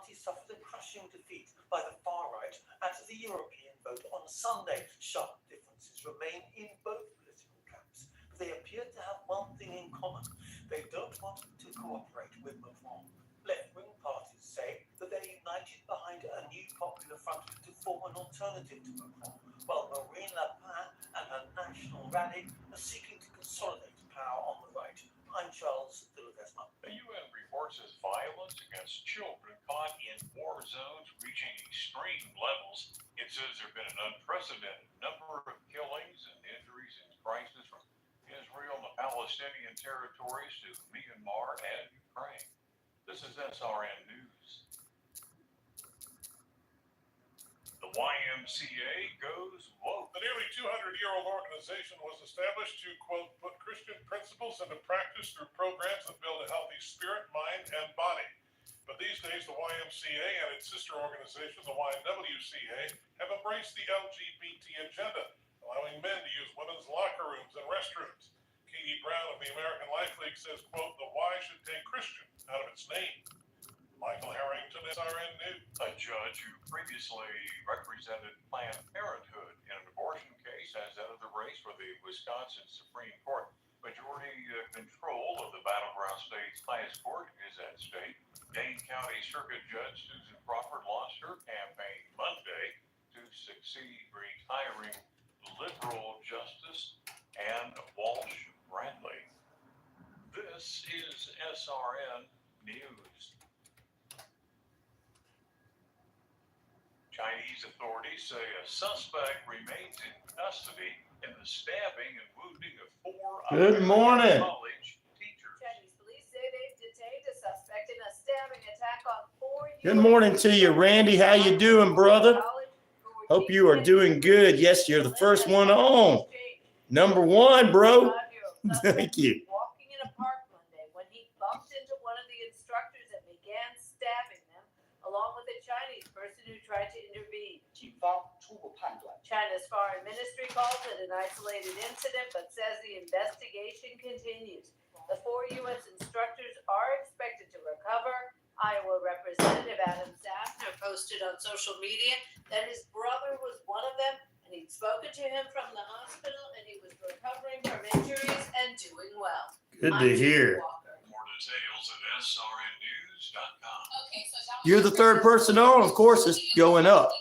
party suffered a crushing defeat by the far right at the European vote on Sunday. Sharp differences remain in both political camps, but they appear to have one thing in common. They don't want to cooperate with McMahon. Left-wing parties say that they're united behind a new popular front to form an alternative to McMahon, while Marine Le Pen and her National Rally are seeking to consolidate power on the right. I'm RyanShelander. The UN reports as violence against children caught in war zones reaching extreme levels. It says there have been an unprecedented number of killings and injuries in crisis from Israel and the Palestinian territories to Myanmar and Ukraine. This is SRN News. The YMCA goes woke. The nearly 200-year-old organization was established to, quote, put Christian principles into practice through programs that build a healthy spirit, mind, and body. But these days, the YMCA and its sister organization, the YWCA, have embraced the LGBT agenda, allowing men to use women's locker rooms and restrooms. Katie Brown of the American Life League says, quote, the Y should take Christian out of its name. Michael Harrington, SRN News. A judge who previously represented Planned Parenthood in an abortion case has entered the race for the Wisconsin Supreme Court. Majority control of the battleground state's highest court is at stake. Dane County Circuit Judge Susan Crawford launched her campaign Monday to succeed retiring liberal Justice Ann Walsh Bradley. This is SRN News. Chinese authorities say a suspect remains in custody in the stabbing and wounding of 4 Good morning. college teachers. Chinese police say they've detained a suspect in a stabbing attack on 4 Good morning to you, Randy. How you doing, brother? Hope you are doing good. Yes, you're the first one on. Number one, bro. Thank you. Walking in a park Monday when he bumped into one of the instructors and began stabbing them, along with a Chinese person who tried to intervene. China's foreign ministry calls it an isolated incident, but says the investigation continues. The 4 U.S. instructors are expected to recover. Iowa Representative Adam Safner posted on social media that his brother was one of them, and he'd spoken to him from the hospital, and he was recovering from injuries and doing well. Good to hear. More details at srnnews.com. Okay, so that was You're the third person on. Of course, it's going up.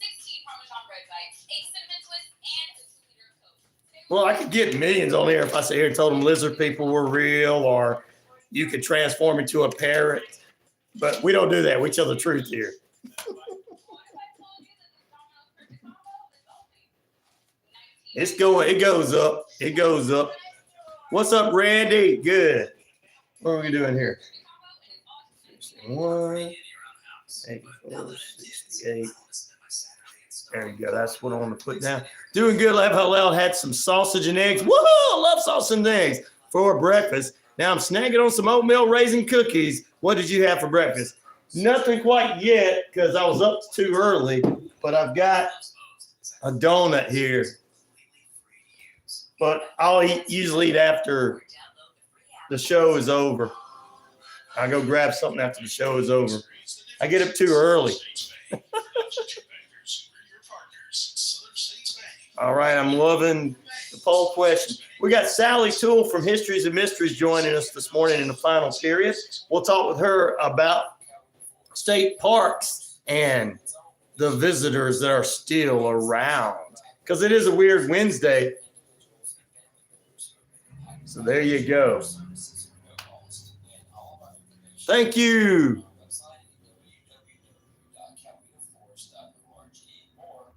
16 Parmesan bread bites, 8 cinnamon twists, and a 2-liter Coke. Well, I could get millions on here if I sat here and told them lizard people were real, or you could transform into a parrot. But we don't do that. We tell the truth here. It's going. It goes up. It goes up. What's up, Randy? Good. What are we doing here? 61, 84, 68. There you go. That's what I want to put down. Doing good. Love how loud had some sausage and eggs. Woohoo! I love sausage and eggs for breakfast. Now I'm snagging on some oatmeal raisin cookies. What did you have for breakfast? Nothing quite yet because I was up too early, but I've got a donut here. But I'll usually eat after the show is over. I'll go grab something after the show is over. I get up too early. All right, I'm loving the poll question. We got Sally Toole from Histories and Mysteries joining us this morning in the final period. We'll talk with her about state parks and the visitors that are still around, because it is a weird Wednesday. So there you go. Thank you.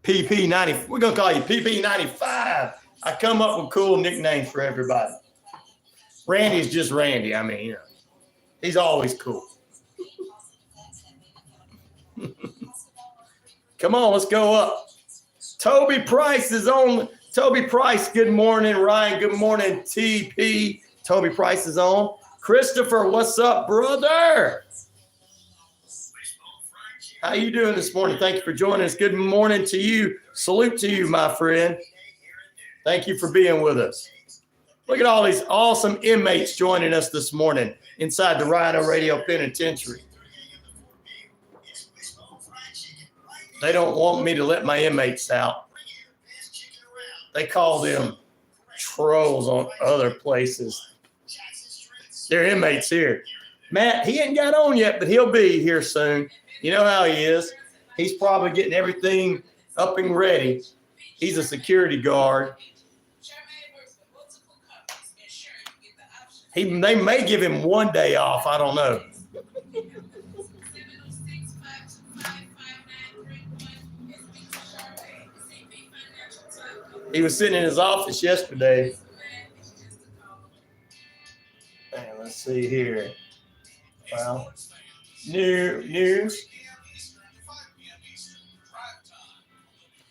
PP90. We're going to call you PP95. I come up with cool nicknames for everybody. Randy's just Randy. I mean, you know, he's always cool. Come on, let's go up. Toby Price is on. Toby Price, good morning, Ryan. Good morning, TP. Toby Price is on. Christopher, what's up, brother? How you doing this morning? Thank you for joining us. Good morning to you. Salute to you, my friend. Thank you for being with us. Look at all these awesome inmates joining us this morning inside the Rhino Radio Penitentiary. They don't want me to let my inmates out. They call them trolls on other places. They're inmates here. Matt, he ain't got on yet, but he'll be here soon. You know how he is. He's probably getting everything up and ready. He's a security guard. They may give him one day off. I don't know. He was sitting in his office yesterday. Man, let's see here. Well, news.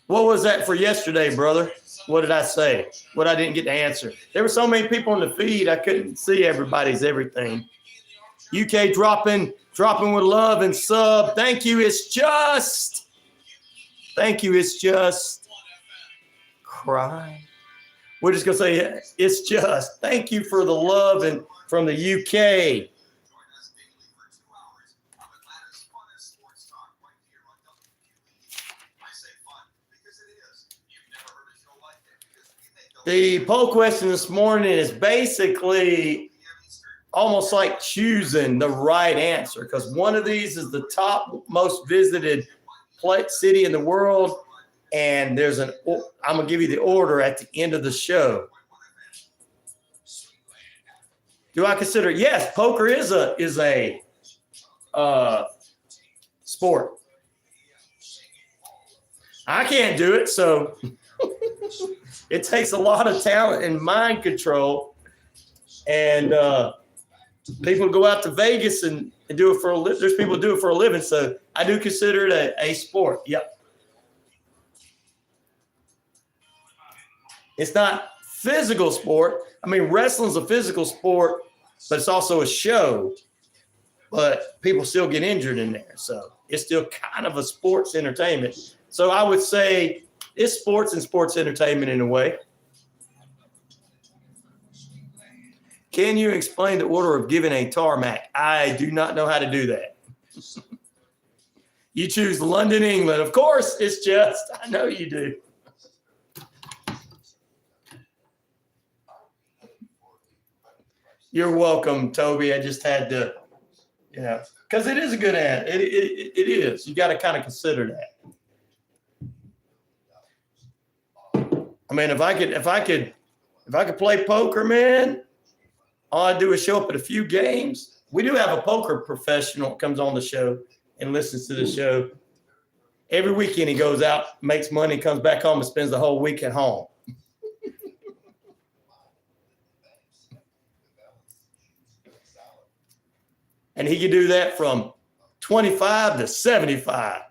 What was that for yesterday, brother? What did I say? What I didn't get to answer. There were so many people on the feed, I couldn't see everybody's everything. UK dropping with love and sub. Thank you. It's just. Thank you. It's just. Cry. We're just gonna say it's just. Thank you for the love and from the UK. The poll question this morning is basically almost like choosing the right answer, because one of these is the top most visited city in the world, and I'm gonna give you the order at the end of the show. Do I consider? Yes, poker is a sport. I can't do it, so it takes a lot of talent and mind control. And people go out to Vegas and do it for a living. There's people who do it for a living, so I do consider it a sport. Yep. It's not physical sport. I mean, wrestling's a physical sport, but it's also a show. But people still get injured in there, so it's still kind of a sports entertainment. So I would say it's sports and sports entertainment in a way. Can you explain the order of giving a tarmac? I do not know how to do that. You choose London, England. Of course, it's just. I know you do. You're welcome, Toby. I just had to, because it is a good ad. It is. You got to kind of consider that. I mean, if I could play poker, man, all I do is show up at a few games. We do have a poker professional that comes on the show and listens to the show. Every weekend he goes out, makes money, comes back home and spends the whole week at home. And he can do that from 25 to 75.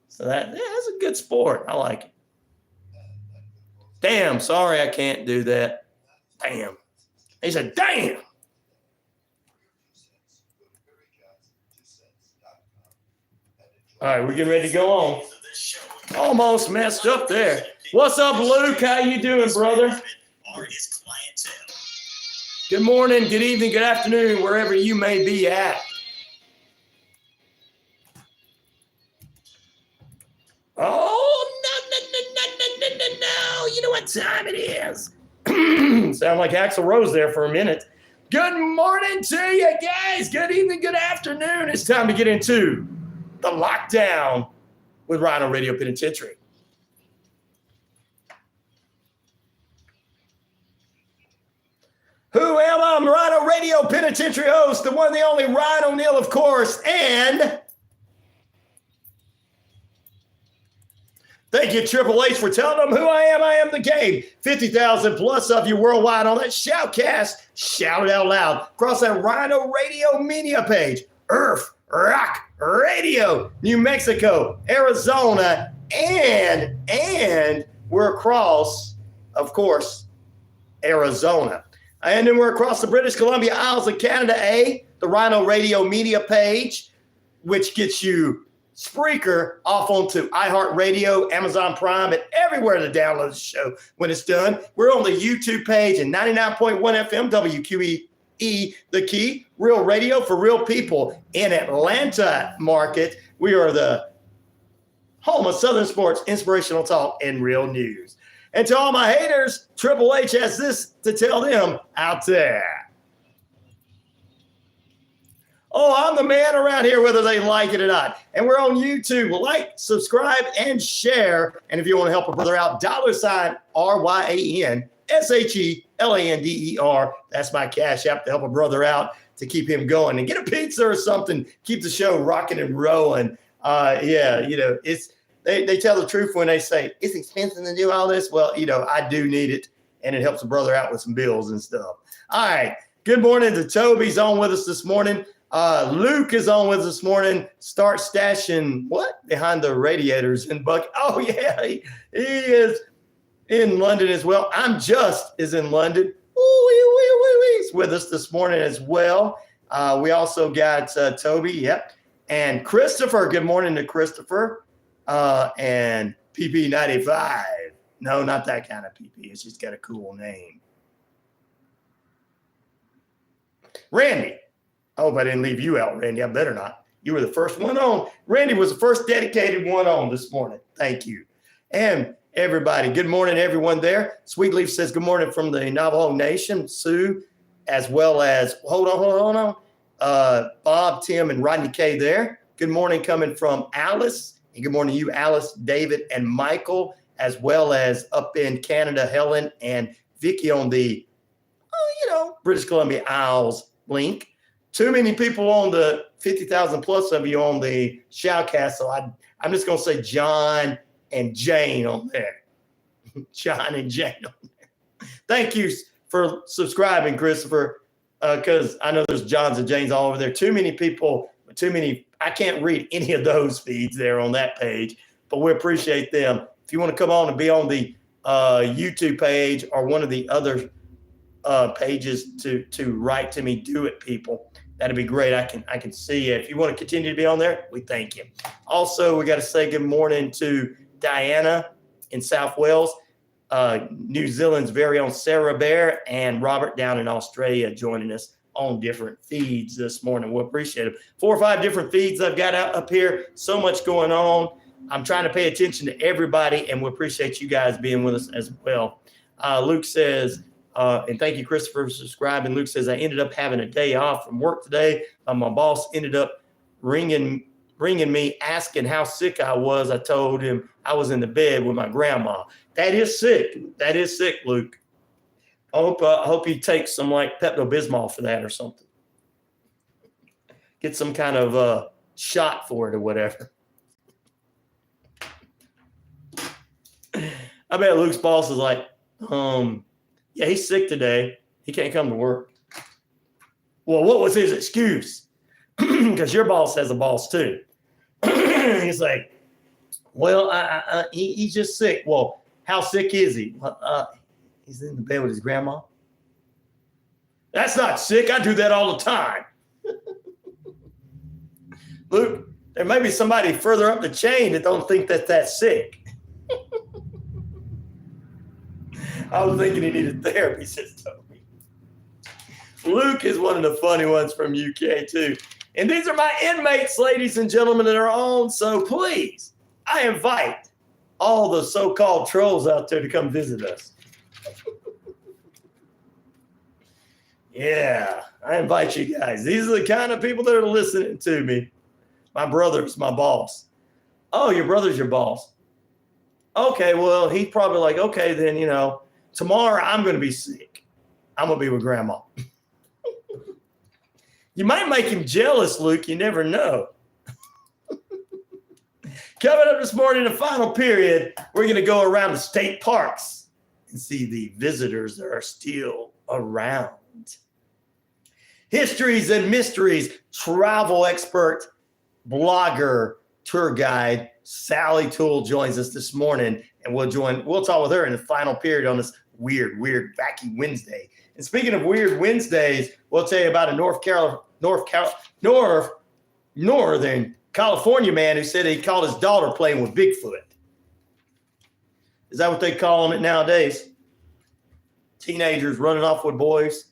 So that's a good sport. I like it. Damn, sorry I can't do that. Damn. He said, damn. All right, we're getting ready to go on. Almost messed up there. What's up, Luke? How you doing, brother? Good morning, good evening, good afternoon, wherever you may be at. Oh, no. You know what time it is. Sound like Axl Rose there for a minute. Good morning to you guys. Good evening, good afternoon. It's time to get into the lockdown with Rhino Radio Penitentiary. Who am I? I'm Rhino Radio Penitentiary host, the one, the only Ryan Neal, of course, and thank you, Triple H, for telling them who I am. I am the game. 50,000 plus of you worldwide on that Shoutcast. Shout it out loud. Across that Rhino Radio media page. Earth Rock Radio, New Mexico, Arizona, and we're across, of course, Arizona. And then we're across the British Columbia Isles of Canada, the Rhino Radio media page, which gets you Spreaker off onto iHeartRadio, Amazon Prime, and everywhere to download the show when it's done. We're on the YouTube page and 99.1 FM, WQEE, The Key, real radio for real people in Atlanta market. We are the home of Southern sports, inspirational talk, and real news. And to all my haters, Triple H has this to tell them out there. Oh, I'm the man around here, whether they like it or not. And we're on YouTube. Like, subscribe, and share. And if you want to help a brother out, $RyanShelander. That's my cash app to help a brother out, to keep him going. And get a pizza or something. Keep the show rocking and rolling. It's they tell the truth when they say, it's expensive to do all this. Well, I do need it. And it helps a brother out with some bills and stuff. All right. Good morning to Toby's on with us this morning. Luke is on with us this morning. Start stashing behind the radiators in Buck. Oh yeah, he is in London as well. is in London. He's with us this morning as well. We also got Toby. Yep, and Christopher. Good morning to Christopher. And PP95. No, not that kind of PP. It's just got a cool name. Randy. I hope I didn't leave you out, Randy. I better not. You were the first one on. Randy was the first dedicated one on this morning. Thank you. And everybody, good morning, everyone there. Sweet Leaf says good morning from the Navajo Nation. Sue, as well as, hold on. Bob, Tim, and Rodney K there. Good morning coming from Alice. And good morning to you, Alice, David, and Michael, as well as up in Canada, Helen and Vicky on the, British Columbia Isles link. Too many people on the 50,000 plus of you on the Shoutcast, so I'm just going to say John and Jane on there. John and Jane on there. Thank you for subscribing, Christopher, because I know there's Johns and Janes all over there. Too many people, I can't read any of those feeds there on that page, but we appreciate them. If you want to come on and be on the YouTube page or one of the other pages to write to me, do it, people. That'd be great. I can see you. If you want to continue to be on there, we thank you. Also, we got to say good morning to Diana in South Wales, New Zealand's very own Sarah Bear, and Robert down in Australia joining us on different feeds this morning. We appreciate it. 4 or 5 different feeds I've got out up here. So much going on. I'm trying to pay attention to everybody, and we appreciate you guys being with us as well. Luke says, and thank you, Christopher, for subscribing. Luke says, I ended up having a day off from work today. My boss ended up ringing me, asking how sick I was. I told him I was in the bed with my grandma. That is sick. That is sick, Luke. I hope you take some Pepto-Bismol for that or something. Get some kind of shot for it or whatever. I bet Luke's boss is like, yeah, he's sick today. He can't come to work. Well, what was his excuse? Because your boss has a boss too. He's like, well, he's just sick. Well, how sick is he? He's in the bed with his grandma. That's not sick. I do that all the time. Luke, there may be somebody further up the chain that don't think that that's sick. I was thinking he needed therapy, says Toby. Luke is one of the funny ones from UK too. And these are my inmates, ladies and gentlemen, that are on. So please, I invite all the so-called trolls out there to come visit us. Yeah, I invite you guys. These are the kind of people that are listening to me. My brother's my boss. Oh, your brother's your boss. Okay, well, he's probably like, okay, then, tomorrow I'm going to be sick. I'm going to be with grandma. You might make him jealous, Luke. You never know. Coming up this morning, the final period, we're going to go around the state parks and see the visitors that are still around. Histories and mysteries, travel expert, blogger, tour guide, Sally Toole joins us this morning, and we'll talk with her in the final period on this weird, wacky Wednesday. And speaking of weird Wednesdays, we'll tell you about a Northern California man who said he caught his daughter playing with Bigfoot. Is that what they call it nowadays? Teenagers running off with boys.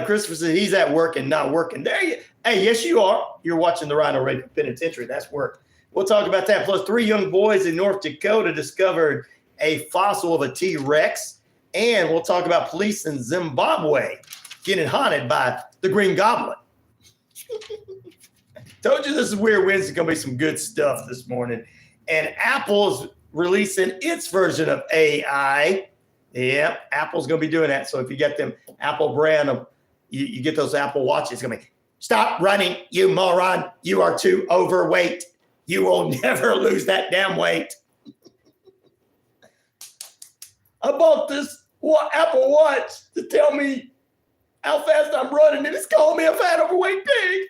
Christopher said he's at work and not working. Hey, yes, you are. You're watching the Rhino Radio Penitentiary. That's work. We'll talk about that. Plus, 3 young boys in North Dakota discovered a fossil of a T-Rex. And we'll talk about police in Zimbabwe getting haunted by the Green Goblin. Told you this is Weird Wednesday. Going to be some good stuff this morning. And Apple's releasing its version of AI. Yep, Apple's going to be doing that. So if you get them Apple brand, you get those Apple Watches, it's going to be, stop running, you moron. You are too overweight. You will never lose that damn weight. I bought this Apple Watch to tell me how fast I'm running, and it's calling me a fat, overweight pig.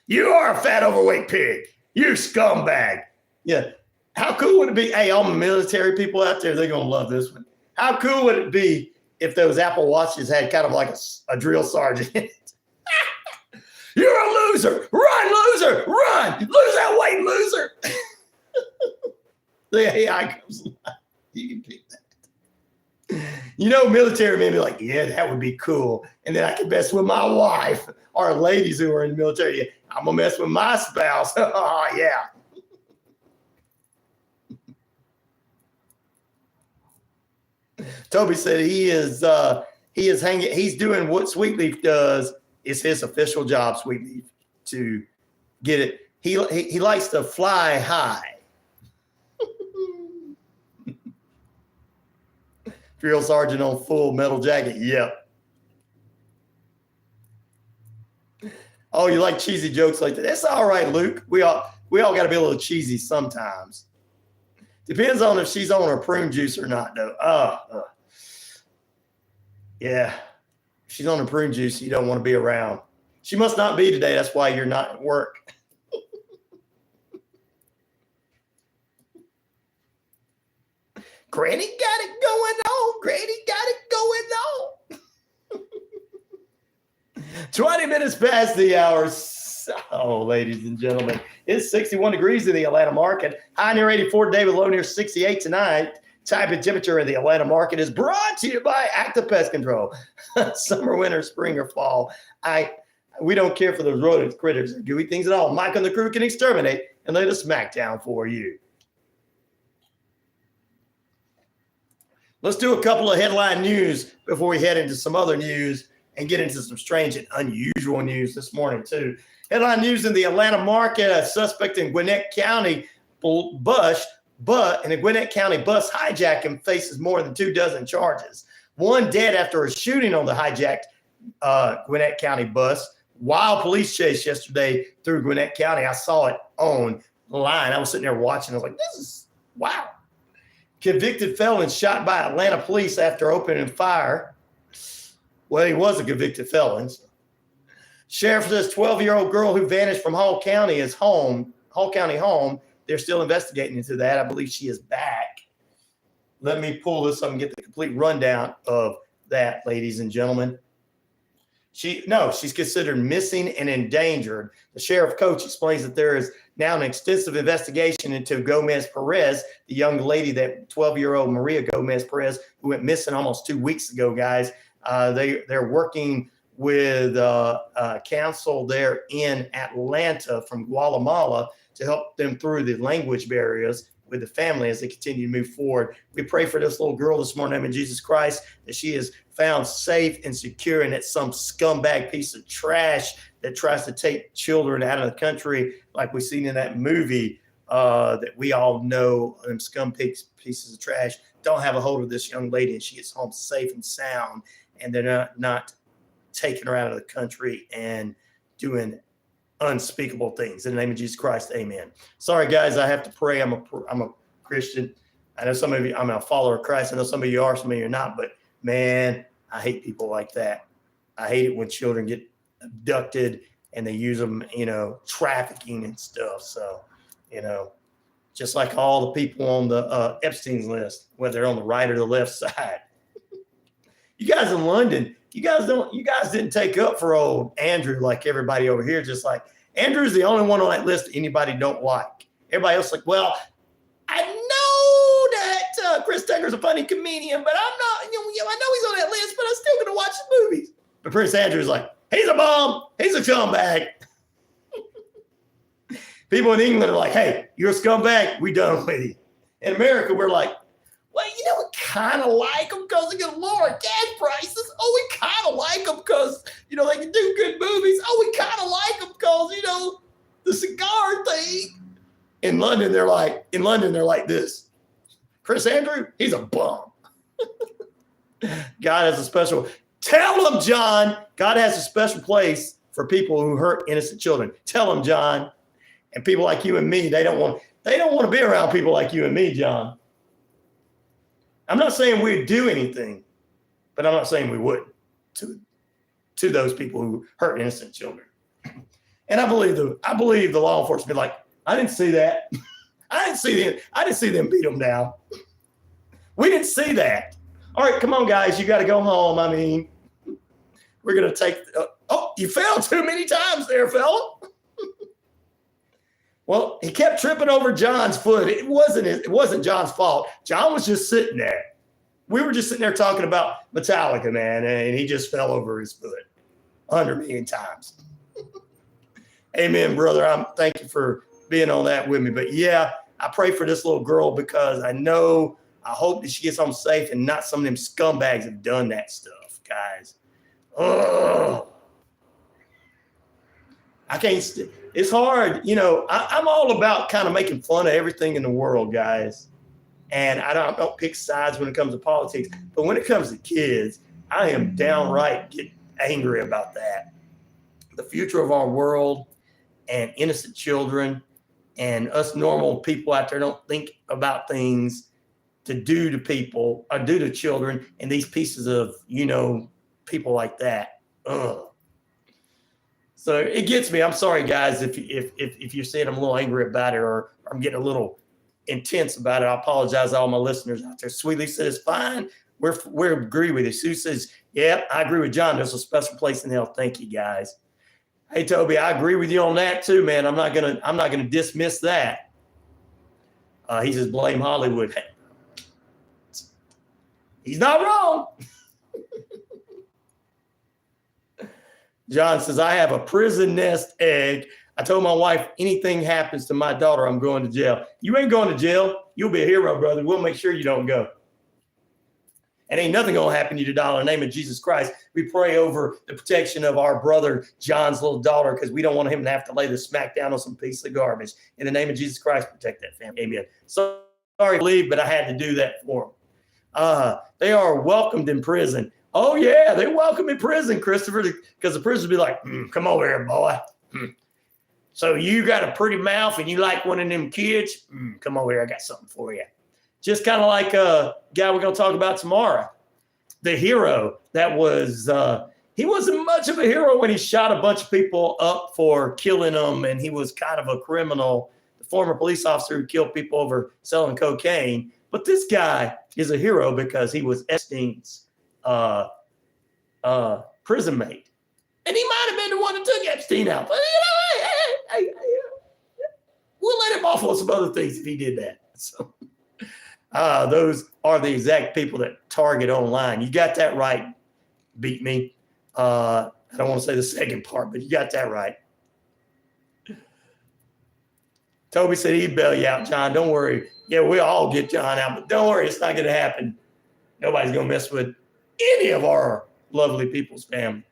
You are a fat, overweight pig. You scumbag. Yeah. How cool would it be? Hey, all the military people out there, they're going to love this one. How cool would it be if those Apple Watches had kind of like a drill sergeant in it? You're a loser. Run, loser. Run. Lose that weight, loser. The AI comes alive. You can pick that. You know, military men be like, yeah, that would be cool. And then I can mess with my wife or ladies who are in the military. Yeah, I'm going to mess with my spouse. Oh, yeah. Toby said he is hanging. He's doing what Sweetleaf does. It's his official job, Sweetleaf, to get it. He likes to fly high. Drill sergeant on Full Metal Jacket. Yep. Oh, you like cheesy jokes like that? That's all right, Luke. We all got to be a little cheesy sometimes. Depends on if she's on her prune juice or not, though. Yeah. If she's on her prune juice, you don't want to be around. She must not be today. That's why you're not at work. Granny got it going on. Granny got it going on. 20 minutes past the hour. Oh, ladies and gentlemen, it's 61 degrees in the Atlanta market. High near 84 today with low near 68 tonight. Type of temperature in the Atlanta market is brought to you by Active Pest Control. Summer, winter, spring, or fall. We don't care for those rodents, critters, or gooey things at all. Mike and the crew can exterminate and lay the smackdown for you. Let's do a couple of headline news before we head into some other news and get into some strange and unusual news this morning, too. Headline news in the Atlanta market, a suspect in Gwinnett County bus hijacking faces more than 24 charges. One dead after a shooting on the hijacked Gwinnett County bus. Wild police chase yesterday through Gwinnett County. I saw it on the line. I was sitting there watching. I was like, this is wow. Convicted felon shot by Atlanta police after opening fire. Well, he was a convicted felon. Sheriff says 12-year-old girl who vanished from Hall County home. They're still investigating into that. I believe she is back. Let me pull this up and get the complete rundown of that, ladies and gentlemen. She's considered missing and endangered. The sheriff coach explains that there is now an extensive investigation into Gomez Perez, the young lady, that 12-year-old Maria Gomez Perez, who went missing almost 2 weeks ago, guys. They're working with counsel there in Atlanta from Guatemala to help them through the language barriers with the family as they continue to move forward. We pray for this little girl this morning in Jesus Christ, that she is found safe and secure, and that some scumbag piece of trash that tries to take children out of the country, like we've seen in that movie that we all know, them pieces of trash, don't have a hold of this young lady, and she is home safe and sound, and they're not taking her out of the country and doing unspeakable things. In the name of Jesus Christ, amen. Sorry, guys, I have to pray. I'm a Christian. I know some of you, I'm a follower of Christ. I know some of you are, some of you are not, but man, I hate people like that. I hate it when children get abducted and they use them, trafficking and stuff. So, just like all the people on the Epstein's list, whether they're on the right or the left side. You guys in London, you guys didn't take up for old Andrew like everybody over here. Just like Andrew's the only one on that list that anybody don't like. Everybody else like, well, I know that Chris Tucker's a funny comedian, but I'm not. I know he's on that list, but I'm still going to watch the movies. But Prince Andrew's like, he's a bum. He's a scumbag. People in England are like, hey, you're a scumbag. We done with you. In America, we're like, well, you know, we kind of like them because they get lower gas prices. Oh, we kind of like them because, you know, they can do good movies. Oh, we kind of like them because, you know, the cigar thing. In London, they're like this. Chris Andrew, he's a bum. God has a special, tell them, John, God has a special place for people who hurt innocent children. Tell them, John. And people like you and me, they don't want to be around people like you and me, John. I'm not saying we'd do anything, but I'm not saying we wouldn't to those people who hurt innocent children. And I believe the law enforcement be like, I didn't see that. I didn't see them beat them down. We didn't see that. All right, come on, guys, you got to go home. I mean, we're gonna take. You fell too many times there, fella. Well, he kept tripping over John's foot. It wasn't John's fault. John was just sitting there. We were just sitting there talking about Metallica, man, and he just fell over his foot 100 million times. Amen, brother. Thank you for being on that with me. But yeah, I pray for this little girl because I hope that she gets home safe and not some of them scumbags have done that stuff, guys. Oh, I can't. It's hard. You know, I'm all about kind of making fun of everything in the world, guys. And I don't pick sides when it comes to politics. But when it comes to kids, I am downright get angry about that. The future of our world and innocent children and us normal people out there don't think about things to do to people or do to children and these pieces of, you know, people like that. Ugh. So it gets me. I'm sorry, guys, if you're saying I'm a little angry about it or I'm getting a little intense about it. I apologize to all my listeners out there. Sweetly says, fine. We agree with you. Sue says, yeah, I agree with John. There's a special place in hell. Thank you, guys. Hey, Toby, I agree with you on that too, man. I'm not gonna dismiss that. He says, blame Hollywood. He's not wrong. John says, I have a prison nest egg. I told my wife, anything happens to my daughter, I'm going to jail. You ain't going to jail. You'll be a hero, brother. We'll make sure you don't go. And ain't nothing going to happen to you, in the name of Jesus Christ. We pray over the protection of our brother John's little daughter because we don't want him to have to lay the smack down on some piece of garbage. In the name of Jesus Christ, protect that family. Amen. So sorry to leave, but I had to do that for them. They are welcomed in prison. Oh, yeah, they're welcome in prison, Christopher, because the prisoners be like, come over here, boy. So you got a pretty mouth and you like one of them kids? Come over here, I got something for you. Just kind of like a guy we're going to talk about tomorrow. The hero that was, he wasn't much of a hero when he shot a bunch of people up for killing them, and he was kind of a criminal, the former police officer who killed people over selling cocaine. But this guy is a hero because he was Epstein's prison mate. And he might have been the one that took Epstein out. But, you know, we'll let him off on some other things if he did that. So those are the exact people that target online. You got that right. Beat me. I don't want to say the second part, but you got that right. Toby said he'd bail you out, John. Don't worry. Yeah, we'll all get John out, but don't worry. It's not going to happen. Nobody's going to mess with any of our lovely people's family.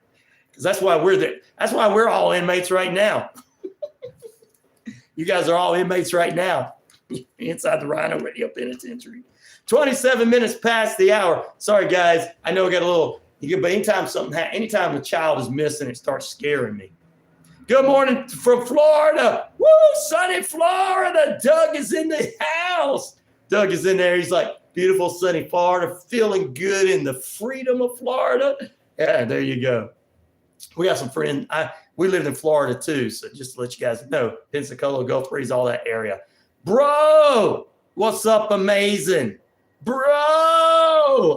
Because that's why we're there. That's why we're all inmates right now. You guys are all inmates right now inside the Rhino Radio Penitentiary. 27 minutes past the hour. Sorry, guys. I know we got a little, but anytime a child is missing, it starts scaring me. Good morning from Florida. Woo, sunny Florida. Doug is in the house. Doug is in there. He's like, beautiful sunny Florida, feeling good in the freedom of Florida. Yeah, there you go. We got some friends. We lived in Florida too, so just to let you guys know, Pensacola, Gulf Breeze, all that area. Bro, what's up, amazing? Bro,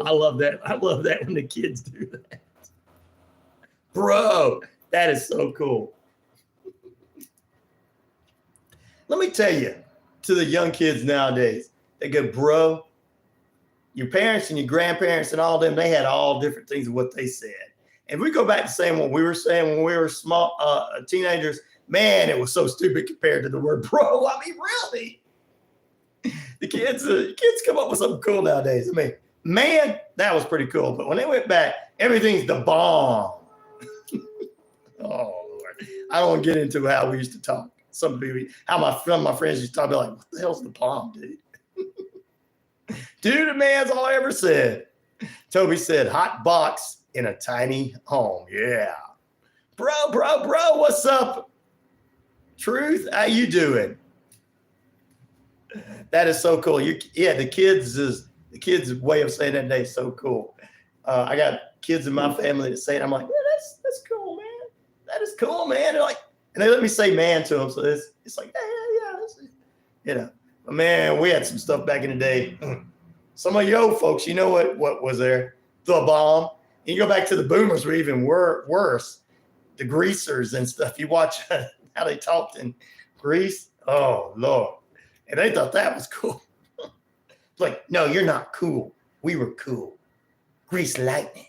I love that. I love that when the kids do that. Bro, that is so cool. Let me tell you, to the young kids nowadays, they go, bro, your parents and your grandparents and all them, they had all different things of what they said. And we go back to saying what we were saying when we were small teenagers, Man, it was so stupid compared to the word bro. I mean, really? The kids come up with something cool nowadays. I mean, man, that was pretty cool. But when they went back, everything's the bomb. Oh, Lord. I don't want to get into how we used to talk. Some of my friends used to talk, be like, what the hell's the bomb, dude? Dude, man's all I ever said. Toby said, hot box in a tiny home. Yeah. Bro, what's up? Truth, how you doing? That is so cool. The kids' way of saying that today is so cool. I got kids in my family that say it. I'm like, yeah, that's cool, man. That is cool, man. They're like, and they let me say man to them. So it's like, yeah. But man, we had some stuff back in the day. Some of you folks, you know what was there? The bomb. You go back to the boomers were even worse. The greasers and stuff. You watch how they talked in Greece. Oh, Lord. And they thought that was cool. Like, no, you're not cool. We were cool. Grease lightning.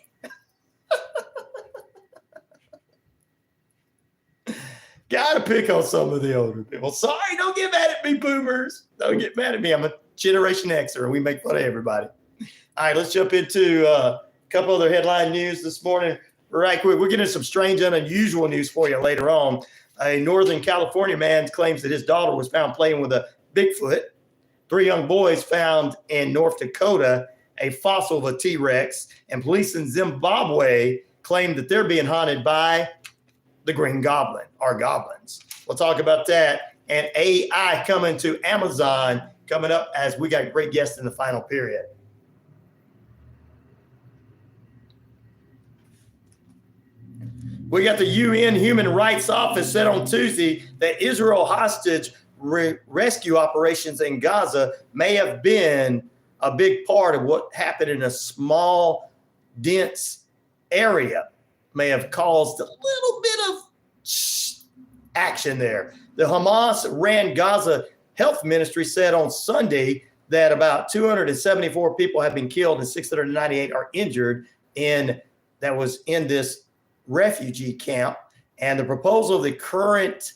Gotta pick on some of the older people. Sorry, don't get mad at me, boomers. Don't get mad at me. I'm a Generation Xer, and we make fun of everybody. All right, let's jump into a couple other headline news this morning. Right quick, we're getting some strange and unusual news for you later on. A Northern California man claims that his daughter was found playing with a Bigfoot. 3 young boys found in North Dakota a fossil of a T-Rex, and police in Zimbabwe claim that they're being haunted by the Green Goblin, or Goblins. We'll talk about that. And AI coming to Amazon coming up as we got great guests in the final period. We got the UN Human Rights Office said on Tuesday that Israel hostage rescue operations in Gaza may have been a big part of what happened in a small, dense area, may have caused a little bit of action there. The Hamas-ran Gaza Health Ministry said on Sunday that about 274 people have been killed and 698 are injured that was in this refugee camp. And the proposal the current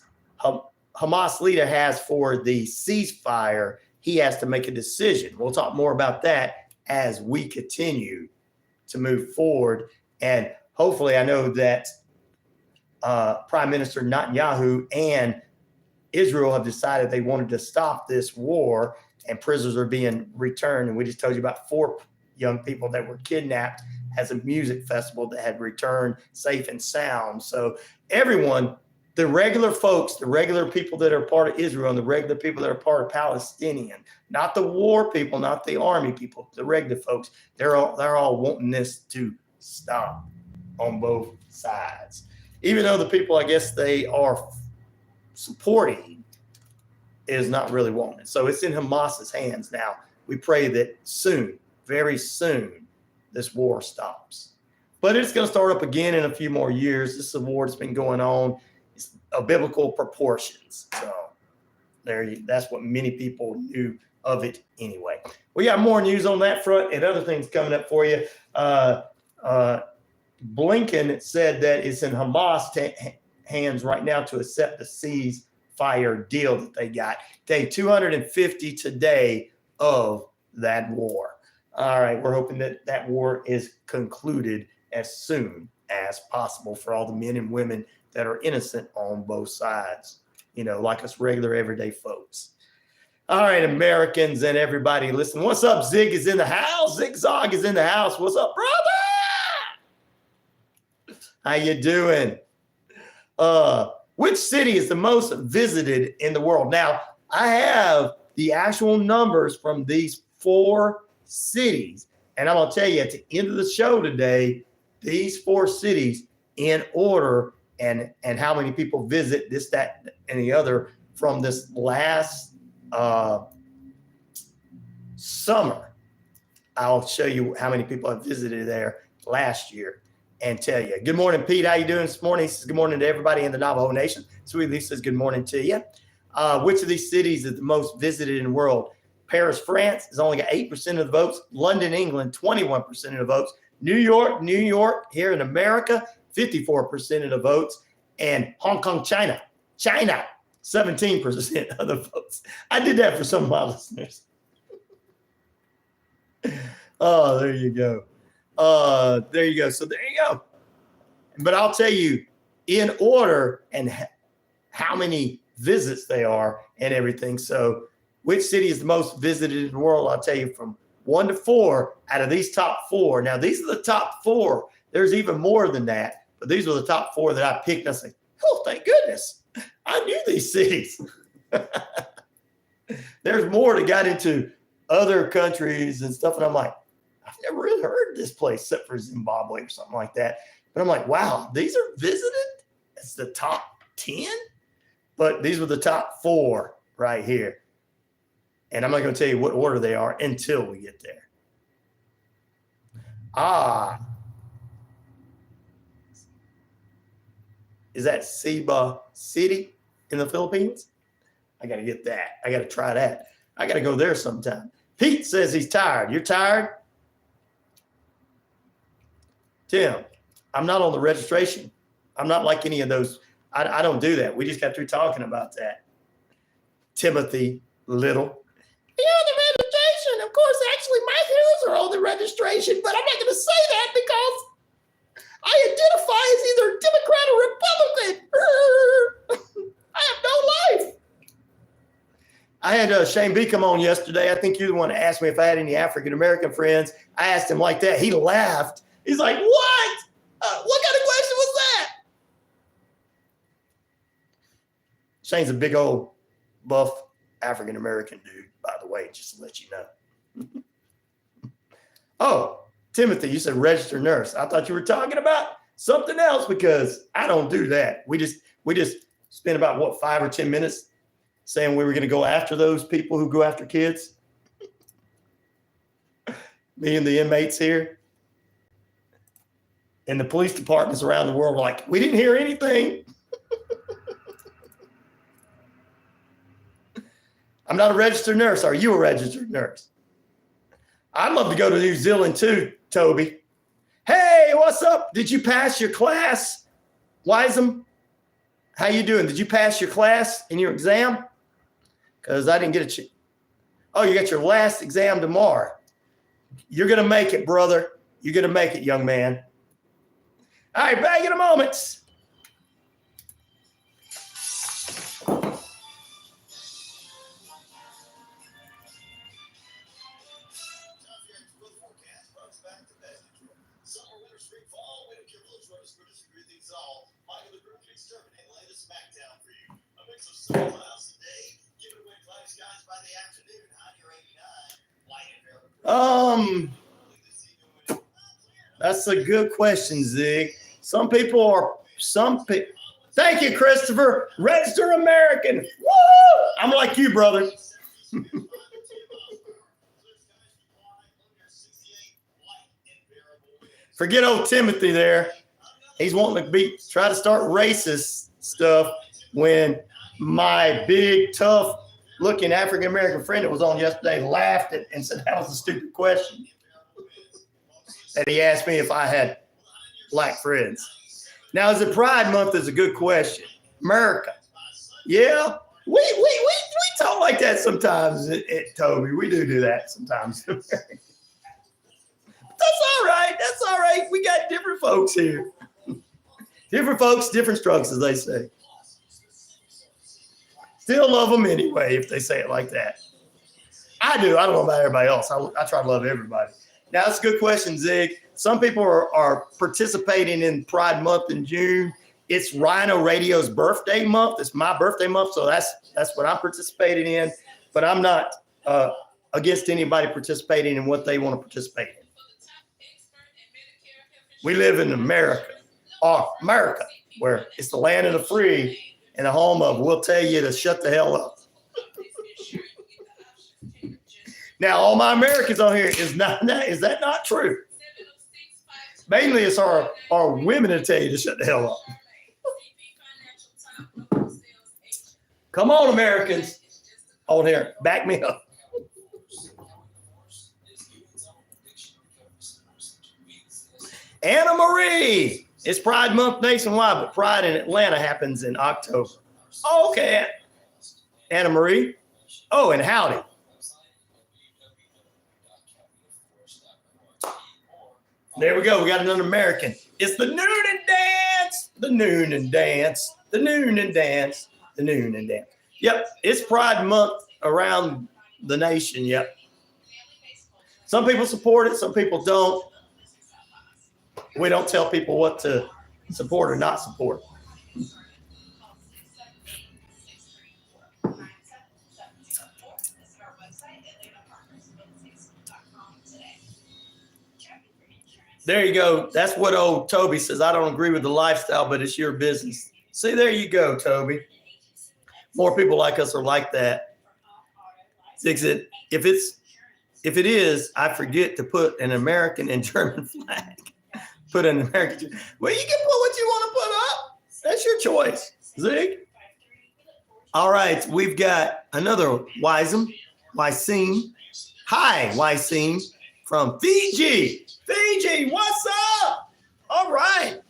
Hamas leader has for the ceasefire, he has to make a decision. We'll talk more about that as we continue to move forward. And hopefully, I know that Prime Minister Netanyahu and Israel have decided they wanted to stop this war, and prisoners are being returned. And we just told you about 4 young people that were kidnapped as a music festival that had returned safe and sound. So everyone, the regular folks, the regular people that are part of Israel and the regular people that are part of Palestinian, not the war people, not the army people, the regular folks, they're all wanting this to stop on both sides. Even though the people, I guess, they are supporting is not really wanting it. So it's in Hamas's hands now. We pray that soon, very soon, this war stops. But it's going to start up again in a few more years. This is a war that's been going on. It's of biblical proportions. So that's what many people knew of it anyway. We got more news on that front and other things coming up for you. Blinken said that it's in Hamas' hands right now to accept the ceasefire deal that they got. Day 250 today of that war. All right, we're hoping that that war is concluded as soon as possible for all the men and women that are innocent on both sides, like us regular everyday folks. All right, Americans and everybody, listen. What's up? Zig is in the house. Zigzag is in the house. What's up, brother? How you doing? Which city is the most visited in the world? Now, I have the actual numbers from these 4 cities, and I'm gonna tell you at the end of the show today, these 4 cities in order and how many people visit this, that, and the other from this last summer. I'll show you how many people have visited there last year and tell you. Good morning, Pete. How you doing this morning? He says good morning to everybody in the Navajo Nation. Sweet Lee says good morning to you. Which of these cities is the most visited in the world? Paris, France has only got 8% of the votes. London, England, 21% of the votes. New York, here in America, 54% of the votes. And Hong Kong, China China, 17% of the votes. I did that for some of my listeners. Oh, there you go. There you go. So there you go. But I'll tell you, in order and how many visits they are and everything. So which city is the most visited in the world? I'll tell you from 1 to 4 out of these top 4. Now, these are the top 4. There's even more than that, but these were the top 4 that I picked. I said, oh, thank goodness. I knew these cities. There's more that got into other countries and stuff. And I'm like, I've never really heard of this place except for Zimbabwe or something like that. But I'm like, wow, these are visited? It's the top 10? But these were the top 4 right here. And I'm not going to tell you what order they are until we get there. Is that Cebu City in the Philippines? I got to get that. I got to try that. I got to go there sometime. Pete says he's tired. You're tired? Tim, I'm not on the registration. I'm not like any of those. I don't do that. We just got through talking about that. Timothy Little. You're on the registration. Of course, actually, my heroes are on the registration, but I'm not going to say that because I identify as either Democrat or Republican. I have no life. I had Shane B come on yesterday. I think you're the one that asked me if I had any African-American friends. I asked him like that. He laughed. He's like, what? What kind of question was that? Shane's a big old buff African-American dude, by the way, just to let you know. Oh, Timothy, you said registered nurse. I thought you were talking about something else because I don't do that. We just spent about 5 or 10 minutes saying we were going to go after those people who go after kids. Me and the inmates here. And the police departments around the world were like, we didn't hear anything. I'm not a registered nurse. Are you a registered nurse? I'd love to go to New Zealand too, Toby. Hey, what's up? Did you pass your class? Wiseman, how you doing? Did you pass your class in your exam? Because I didn't get a chance. Oh, you got your last exam tomorrow. You're going to make it, brother. You're going to make it, young man. All right, back in a moment. That's a good question, Zig. Some people. Thank you, Christopher. Register American. Woo! I'm like you, brother. Forget old Timothy there. He's wanting to try to start racist stuff when my big, tough looking African-American friend that was on yesterday laughed at and said that was a stupid question. And he asked me if I had black friends. Now, is it Pride Month is a good question. America. Yeah, we talk like that sometimes, Toby. We do that sometimes. That's all right. That's all right. We got different folks here. Different folks, different strokes, as they say. Still love them anyway, if they say it like that. I do. I don't know about everybody else. I try to love everybody. Now, that's a good question, Zig. Some people are participating in Pride Month in June. It's Rhino Radio's birthday month. It's my birthday month, so that's what I'm participating in. But I'm not against anybody participating in what they want to participate in. We live in America, where it's the land of the free and the home of we'll tell you to shut the hell up. Now, all my Americans on here, is that not true? Mainly it's our women to tell you to shut the hell up. Come on, Americans. Hold here. Back me up. Anna Marie. It's Pride Month nationwide, but Pride in Atlanta happens in October. Oh, okay. Anna Marie. Oh, and howdy. There we go. We got another American. It's the noon and dance. The noon and dance. The noon and dance. The noon and dance. Yep. It's Pride Month around the nation. Yep. Some people support it. Some people don't. We don't tell people what to support or not support. There you go. That's what old Toby says. I don't agree with the lifestyle, but it's your business. See, there you go, Toby. More people like us are like that. If it is, I forget to put an American and German flag. Put an American. Well, you can put what you want to put up. That's your choice. Zig. All right. We've got another Wisem. Hi, Wisem from Fiji. Fiji, what's up? All right.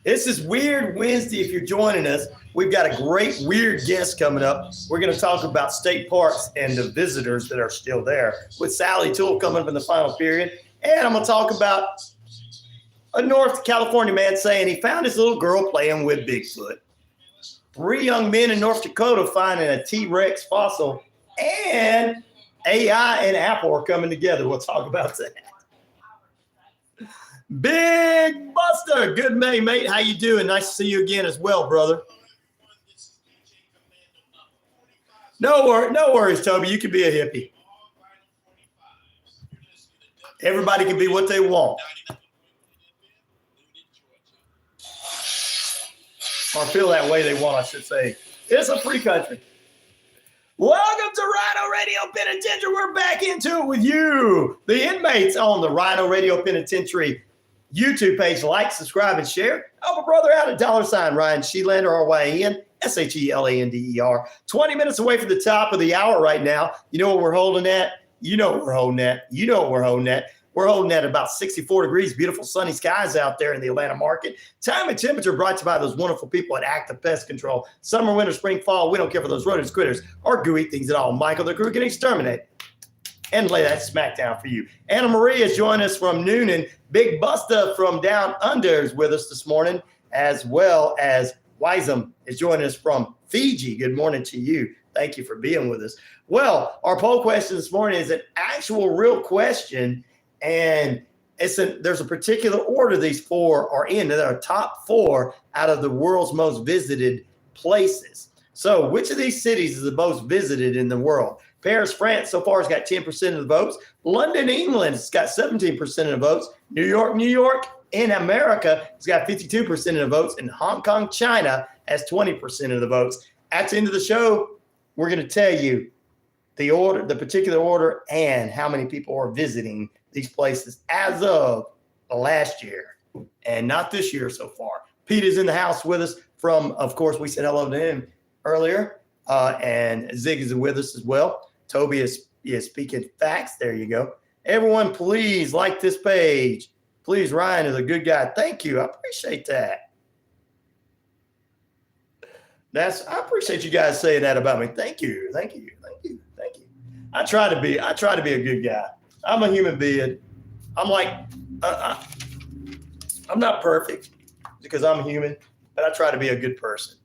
This is Weird Wednesday. If you're joining us, we've got a great weird guest coming up. We're going to talk about state parks and the visitors that are still there with Sally Toole coming up in the final period. And I'm going to talk about a North California man saying he found his little girl playing with Bigfoot. 3 young men in North Dakota finding a T-Rex fossil, and AI and Apple are coming together. We'll talk about that. Big Buster, good May, mate. How you doing? Nice to see you again as well, brother. No worries, Toby. You can be a hippie. Everybody can be what they want. Or feel that way they want, I should say. It's a free country. Welcome to Rhino Radio Penitentiary. We're back into it with you, the inmates on the Rhino Radio Penitentiary YouTube page. Like, subscribe, and share. Help a brother out at $, RyanShelander, RyanShelander. 20 minutes away from the top of the hour right now. You know what we're holding at? You know what we're holding at. You know what we're holding at. We're holding at about 64 degrees, beautiful sunny skies out there in the Atlanta market. Time and temperature brought to you by those wonderful people at Active Pest Control. Summer, winter, spring, fall, we don't care for those rodents, critters, or gooey things at all. Michael, the crew can exterminate and lay that smack down for you. Anna Marie is joining us from Noonan. Big Busta from Down Under is with us this morning, as well as Wisem is joining us from Fiji. Good morning to you. Thank you for being with us. Well, our poll question this morning is an actual real question. And there's a particular order these 4 are in. They're our top 4 out of the world's most visited places. So which of these cities is the most visited in the world? Paris, France, so far has got 10% of the votes. London, England, has got 17% of the votes. New York, in America, has got 52% of the votes. And Hong Kong, China, has 20% of the votes. At the end of the show, we're going to tell you the order, the particular order, and how many people are visiting these places as of last year, and not this year so far. Pete is in the house with us from, of course, we said hello to him earlier, and Zig is with us as well. Toby is speaking facts. There you go. Everyone, please like this page. Please, Ryan is a good guy. Thank you. I appreciate that. I appreciate you guys saying that about me. Thank you. I try to be a good guy. I'm a human being. I'm like, I'm not perfect because I'm human, but I try to be a good person.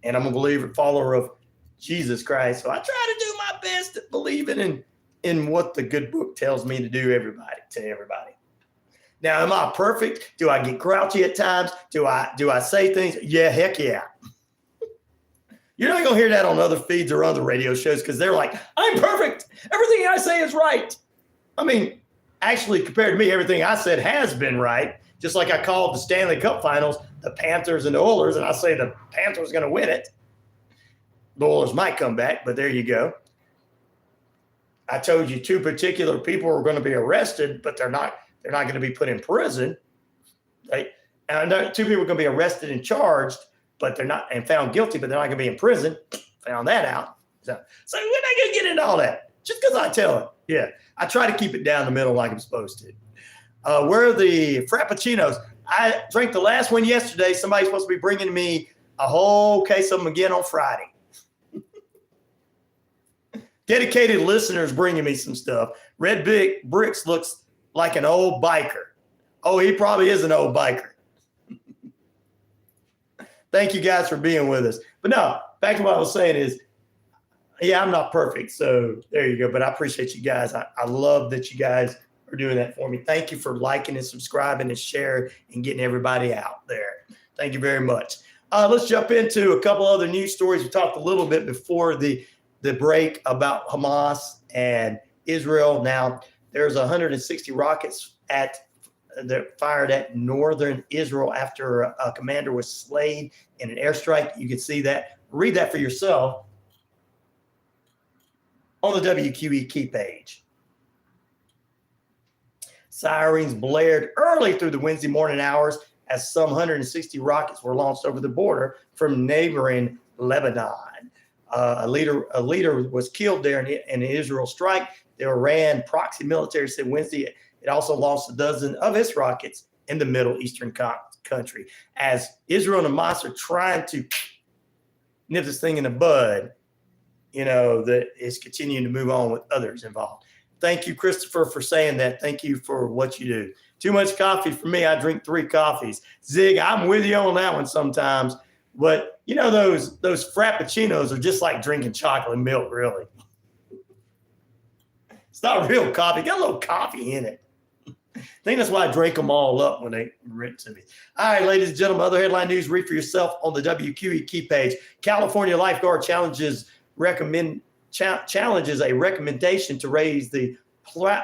And I'm a believer, follower of Jesus Christ. So I try to do my best at believing in what the good book tells me to do, to everybody. Now, am I perfect? Do I get grouchy at times? Do I say things? Yeah, heck yeah. You're not going to hear that on other feeds or other radio shows because they're like, I'm perfect. Everything I say is right. I mean, actually, compared to me, everything I said has been right. Just like I called the Stanley Cup Finals, the Panthers and the Oilers, and I say the Panthers are going to win it. The Oilers might come back, but there you go. I told you 2 particular people are going to be arrested, but they're not going to be put in prison. Right? And I know 2 people are going to be arrested and charged, but they're not, and found guilty, but they're not going to be in prison. Found that out. So we're not going to get into all that just because I tell it. Yeah. I try to keep it down the middle like I'm supposed to. Where are the Frappuccinos? I drank the last one yesterday. Somebody's supposed to be bringing me a whole case of them again on Friday. Dedicated listeners bringing me some stuff. Red Big Bricks looks like an old biker. Oh, he probably is an old biker. Thank you guys for being with us. But no, back to what I was saying is, yeah, I'm not perfect. So there you go. But I appreciate you guys. I love that you guys are doing that for me. Thank you for liking and subscribing and sharing and getting everybody out there. Thank you very much. Let's jump into a couple other news stories. We talked a little bit before the break about Hamas and Israel. Now, there's 160 rockets that fired at northern Israel after a commander was slain in an airstrike. You can see that. Read that for yourself on the WQEE key page. Sirens blared early through the Wednesday morning hours as some 160 rockets were launched over the border from neighboring Lebanon. A leader was killed there in an Israel strike. The Iran proxy military said Wednesday it also launched a dozen of its rockets in the Middle Eastern country. As Israel and Hamas are trying to nip this thing in the bud, that is continuing to move on with others involved. Thank you, Christopher, for saying that. Thank you for what you do. Too much coffee for me. I drink 3 coffees. Zig, I'm with you on that one sometimes. But, those frappuccinos are just like drinking chocolate milk, really. It's not real coffee. Got a little coffee in it. I think that's why I drank them all up when they written to me. All right, ladies and gentlemen, other headline news, read for yourself on the WQEE key page. California lifeguard challenges a recommendation to raise the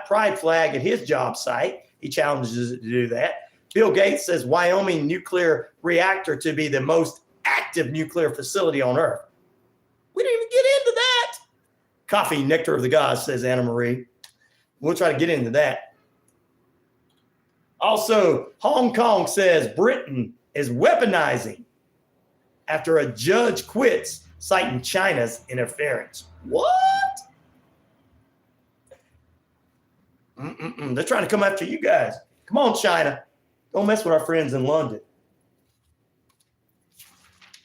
pride flag at his job site. He challenges it to do that. Bill Gates says Wyoming nuclear reactor to be the most active nuclear facility on Earth. We didn't even get into that. Coffee, nectar of the gods, says Anna Marie. We'll try to get into that. Also, Hong Kong says Britain is weaponizing after a judge quits, citing China's interference. What? They're trying to come after you guys. Come on, China. Don't mess with our friends in London.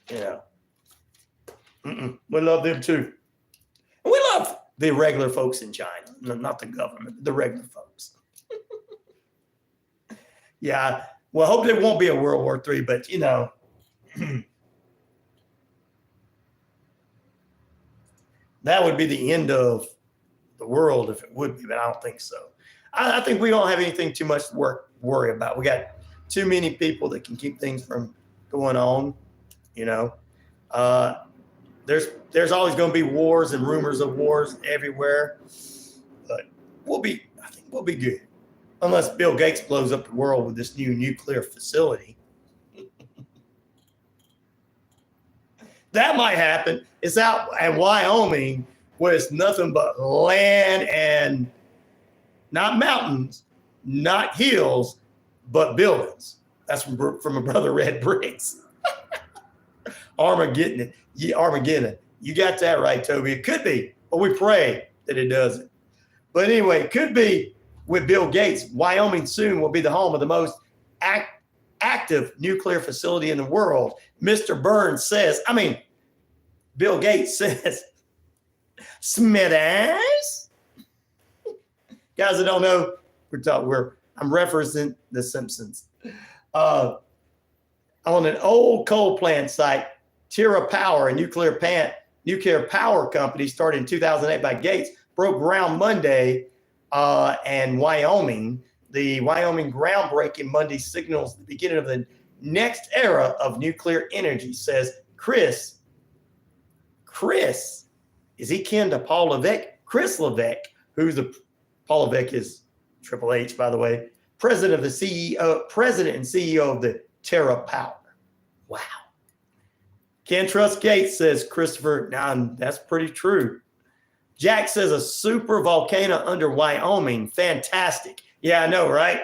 We love them too. And we love the regular folks in China, not the government, the regular folks. Yeah. Well, I hope there won't be a World War III, but that would be the end of the world if it would be, but I don't think so. I think we don't have anything too much to worry about. We got too many people that can keep things from going on. There's always going to be wars and rumors of wars everywhere, but I think we'll be good, unless Bill Gates blows up the world with this new nuclear facility. That might happen. It's out in Wyoming, where it's nothing but land and not mountains, not hills, but buildings. That's from a brother Red Bricks. Armageddon. Yeah, Armageddon. You got that right, Toby. It could be, but we pray that it doesn't. But anyway, it could be with Bill Gates. Wyoming soon will be the home of the most active nuclear facility in the world. Mr. Burns says, Bill Gates says, Smithers. Guys that don't know, I'm referencing The Simpsons. On an old coal plant site, Terra Power, a nuclear power company started in 2008 by Gates, broke ground Monday and Wyoming. The Wyoming groundbreaking Monday signals the beginning of the next era of nuclear energy, says Chris, is he kin to Paul Levesque? Chris Levesque, Paul Levesque is Triple H, by the way, president and CEO of the Terra Power. Wow. Can't trust Gates, says Christopher. Now, that's pretty true. Jack says a super volcano under Wyoming. Fantastic. Yeah, I know, right?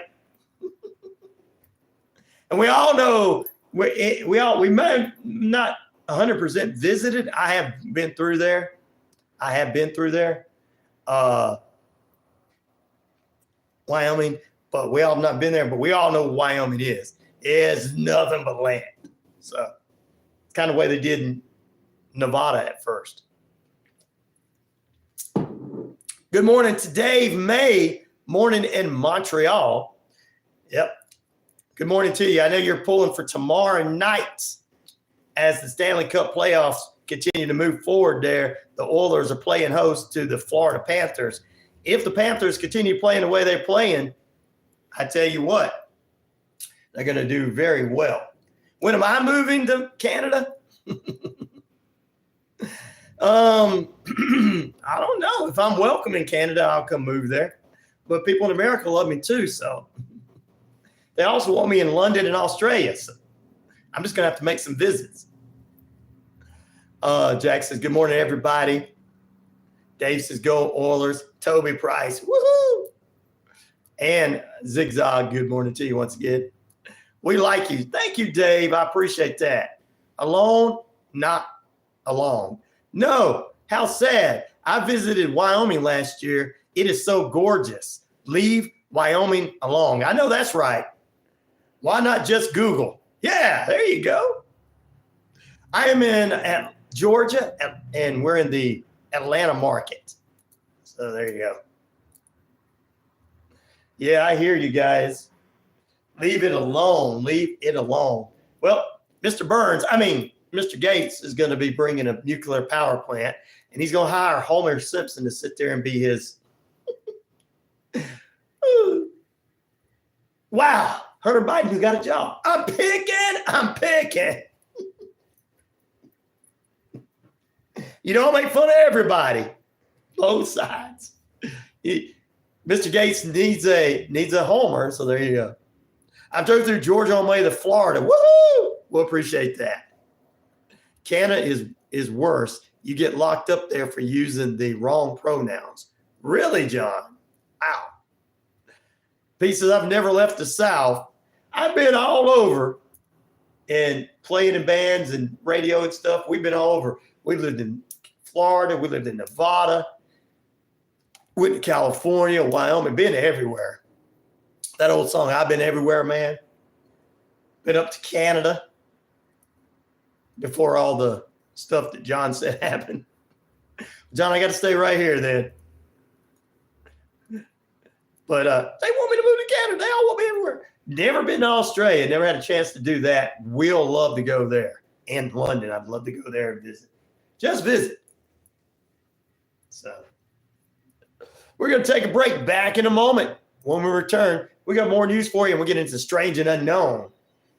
And we all know we may have not 100% visited. I have been through there. Wyoming, but we all have not been there, but we all know what Wyoming is. It's nothing but land. So kind of the way they did in Nevada at first. Good morning to Dave May, morning in Montreal. Yep. Good morning to you. I know you're pulling for tomorrow night as the Stanley Cup playoffs continue to move forward there. The Oilers are playing host to the Florida Panthers. If the Panthers continue playing the way they're playing, I tell you what, they're going to do very well. When am I moving to Canada? I don't know. If I'm welcome in Canada, I'll come move there. But people in America love me too, so they also want me in London and Australia. So I'm just going to have to make some visits. Jack says, good morning, everybody. Dave says, go Oilers. Toby Price, woohoo! And Zigzag, good morning to you once again. We like you. Thank you, Dave. I appreciate that. Alone, not alone. No, how sad. I visited Wyoming last year. It is so gorgeous. Leave Wyoming alone. I know that's right. Why not just Google? Yeah, there you go. I am in Georgia, and we're in the Atlanta market. So there you go. Yeah, I hear you guys. Leave it alone. Leave it alone. Well, Mr. Gates is going to be bringing a nuclear power plant, and he's going to hire Homer Simpson to sit there and be his. Wow. Hunter Biden got a job. I'm picking. You don't make fun of everybody. Both sides. Mr. Gates needs a homer, so there you go. I drove through Georgia on my way to Florida. Woohoo! We'll appreciate that. Canada is worse. You get locked up there for using the wrong pronouns. Really, John? Wow. He says, I've never left the South. I've been all over and playing in bands and radio and stuff. We've been all over. We lived in Florida. We lived in Nevada. Went to California, Wyoming, been everywhere. That old song, I've been everywhere, man. Been up to Canada before all the stuff that John said happened. John, I got to stay right here then. But they want me to move to Canada. They all want me everywhere. Never been to Australia. Never had a chance to do that. Will love to go there. And London. I'd love to go there and visit. Just visit. So we're going to take a break. Back in a moment. When we return, we got more news for you, and we'll get into strange and unknown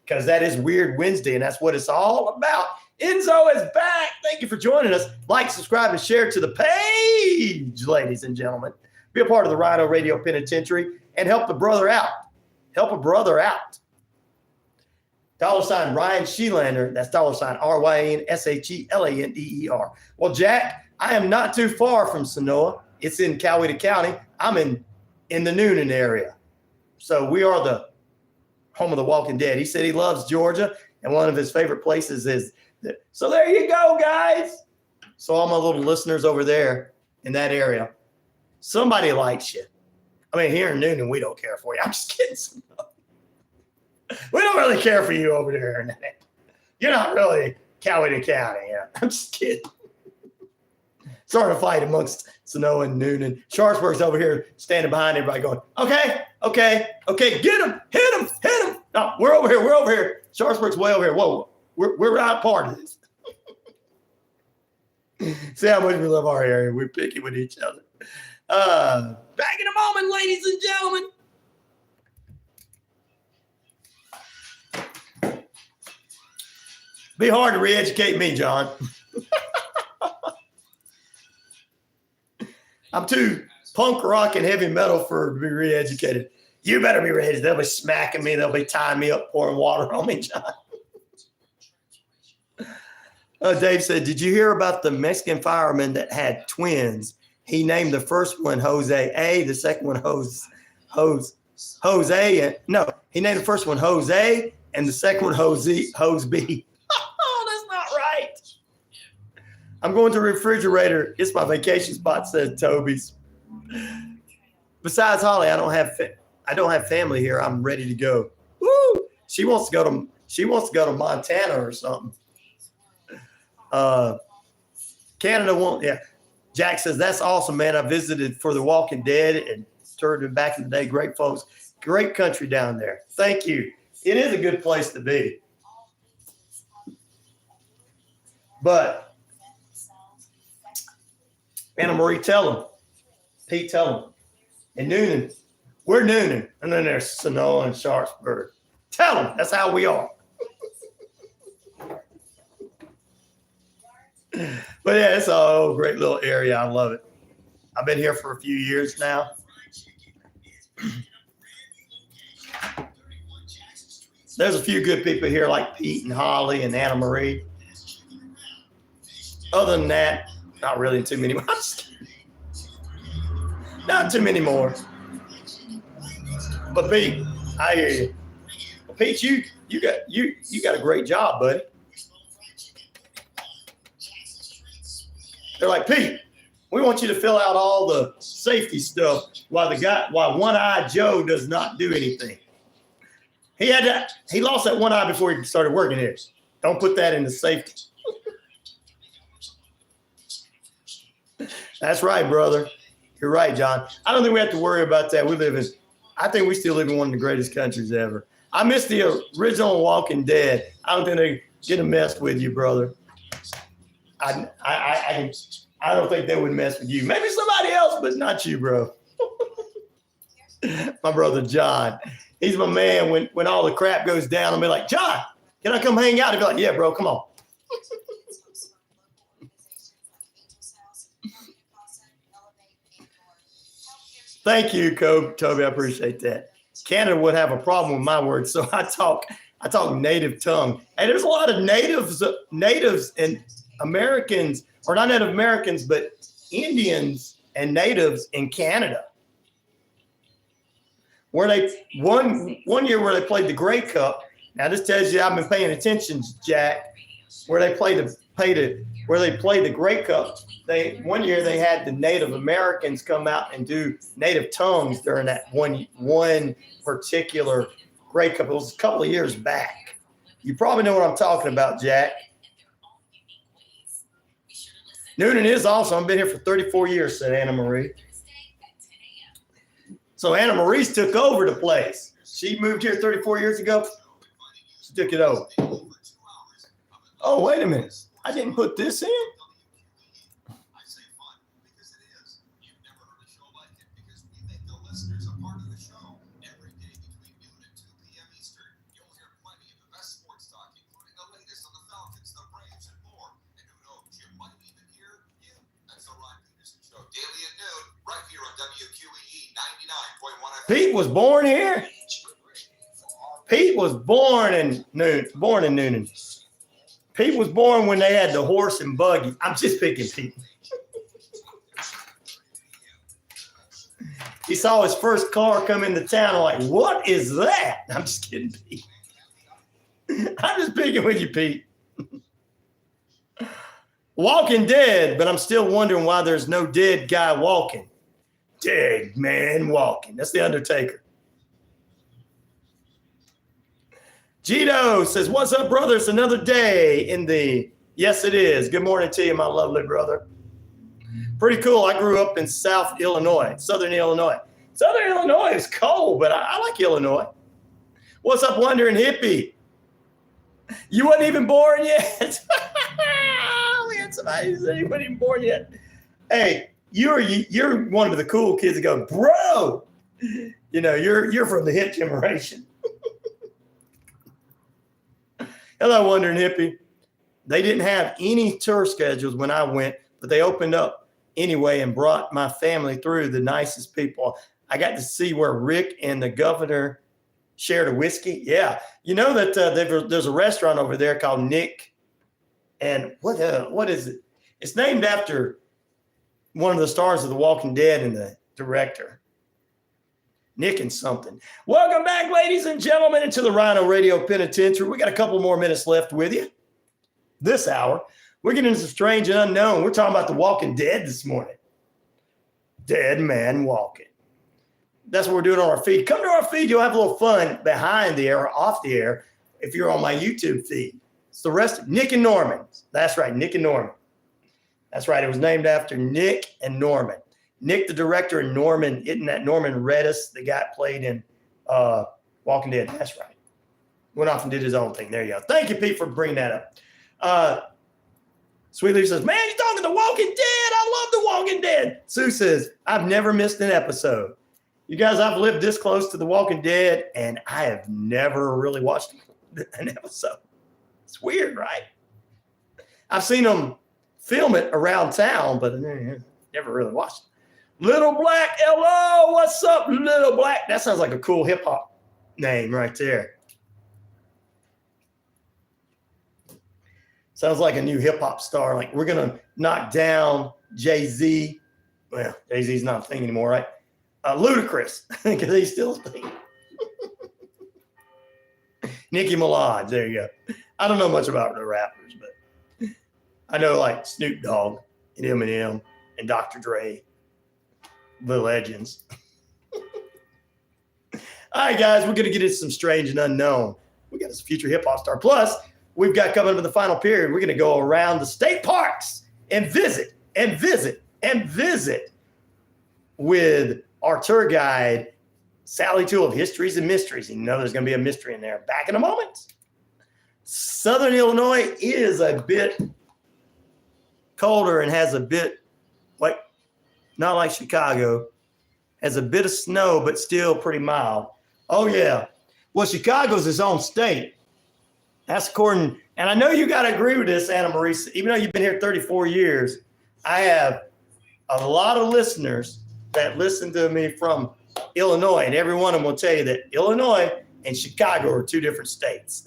because that is Weird Wednesday, and that's what it's all about. Enzo is back. Thank you for joining us. Like, subscribe, and share to the page, ladies and gentlemen. Be a part of the Rhino Radio Penitentiary and help the brother out. Help a brother out. $ RyanShelander. That's $ RyanShelander. Well, Jack, I am not too far from Sonoa. It's in Coweta County. I'm in the Noonan area. So we are the home of the Walking Dead. He said he loves Georgia, and one of his favorite places is that. So there you go, guys. So all my little listeners over there in that area, somebody likes you. I mean, here in Noonan, we don't care for you. I'm just kidding. We don't really care for you over there. You're not really Coweta County. Yeah. I'm just kidding. Starting a fight amongst Sonoa and Noonan. Sharpsburg's over here standing behind everybody going, okay, get him, hit him. No, we're over here. Sharpsburg's way over here. Whoa, we're not part of this. See how much we love our area. We're picky with each other. Back in a moment, ladies and gentlemen. Be hard to re-educate me, John. I'm too punk rock and heavy metal to be re-educated. You better be ready. They'll be smacking me. They'll be tying me up, pouring water on me, John. Dave said, did you hear about the Mexican fireman that had twins? He named the first one Jose A, the second one Jose. No, he named the first one Jose and the second one Hose B. Oh, that's not right. I'm going to the refrigerator. It's my vacation spot, said Toby's. Besides Holly, I don't have family here. I'm ready to go. Woo! She wants to go to Montana or something. Canada won't. Yeah. Jack says, that's awesome, man. I visited for The Walking Dead and started back in the day. Great folks. Great country down there. Thank you. It is a good place to be. But Anna Marie, tell them. Pete, tell them. And Noonan. We're Noonan. And then there's Sonoma and Sharpsburg. Tell them. That's how we are. But yeah, it's a great little area. I love it. I've been here for a few years now. There's a few good people here like Pete and Holly and Anna Marie. Other than that, not really too many more. Not too many more. But Pete, I hear you. Well, Pete, you got a great job, buddy. They're like, Pete, we want you to fill out all the safety stuff while One-Eyed Joe does not do anything. He lost that one eye before he started working here. Don't put that in the safety. That's right, brother. You're right, John. I don't think we have to worry about that. I think we still live in one of the greatest countries ever. I miss the original Walking Dead. I don't think they're gonna mess with you, brother. I don't think they would mess with you. Maybe somebody else, but not you, bro. My brother John. He's my man. When all the crap goes down, I'll be like, John, can I come hang out? He'll be like, yeah, bro, come on. Thank you, Toby. I appreciate that. Canada would have a problem with my words, so I talk native tongue. And there's a lot of natives and Americans, or not Native Americans, but Indians and natives in Canada. Where they one year where they played the Grey Cup. Now this tells you I've been paying attention, Jack. Where they play the Grey Cup. One year they had the Native Americans come out and do native tongues during that one particular Grey Cup. It was a couple of years back. You probably know what I'm talking about, Jack. Noonan is awesome. I've been here for 34 years, said Anna Marie. So Anna Marie's took over the place. She moved here 34 years ago. She took it over. Oh, wait a minute. I didn't put this in. Pete was born here. Pete was born in Noonan. Pete was born when they had the horse and buggy. I'm just picking Pete. He saw his first car come into town. I'm like, what is that? I'm just kidding, Pete. I'm just picking with you, Pete. Walking Dead, but I'm still wondering why there's no dead guy walking. Dead man walking. That's the Undertaker. Gito says, what's up, brother? It's another day in the... Yes, it is. Good morning to you, my lovely brother. Pretty cool. I grew up in Southern Illinois. Southern Illinois is cold, but I like Illinois. What's up, Wondering Hippie? You wasn't even born yet? We had somebody who said he wasn't even born yet. Hey, you're one of the cool kids that go, bro. You know, you're from the hip generation. Hello, Wondering Hippie. They didn't have any tour schedules when I went, but they opened up anyway and brought my family through. The nicest people. I got to see where Rick and the governor shared a whiskey. Yeah. You know that there's a restaurant over there called Nick. And what is it? It's named after one of the stars of The Walking Dead and the director. Nick and something. Welcome back, ladies and gentlemen, into the Rhino Radio Penitentiary. We got a couple more minutes left with you this hour. We're getting into strange and unknown. We're talking about The Walking Dead this morning. Dead man walking. That's what we're doing on our feed. Come to our feed. You'll have a little fun behind the air or off the air if you're on my YouTube feed. It's the rest. Nick and Norman. That's right, Nick and Norman. That's right. It was named after Nick and Norman. Nick, the director, and Norman, isn't that Norman Reedus, the guy that played in Walking Dead? That's right. Went off and did his own thing. There you go. Thank you, Pete, for bringing that up. Sweet Leaf says, man, you're talking The Walking Dead. I love The Walking Dead. Sue says, I've never missed an episode. You guys, I've lived this close to The Walking Dead, and I have never really watched an episode. It's weird, right? I've seen them film it around town, but never really watched it. Little Black, hello, what's up, Little Black? That sounds like a cool hip-hop name right there. Sounds like a new hip-hop star. Like, we're going to knock down Jay-Z. Well, Jay-Z's not a thing anymore, right? Ludacris, because he's still a thing. Nicki Minaj, there you go. I don't know much about the rappers, but I know like Snoop Dogg and Eminem and Dr. Dre, the legends. All right, guys, we're going to get into some strange and unknown. We got this future hip-hop star. Plus, we've got coming up in the final period, we're going to go around the state parks and visit with our tour guide, Sally Toole of Histories and Mysteries. You know there's going to be a mystery in there. Back in a moment. Southern Illinois is a bit colder and has a bit, like, not like Chicago, has a bit of snow, but still pretty mild. Oh, yeah. Well, Chicago's its own state. That's according, and I know you got to agree with this, Anna Marie. Even though you've been here 34 years, I have a lot of listeners that listen to me from Illinois, and every one of them will tell you that Illinois and Chicago are two different states.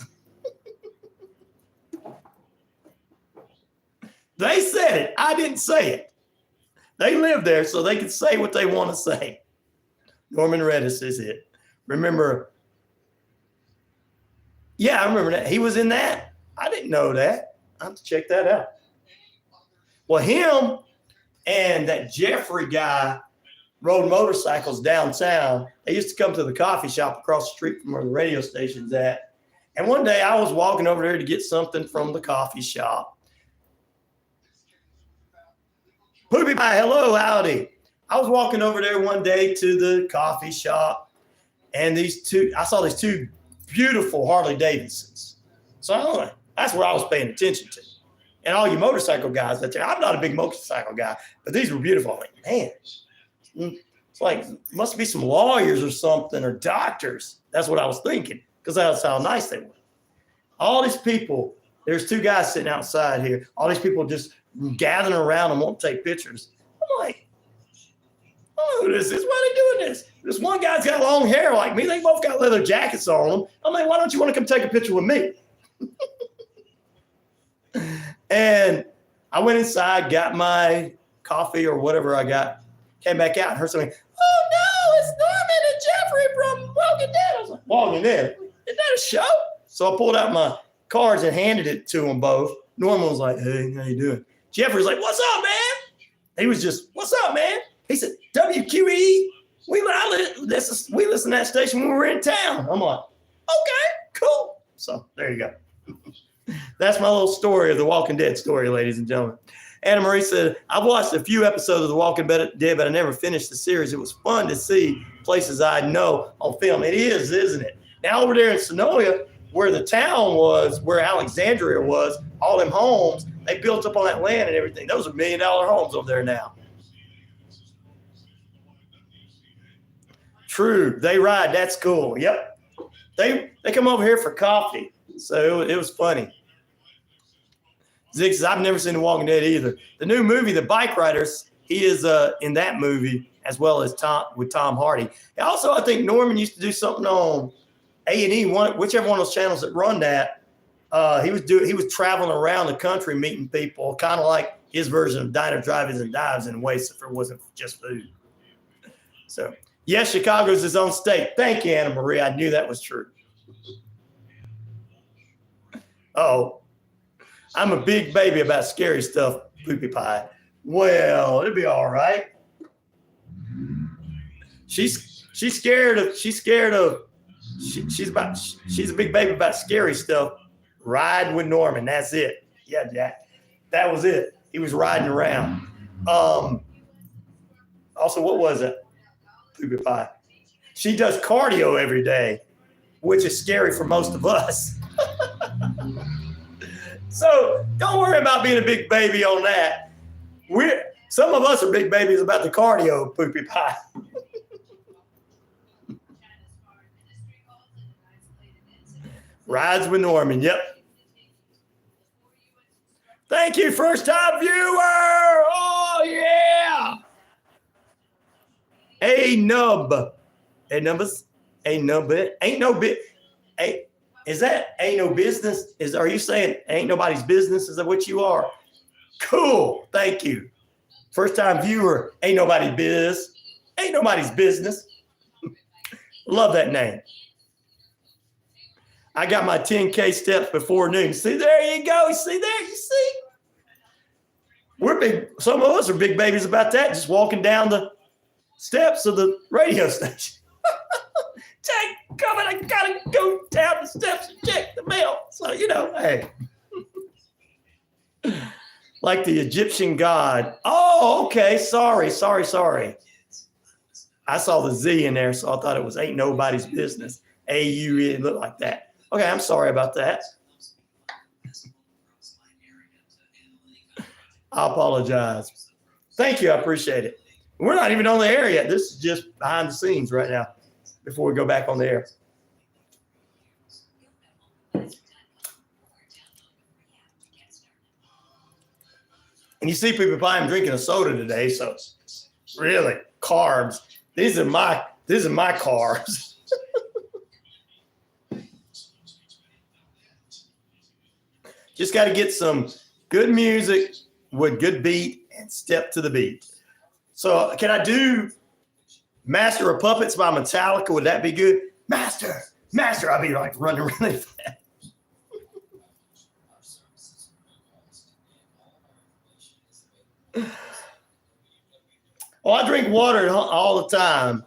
They said it. I didn't say it. They live there, so they can say what they want to say. Norman Reedus is it. Remember? Yeah, I remember that. He was in that. I didn't know that. I have to check that out. Well, him and that Jeffrey guy rode motorcycles downtown. They used to come to the coffee shop across the street from where the radio station's at. And one day I was walking over there to get something from the coffee shop. Poopy Pie, hello, howdy. I was walking over there one day to the coffee shop, and I saw these two beautiful Harley Davidsons. So that's where I was paying attention to. And all you motorcycle guys out there, I'm not a big motorcycle guy, but these were beautiful. I'm like, man, it's like, must be some lawyers or something, or doctors. That's what I was thinking, because that's how nice they were. All these people, there's two guys sitting outside here. All these people just gathering around and won't take pictures. I'm like, oh, who this is? Why are they doing this? This one guy's got long hair like me. They both got leather jackets on them. I'm like, why don't you want to come take a picture with me? And I went inside, got my coffee or whatever I got, came back out and heard something. Oh no, it's Norman and Jeffrey from Walking Dead. I was like, Walking Dead? Is that a show? So I pulled out my cards and handed it to them both. Norman was like, hey, how you doing? Jeffrey's like, what's up, man? He was just, what's up, man? He said, WQEE, we listen to that station when we were in town. I'm like, okay, cool. So there you go. That's my little story of the Walking Dead story, ladies and gentlemen. Anna Marie said, I've watched a few episodes of The Walking Dead, but I never finished the series. It was fun to see places I know on film. It is, isn't it? Now over there in Sonoya, where the town was, where Alexandria was, all them homes, they built up on that land and everything. Those are $1 million homes over there now. True. They ride. That's cool. Yep. They come over here for coffee. So it was funny. Zig says, I've never seen The Walking Dead either. The new movie, The Bike Riders, he is in that movie as well as with Tom Hardy. And also, I think Norman used to do something on A&E, whichever one of those channels that run that. He was traveling around the country meeting people, kind of like his version of Diner Drive-Ins and Dives in ways if it wasn't just food. So, yes, Chicago's his own state. Thank you, Anna Marie. I knew that was true. Oh, I'm a big baby about scary stuff, Poopy Pie. Well, it'll be all right. She's a big baby about scary stuff, Ride with Norman. That's it. Yeah, Jack. That was it. He was riding around. Also, what was it? Poopy Pie. She does cardio every day, which is scary for most of us. So don't worry about being a big baby on that. Some of us are big babies about the cardio, Poopy Pie. Rides with Norman. Yep. Thank you, first time viewer. Oh yeah. A nub. A numbers. Ain't no bit. Ain't no bit. Is that ain't no business? Are you saying ain't nobody's business? Is that what you are? Cool. Thank you. First time viewer. Ain't nobody biz. Ain't nobody's business. Love that name. I got my 10K steps before noon. See, there you go. See there, you see? We're big. Some of us are big babies about that, just walking down the steps of the radio station. Jake, come on, I gotta go down the steps and check the mail. So, hey. Like the Egyptian god. Oh, okay. Sorry. I saw the Z in there, so I thought it was ain't nobody's business. A-U-E, it looked like that. Okay, I'm sorry about that. I apologize. Thank you. I appreciate it. We're not even on the air yet. This is just behind the scenes right now before we go back on the air. And you see people probably drinking a soda today, so really carbs. These are my carbs. Just got to get some good music with good beat and step to the beat. So can I do Master of Puppets by Metallica? Would that be good? Master. I'll be like running really fast. Well, I drink water all the time.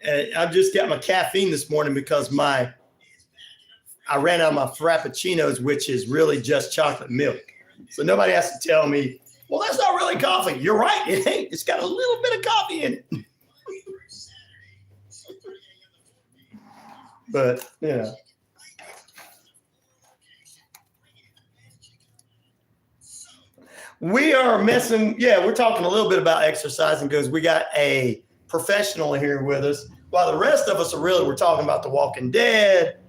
And I've just got my caffeine this morning because I ran out of my Frappuccinos, which is really just chocolate milk. So nobody has to tell me, well, that's not really coffee. You're right. It ain't. It's got a little bit of coffee in it. But, we are we're talking a little bit about exercising because we got a professional here with us. While the rest of us we're talking about The Walking Dead.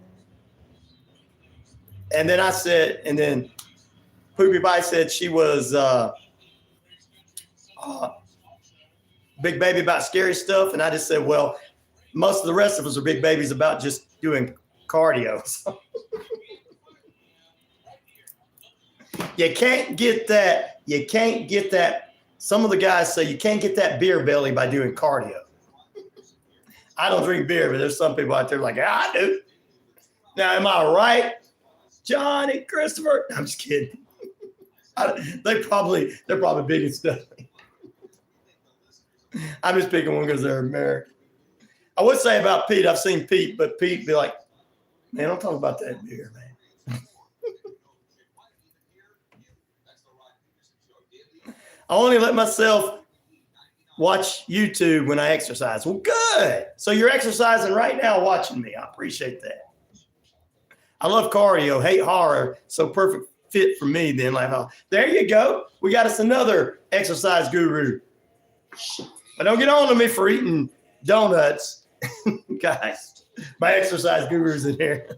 And then Poopy Pie said she was big baby about scary stuff. And I just said, well, most of the rest of us are big babies about just doing cardio. So. You can't get that. Some of the guys say you can't get that beer belly by doing cardio. I don't drink beer, but there's some people out there like, yeah, I do. Now, am I right? Johnny, Christopher. I'm just kidding. They're probably big and stuff. I'm just picking one because they're American. I would say about Pete, I've seen Pete, but Pete be like, man, don't talk about that beer, man. I only let myself watch YouTube when I exercise. Well, good. So you're exercising right now watching me. I appreciate that. I love cardio, hate horror, so perfect fit for me then. Like, oh, there you go. We got us another exercise guru. But don't get on to me for eating donuts. Guys, my exercise guru's in here.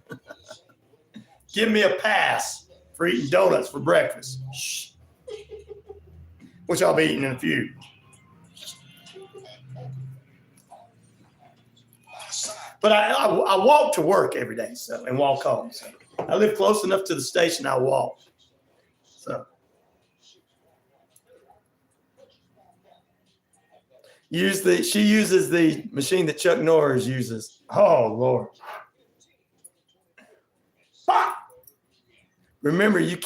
Give me a pass for eating donuts for breakfast. Shh. Which I'll be eating in a few. But I walk to work every day, and walk home. So I live close enough to the station. I walk. So she uses the machine that Chuck Norris uses. Oh Lord! Remember, you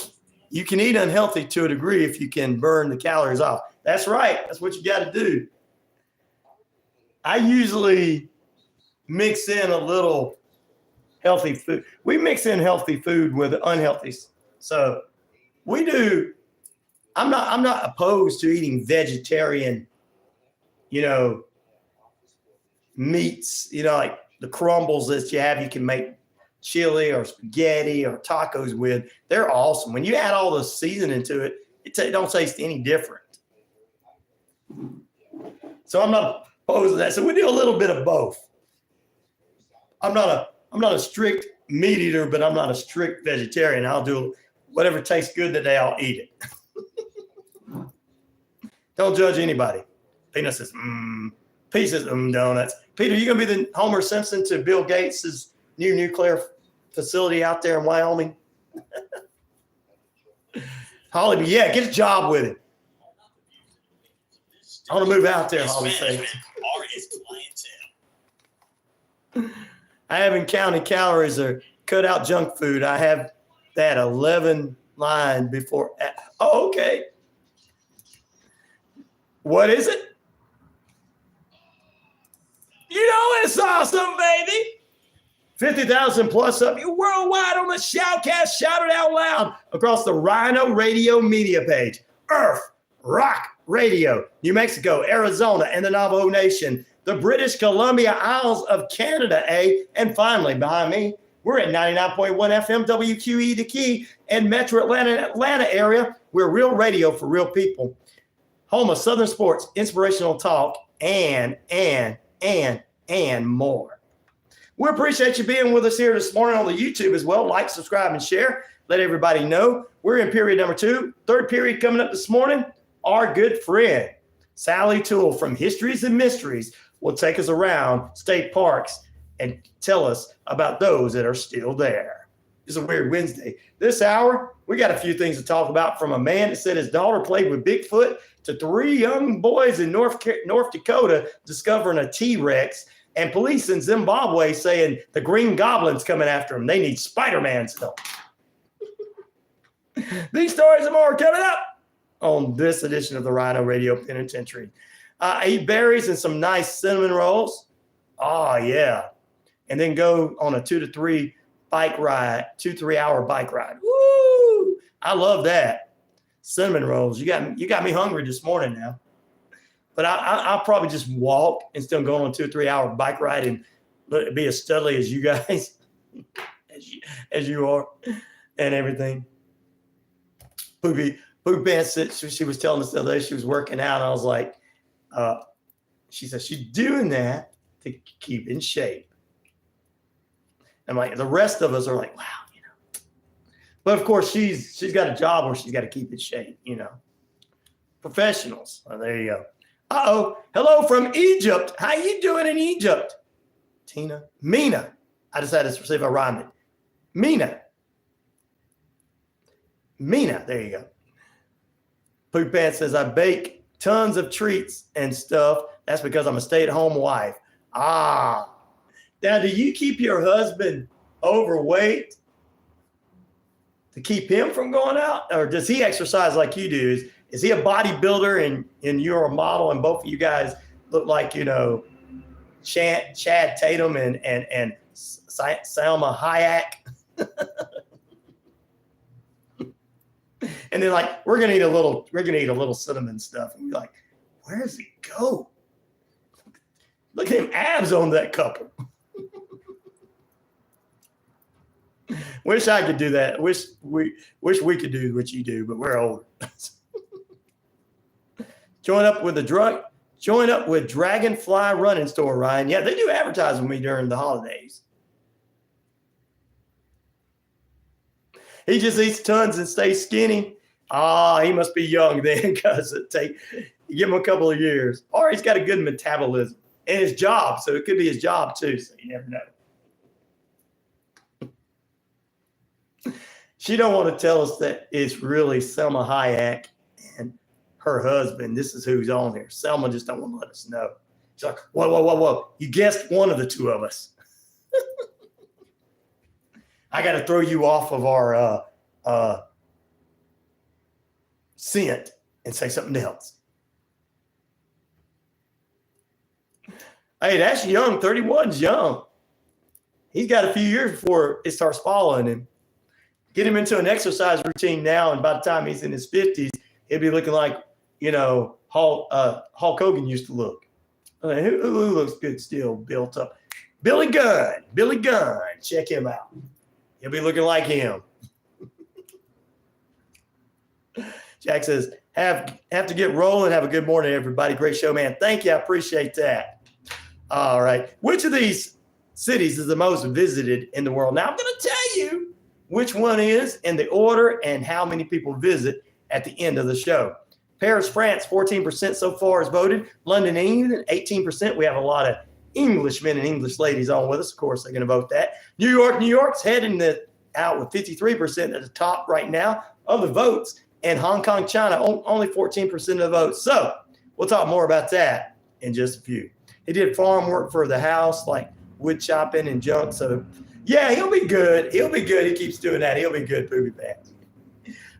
can eat unhealthy to a degree if you can burn the calories off. That's right. That's what you got to do. I usually mix in a little healthy food. We mix in healthy food with unhealthy. So we do. I'm not opposed to eating vegetarian, meats, like the crumbles that you have. You can make chili or spaghetti or tacos with. They're awesome. When you add all the seasoning to it, it don't taste any different. So I'm not opposed to that. So we do a little bit of both. I'm not a strict meat eater, but I'm not a strict vegetarian. I'll do whatever tastes good that day. I'll eat it. Don't judge anybody. Peanut says, Pete says, donuts. Peter, you gonna be the Homer Simpson to Bill Gates' new nuclear facility out there in Wyoming? Holly, yeah, get a job with it. I want to move out there, Holly says. I haven't counted calories or cut out junk food. I have that 11 line before. Oh, okay. What is it? It's awesome, baby. 50,000 plus of you worldwide on the Shoutcast. Shout it out loud across the Rhino Radio media page. Earth, Rock Radio, New Mexico, Arizona, and the Navajo Nation. The British Columbia Isles of Canada, and finally, behind me, we're at 99.1 FM WQEE The Key and Metro Atlanta area. We're real radio for real people. Home of Southern sports, inspirational talk, and more. We appreciate you being with us here this morning on the YouTube as well. Like, subscribe, and share. Let everybody know. We're in period number 2. Third period coming up this morning. Our good friend, Sally Toole from Histories and Mysteries, will take us around state parks and tell us about those that are still there. It's a weird Wednesday. This hour, we got a few things to talk about, from a man that said his daughter played with Bigfoot to 3 young boys in North Dakota discovering a T-Rex, and police in Zimbabwe saying the green goblins coming after them. They need Spider-Man's help. These stories and more coming up on this edition of the Rhino Radio Penitentiary. I eat berries and some nice cinnamon rolls. Oh, yeah. And then go on a 2 to 3 bike ride, 2-3 hour bike ride. Woo! I love that. Cinnamon rolls. You got me hungry this morning now. But I'll probably just walk instead of going on a 2 or 3 hour bike ride and be as studly as you guys, as you are, and everything. Poopy Pants, she was telling us the other day she was working out. And I was like, she said she's doing that to keep in shape. And like the rest of us are like, wow, But of course, she's got a job where she's got to keep in shape, Professionals. Oh, there you go. Uh-oh. Hello from Egypt. How you doing in Egypt? Tina. Mina. I decided to see if I rhymed it. Mina. There you go. Poop Pants says, I bake tons of treats and stuff. That's because I'm a stay-at-home wife. Ah. Now, do you keep your husband overweight to keep him from going out? Or does he exercise like you do? Is he a bodybuilder and you're a model and both of you guys look like, Chad Tatum and Salma Hayek? And then like, we're going to eat a little cinnamon stuff. And we're like, where does it go? Look at them abs on that couple. Wish I could do that. Wish we could do what you do, but we're older. Join up with Dragonfly Running Store, Ryan. Yeah, they do advertise with me during the holidays. He just eats tons and stays skinny. He must be young then, because you give him a couple of years. Or he's got a good metabolism and his job, so it could be his job too, so you never know. She don't want to tell us that it's really Salma Hayek and her husband. This is who's on here. Selma just don't want to let us know. She's like, whoa. You guessed one of the two of us. I got to throw you off of our scent and say something else. Hey, that's young. 31's young. He's got a few years before it starts following him. Get him into an exercise routine now, and by the time he's in his 50s, he'll be looking like, Hulk Hogan used to look. I mean, who looks good still, built up? Billy Gunn. Check him out. He'll be looking like him. Jack says, have to get rolling. Have a good morning, everybody. Great show, man. Thank you. I appreciate that. All right. Which of these cities is the most visited in the world? Now, I'm going to tell you which one is in the order and how many people visit at the end of the show. Paris, France, 14% so far has voted. London, England, 18%. We have a lot of Englishmen and English ladies on with us. Of course, they're going to vote that. New York's heading out with 53% at the top right now of the votes. And Hong Kong, China, only 14% of the votes. So we'll talk more about that in just a few. He did farm work for the house, like wood chopping and junk. So, yeah, he'll be good. He keeps doing that. He'll be good, Poopy Pants.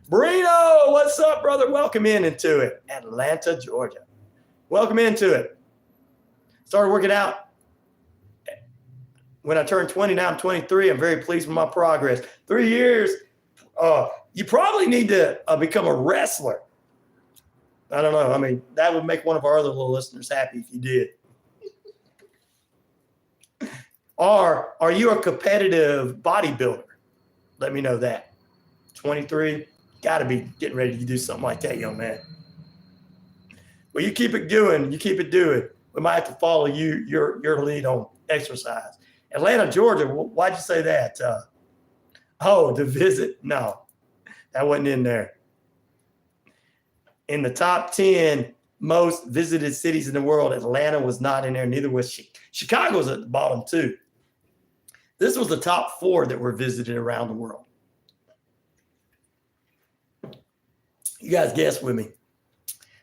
Brino, what's up, brother? Welcome into it. Atlanta, Georgia. Welcome into it. Started working out when I turned 20. Now I'm 23. I'm very pleased with my progress. 3 years. You probably need to become a wrestler. I don't know. I mean, that would make one of our other little listeners happy if you did. Or are you a competitive bodybuilder? Let me know that. 23, got to be getting ready to do something like that, young man. Well, you keep it doing. We might have to follow your lead on exercise. Atlanta, Georgia, why'd you say that? The visit? No, that wasn't in there. In the top 10 most visited cities in the world, Atlanta was not in there. Neither was Chicago's at the bottom, too. This was the top 4 that were visited around the world. You guys guess with me.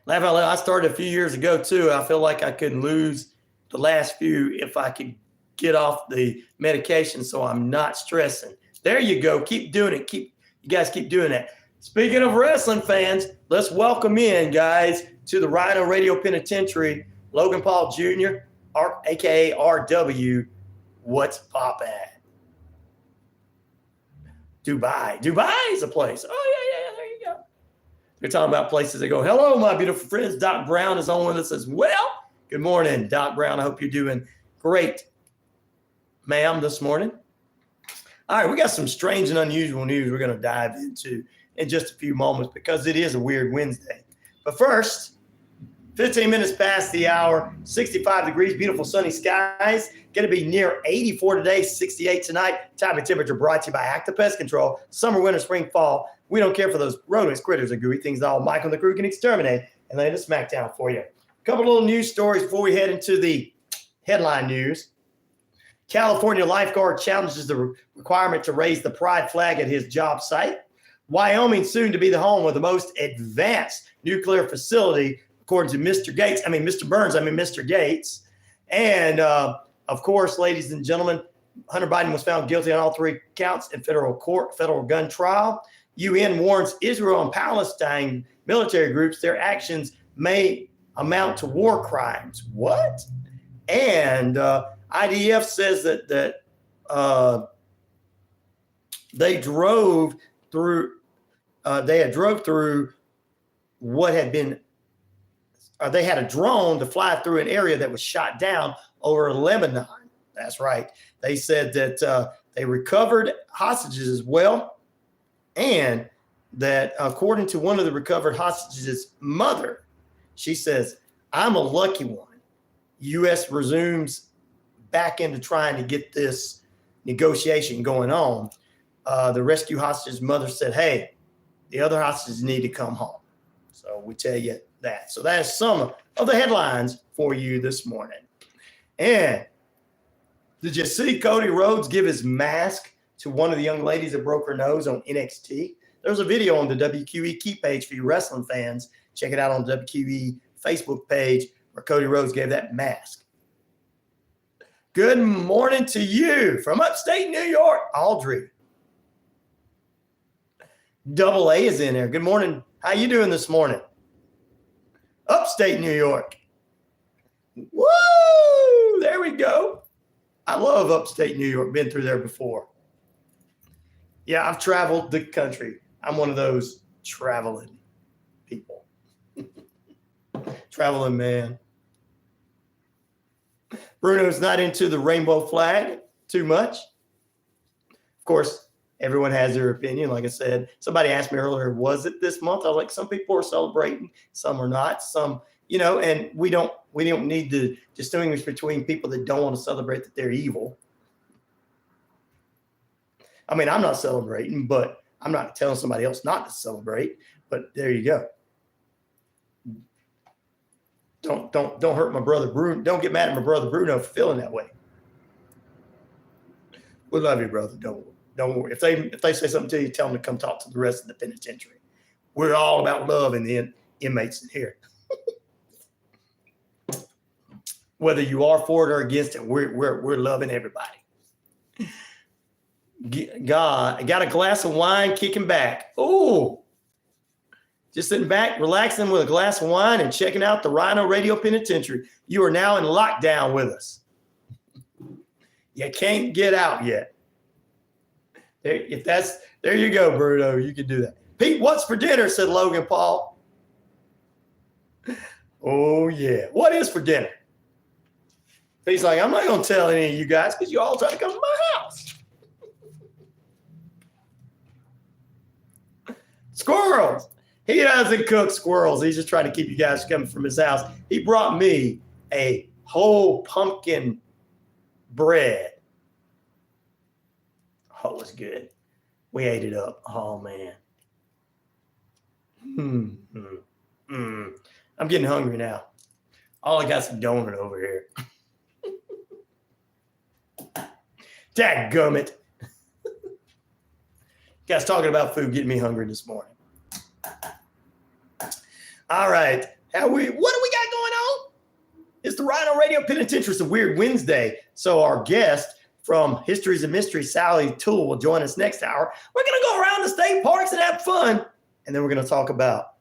Laugh out loud. I started a few years ago, too. I feel like I couldn't lose the last few if I could get off the medication, so I'm not stressing. There you go. Keep doing it. You guys keep doing that. Speaking of wrestling fans, let's welcome in, guys, to the Rhino Radio Penitentiary, Logan Paul Jr., a.k.a. RW. What's poppin'? Dubai. Dubai is a place. Oh, yeah, there you go. They're talking about places. They go, hello, my beautiful friends. Doc Brown is on with us as well. Good morning, Doc Brown. I hope you're doing great, ma'am, this morning. All right, we got some strange and unusual news we're going to dive into in just a few moments because it is a weird Wednesday. But first, 15 minutes past the hour, 65 degrees, beautiful sunny skies. Going to be near 84 today, 68 tonight. Time and temperature brought to you by Active Pest Control. Summer, winter, spring, fall. We don't care for those rodents, critters, and gooey things that all Michael and the crew can exterminate and lay the smackdown for you. A couple little news stories before we head into the headline news. California lifeguard challenges the requirement to raise the pride flag at his job site. Wyoming soon to be the home of the most advanced nuclear facility, according to Mr. Gates. And, of course, ladies and gentlemen, Hunter Biden was found guilty on all 3 counts in federal court, federal gun trial. UN warns Israel and Palestine military groups their actions may amount to war crimes. What? And IDF says that they drove through what had been, they had a drone to fly through an area that was shot down over Lebanon. That's right. They said that they recovered hostages as well, and that according to one of the recovered hostages' mother, she says, I'm a lucky one. U.S. resumes back into trying to get this negotiation going on. The rescue hostage's mother said, hey, the other hostages need to come home. So we tell you that. So that is some of the headlines for you this morning. And did you see Cody Rhodes give his mask to one of the young ladies that broke her nose on NXT? There's a video on the WQEE Key page for you wrestling fans. Check it out on the WQEE Facebook page where Cody Rhodes gave that mask. Good morning to you from upstate New York, Audrey. Double A is in there. Good morning. How you doing this morning? Upstate New York. Woo! There we go. I love upstate New York. Been through there before. Yeah, I've traveled the country. I'm one of those traveling people. Traveling man. Bruno's not into the rainbow flag too much. Of course, everyone has their opinion. Like I said, somebody asked me earlier, was it this month? I was like, some people are celebrating, some are not. Some, and we don't need to distinguish between people that don't want to celebrate that they're evil. I mean, I'm not celebrating, but I'm not telling somebody else not to celebrate. But there you go. Don't hurt my brother Bruno. Don't get mad at my brother Bruno for feeling that way. We love you, brother. Don't worry. If they say something to you, tell them to come talk to the rest of the penitentiary. We're all about love in the inmates in here. Whether you are for it or against it, we're loving everybody. God, got a glass of wine, kicking back. Oh. Just sitting back, relaxing with a glass of wine and checking out the Rhino Radio Penitentiary. You are now in lockdown with us. You can't get out yet. There you go, Bruno. You can do that. Pete, what's for dinner? Said Logan Paul. Oh, yeah. What is for dinner? Pete's like, I'm not going to tell any of you guys because you all try to come to my house. Squirrels. He doesn't cook squirrels. He's just trying to keep you guys coming from his house. He brought me a whole pumpkin bread. Oh, it was good. We ate it up. Oh, man. I'm getting hungry now. Oh, I got some donut over here. Dadgummit. Guys talking about food getting me hungry this morning. All right. What do we got going on? It's the Rhino Radio Penitentiary. It's a weird Wednesday. So our guest from Histories and Mysteries, Sally Toole, will join us next hour. We're going to go around the state parks and have fun. And then we're going to talk about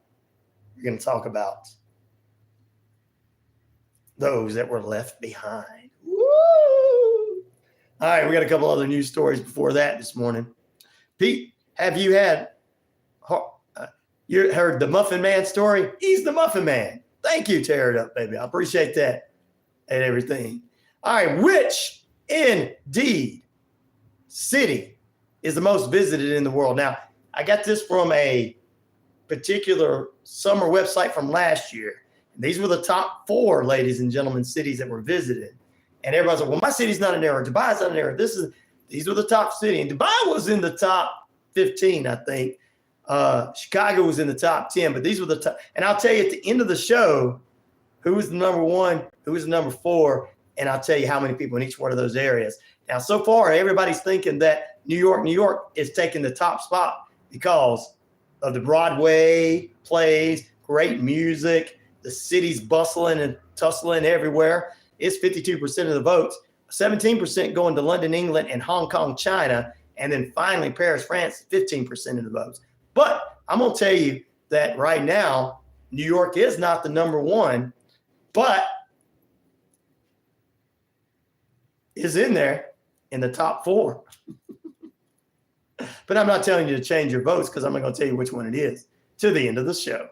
those that were left behind. Woo! All right. We got a couple other news stories before that this morning. Pete, have you heard the Muffin Man story? He's the Muffin Man. Thank you, Tear It Up, baby. I appreciate that and everything. All right, which indeed city is the most visited in the world? Now, I got this from a particular summer website from last year. These were the top 4, ladies and gentlemen, cities that were visited. And everybody's like, well, my city's not an error. Dubai's not an error. These were the top city. And Dubai was in the top 15, I think. Chicago was in the top 10, but these were the top. And I'll tell you at the end of the show, who was the number 1, who was the number 4, and I'll tell you how many people in each one of those areas. Now, so far, everybody's thinking that New York is taking the top spot because of the Broadway plays, great music, the city's bustling and tussling everywhere. It's 52% of the votes, 17% going to London, England, and Hong Kong, China, and then finally Paris, France, 15% of the votes. But I'm going to tell you that right now, New York is not the number 1, but is in there in the top 4. But I'm not telling you to change your votes because I'm not going to tell you which one it is to the end of the show.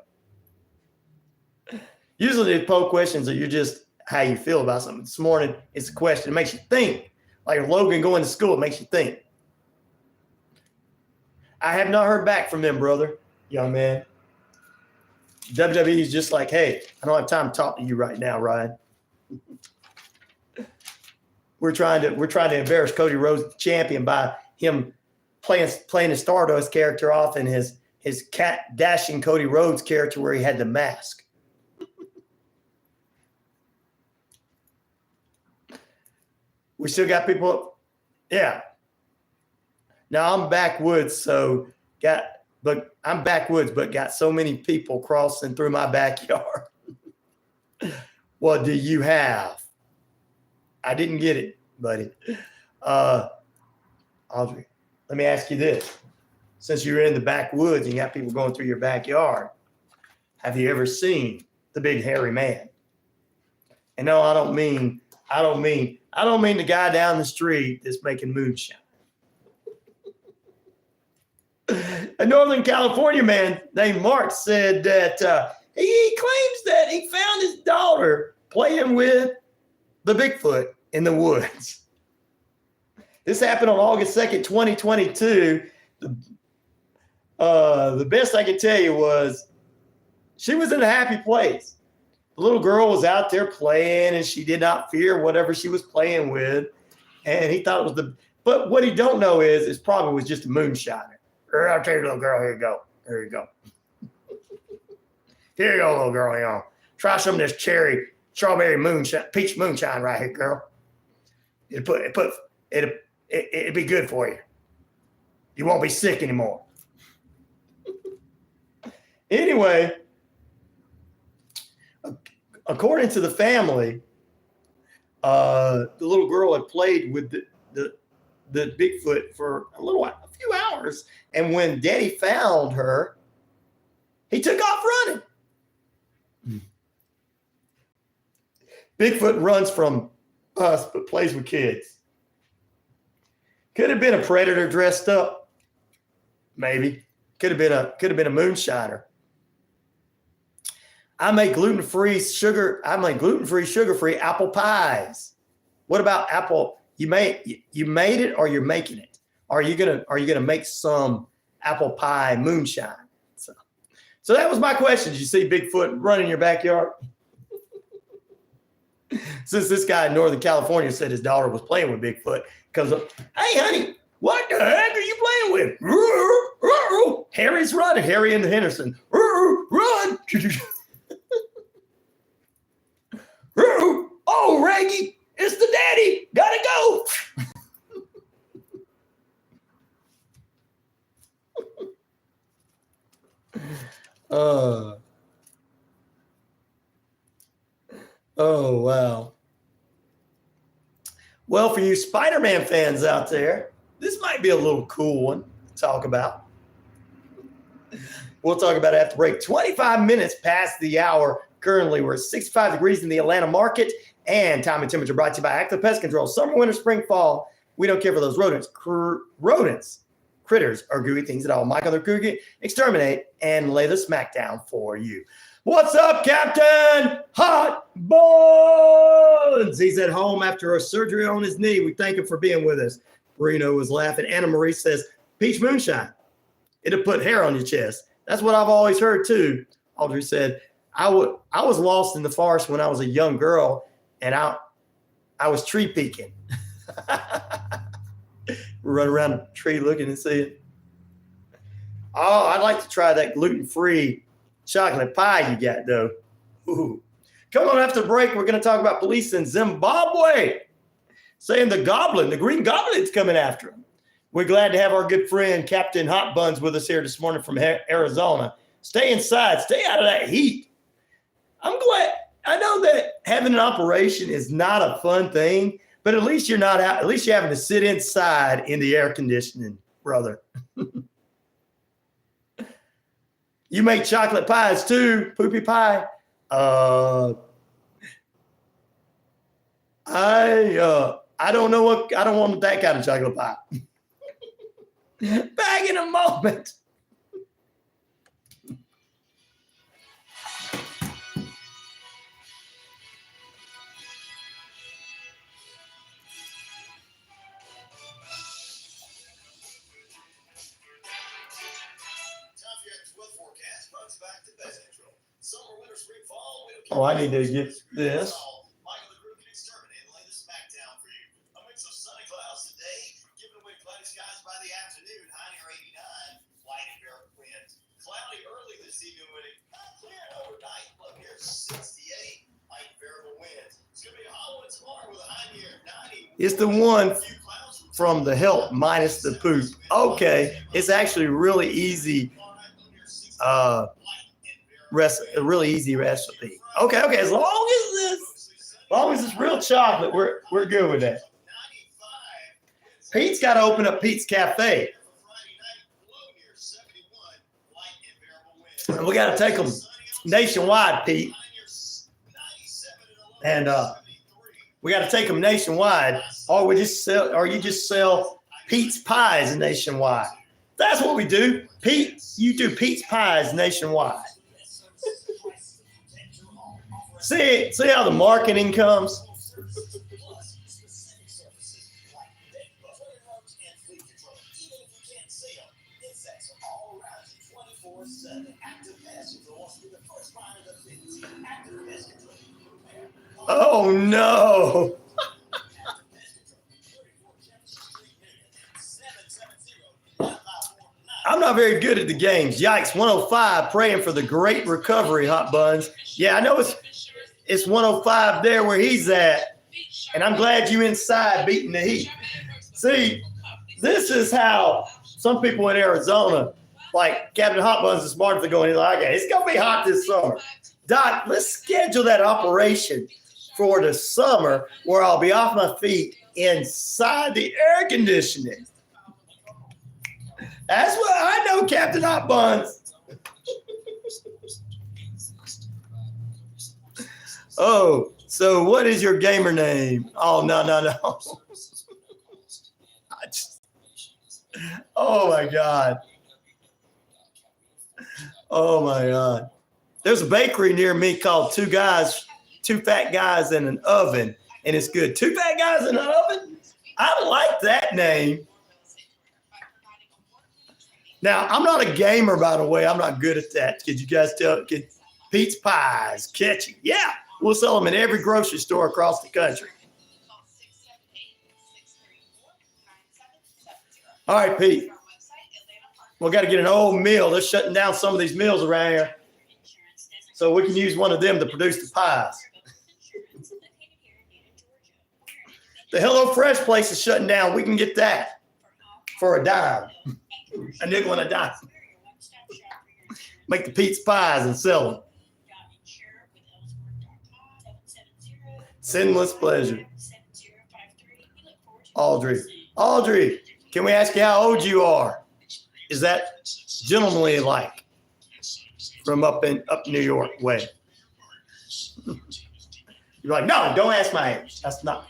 Usually the poll questions are just how you feel about something. This morning, it's a question. It makes you think. Like Logan going to school, it makes you think. I have not heard back from them, brother, young man. WWE is just like, hey, I don't have time to talk to you right now, Ryan. We're trying to embarrass Cody Rhodes, the champion, by him playing a Stardust character off in his cat dashing Cody Rhodes character where he had the mask. We still got people. Yeah. Now I'm backwoods, but got so many people crossing through my backyard. What do you have? I didn't get it, buddy. Audrey, let me ask you this. Since you're in the backwoods and you got people going through your backyard, have you ever seen the big hairy man? And no, I don't mean I don't mean the guy down the street that's making moonshine. A Northern California man named Mark said that he claims that he found his daughter playing with the Bigfoot in the woods. This happened on August 2nd, 2022. The best I can tell you was she was in a happy place. The little girl was out there playing and she did not fear whatever she was playing with. And he thought it was but what he don't know is it probably was just a moonshiner. I'll tell you, little girl, here you go. Here you go. Here you go, little girl. You know, try some of this strawberry moonshine, peach moonshine right here, girl. It'd be good for you. You won't be sick anymore. Anyway, according to the family, the little girl had played with the Bigfoot for a few hours, and when Daddy found her, he took off running. Bigfoot runs from us but plays with kids. Could have been a predator dressed up, maybe. Could have been a moonshiner. I make gluten-free, sugar-free apple pies. What about apple? You made it, or you're making it? Are you gonna make some apple pie moonshine? So that was my question. Did you see Bigfoot run in your backyard? Since this guy in Northern California said his daughter was playing with Bigfoot, because hey honey, what the heck are you playing with? Harry's running. Harry and Henderson. Run! Oh, Reggie, it's the daddy. Gotta go. Oh, wow. Well, for you Spider-Man fans out there, this might be a little cool one to talk about. We'll talk about it after break. 25 minutes past the hour. Currently, we're at 65 degrees in the Atlanta market. And time and temperature brought to you by Active Pest Control. Summer, winter, spring, fall. We don't care for those rodents. Critters are gooey things at all. Michael the Cougar, exterminate and lay the smack down for you. What's up, Captain Hot Bones? He's at home after a surgery on his knee. We thank him for being with us. Reno was laughing. Anna Marie says, peach moonshine. It'll put hair on your chest. That's what I've always heard, too. Audrey said, I was lost in the forest when I was a young girl, and I was tree peeking. Run around a tree looking and seeing. Oh, I'd like to try that gluten-free chocolate pie you got, though. Ooh. Come on, after the break, we're going to talk about police in Zimbabwe saying the Green Goblin's coming after him. We're glad to have our good friend Captain Hot Buns with us here this morning from Arizona. Stay inside. Stay out of that heat. I'm glad. I know that having an operation is not a fun thing, but at least you're not out. At least you're having to sit inside in the air conditioning, brother. You make chocolate pies too, poopy pie. I don't know I don't want that kind of chocolate pie. Back in a moment. Oh, I need to get this. It's the one from the help minus the poop. Okay, it's actually really easy. A really easy recipe. Okay. As long as it's real chocolate, we're good with that. Pete's got to open up Pete's Cafe. And we got to take them nationwide, Pete. And We got to take them nationwide, or you just sell Pete's Pies nationwide. That's what we do. Pete, you do Pete's Pies nationwide. See how the marketing comes? Oh no. I'm not very good at the games. Yikes, 105, praying for the great recovery, Hot Buns. Yeah, I know it's 105 there where he's at, and I'm glad you inside beating the heat. See, this is how some people in Arizona, like Captain Hot Buns this morning, they're going, like, it's going to be hot this summer. Doc, let's schedule that operation for the summer where I'll be off my feet inside the air conditioning. That's what I know, Captain Hot Buns. Oh, so what is your gamer name? Oh, no. Oh, my God. Oh, my God. There's a bakery near me called Two Fat Guys in an Oven, and it's good. Two Fat Guys in an Oven? I like that name. Now, I'm not a gamer, by the way. I'm not good at that. Could you guys tell? Pete's Pies, catchy. Yeah, we'll sell them in every grocery store across the country. All right, Pete. We got to get an old mill. They're shutting down some of these mills around here, so we can use one of them to produce the pies. The Hello Fresh place is shutting down. We can get that for a dime. A nickel and a dime. Make the Pete's Pies and sell them. Sinless pleasure. Audrey, can we ask you how old you are? Is that gentlemanly like from up New York way? You're like, no, don't ask my age. That's not.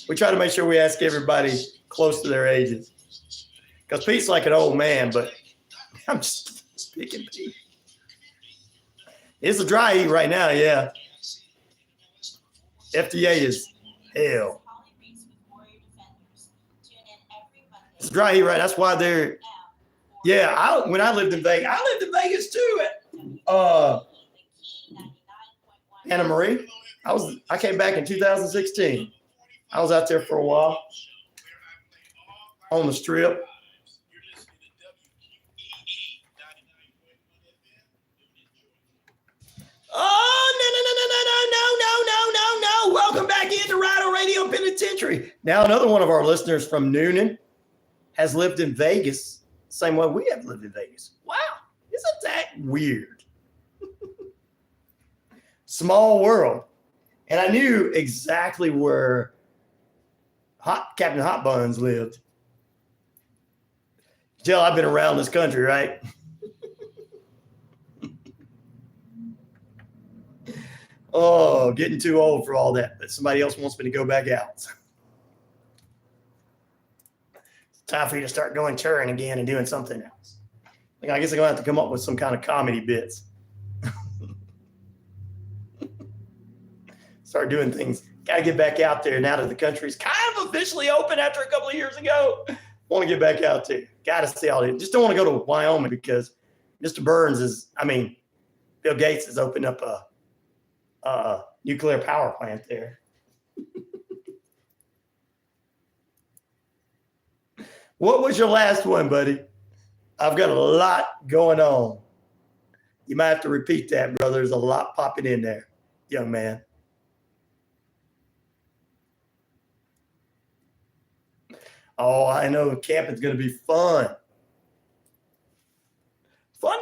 We try to make sure we ask everybody close to their ages. Because Pete's like an old man, but I'm just picking Pete. It's a dry heat right now, yeah. FDA is hell. It's dry heat right. That's why they're. Yeah, when I lived in Vegas too. Anna Marie. I came back in 2016. I was out there for a while on the strip. Oh, no. Welcome back into Rhino Radio Penitentiary. Now, another one of our listeners from Noonan has lived in Vegas, same way we have lived in Vegas. Wow, isn't that weird? Small world. And I knew exactly where Captain Hot Buns lived. Jill, I've been around this country, right? Oh, getting too old for all that. But somebody else wants me to go back out. It's time for you to start going touring again and doing something else. I guess I'm going to have to come up with some kind of comedy bits. Start doing things. Got to get back out there now that the country's kind of officially open after a couple of years ago. Want to get back out there. Got to see all this. Just don't want to go to Wyoming because Mr. Burns Bill Gates has opened up a nuclear power plant there. What was your last one, buddy? I've got a lot going on. You might have to repeat that, brother. There's a lot popping in there, young man. Oh, I know. Camping's going to be fun. Fun.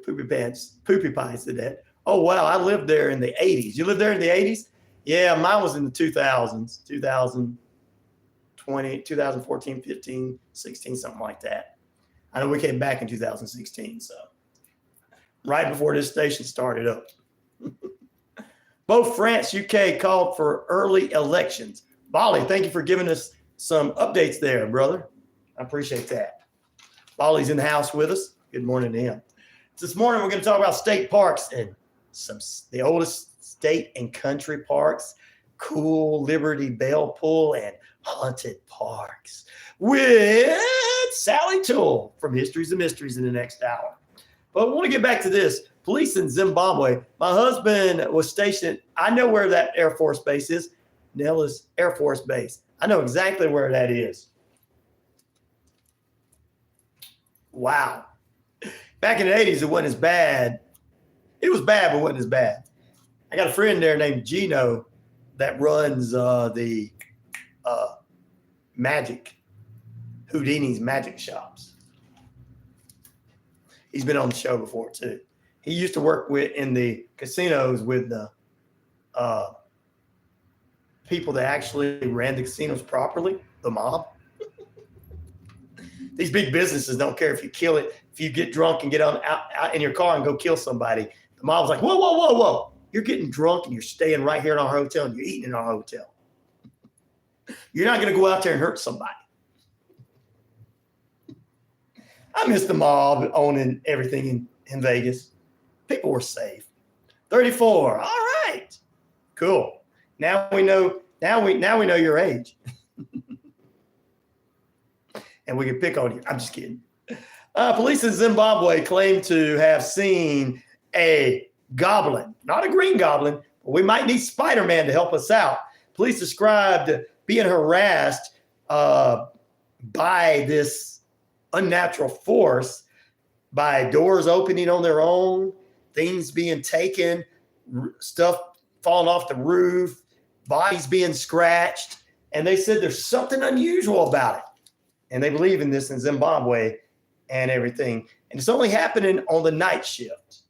Poopy pies to that. Oh, wow. I lived there in the 80s. You lived there in the 80s? Yeah, mine was in the 2000s, 2020, 2014, 15, 16, something like that. I know we came back in 2016, so right before this station started up. Both France, UK called for early elections. Bali, thank you for giving us some updates there, brother. I appreciate that. Bali's in the house with us. Good morning to him. This morning, we're going to talk about state parks and the oldest state and country parks, cool Liberty Bell Pool, and haunted parks with Sally Toole from Histories and Mysteries in the next hour. But I want to get back to this. Police in Zimbabwe. My husband was stationed. I know where that Air Force base is. Nellis Air Force Base. I know exactly where that is. Wow. Back in the 80s, it wasn't as bad. It was bad, but it wasn't as bad. I got a friend there named Gino that runs the Houdini's magic shops. He's been on the show before, too. He used to work in the casinos with the people that actually ran the casinos properly, the mob. These big businesses don't care if you kill it. If you get drunk and get out in your car and go kill somebody, the mob's like, whoa, whoa, whoa, whoa. You're getting drunk and you're staying right here in our hotel and you're eating in our hotel. You're not going to go out there and hurt somebody. I miss the mob owning everything in Vegas. People were safe. 34. All right. Cool. Now we know your age. And we can pick on you. I'm just kidding. Police in Zimbabwe claim to have seen a goblin, not a green goblin, but we might need Spider-Man to help us out. Police described being harassed by this unnatural force, by doors opening on their own, things being taken, stuff falling off the roof, bodies being scratched. And they said there's something unusual about it. And they believe in this in Zimbabwe and everything. And it's only happening on the night shift.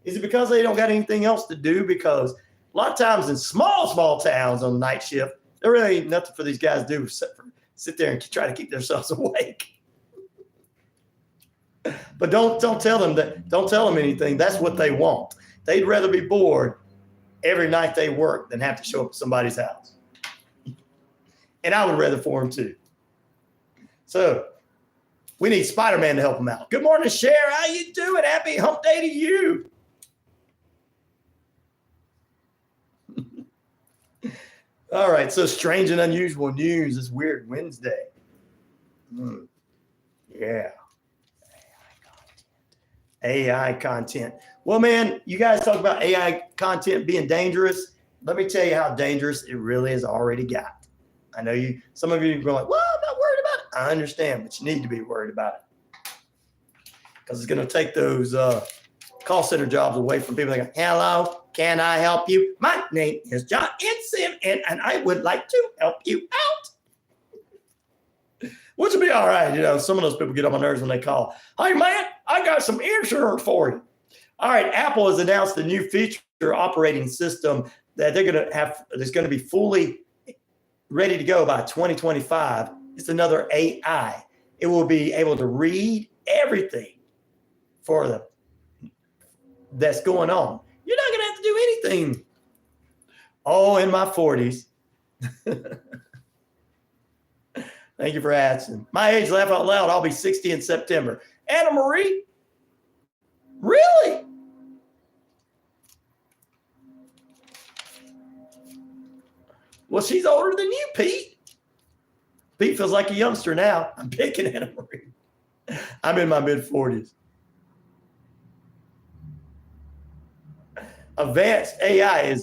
Is it because they don't got anything else to do? Because a lot of times in small towns on the night shift, there really ain't nothing for these guys to do except for sit there and try to keep themselves awake. But don't tell them anything. That's what they want. They'd rather be bored every night they work than have to show up at somebody's house. And I would rather for them too. So we need Spider-Man to help them out. Good morning, Cher. How you doing? Happy hump day to you. All right. So strange and unusual news this weird Wednesday. Yeah. AI content. Well, man, you guys talk about AI content being dangerous. Let me tell you how dangerous it really has already got. I know some of you are like, well, I'm not worried about it. I understand, but you need to be worried about it. Because it's going to take those call center jobs away from people that go, hello, can I help you? My name is John and I would like to help you out. Which would be all right. You know, some of those people get on my nerves when they call. Hey, man, I got some insurance for you. All right, Apple has announced a new feature operating system that they're going to have. That's going to be fully ready to go by 2025. It's another AI. It will be able to read everything that's going on. You're not going to have to do anything. Oh, in my 40s. Thank you for asking. My age, laugh out loud. I'll be 60 in September. Anna Marie? Really? Well, she's older than you, Pete. Pete feels like a youngster now. I'm picking Anna Marie. I'm in my mid-40s. Advanced AI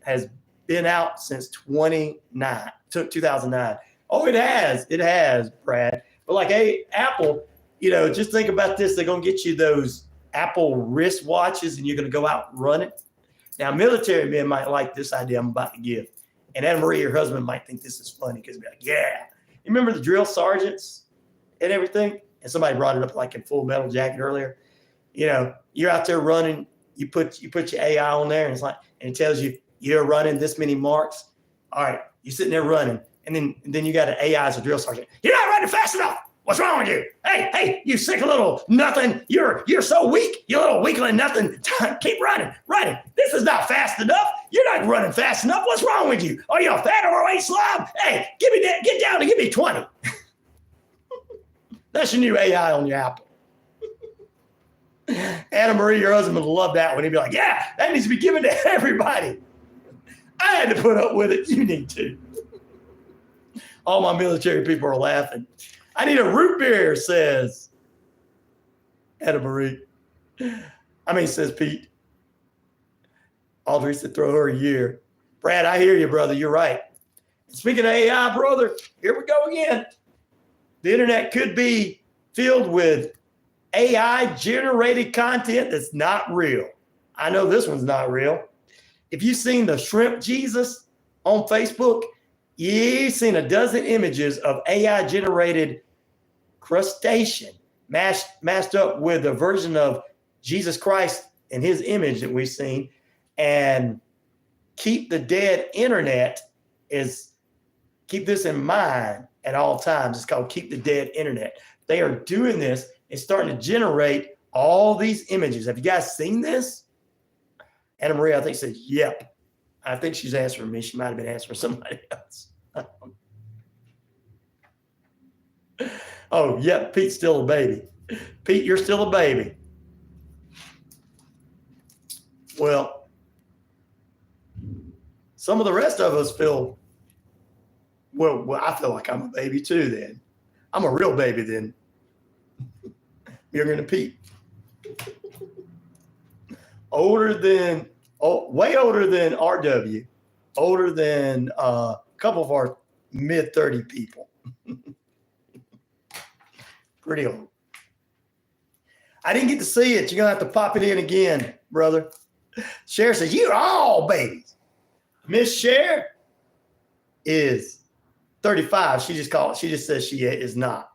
has been out since 2009. Oh, it has, Brad. But like Apple, you know, just think about this. They're going to get you those Apple wrist watches and you're going to go out running. Now, military men might like this idea I'm about to give. And Anna Marie, your husband, might think this is funny because be like, yeah. You remember the drill sergeants and everything? And somebody brought it up like in Full Metal Jacket earlier. You know, you're out there running. You put your AI on there and it's like, and it tells you you're running this many marks. All right, you're sitting there running. And then you got an AI as a drill sergeant. You're not running fast enough. What's wrong with you? Hey, you sick little nothing. You're so weak. You little weakling nothing. Keep running. This is not fast enough. You're not running fast enough. What's wrong with you? Are you a fat overweight slob? Hey, give me that. Get down and give me 20. That's your new AI on your Apple. Anna Marie, your husband would love that one. He'd be like, yeah, that needs to be given to everybody. I had to put up with it. You need to. All my military people are laughing. I need a root beer, says Anna Marie. Says Pete. Audrey said, throw her a year. Brad, I hear you, brother. You're right. Speaking of AI, brother, here we go again. The internet could be filled with AI-generated content that's not real. I know this one's not real. If you've seen the Shrimp Jesus on Facebook, you've seen a dozen images of AI-generated crustacean mashed up with a version of Jesus Christ in his image that we've seen. And keep the dead internet keep this in mind at all times. It's called Keep the Dead Internet. They are doing this. It's starting to generate all these images. Have you guys seen this? Anna Maria, I think, says, yep. I think she's answering me. She might have been answering somebody else. Oh, yep, Pete's still a baby. Pete, you're still a baby. Well, some of the rest of us feel, well, I feel like I'm a baby too then. I'm a real baby then. Younger than Pete. Way older than RW. Older than a couple of our mid-30 people. Pretty old. I didn't get to see it. You're going to have to pop it in again, brother. Cher says, you're all babies. Miss Cher is 35. She just says she is not.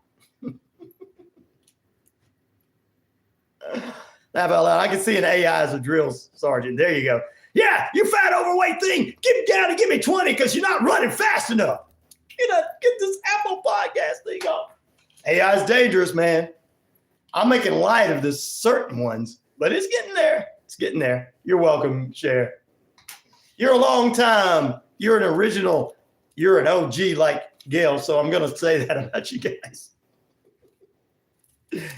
Laugh out loud. I can see an AI as a drill sergeant. There you go. Yeah, you fat overweight thing. Get down and give me 20 because you're not running fast enough. Get this Apple podcast thing off. AI is dangerous, man. I'm making light of this certain ones, but it's getting there. It's getting there. You're welcome, Cher. You're a long time. You're an original. You're an OG like Gail, so I'm going to say that about you guys.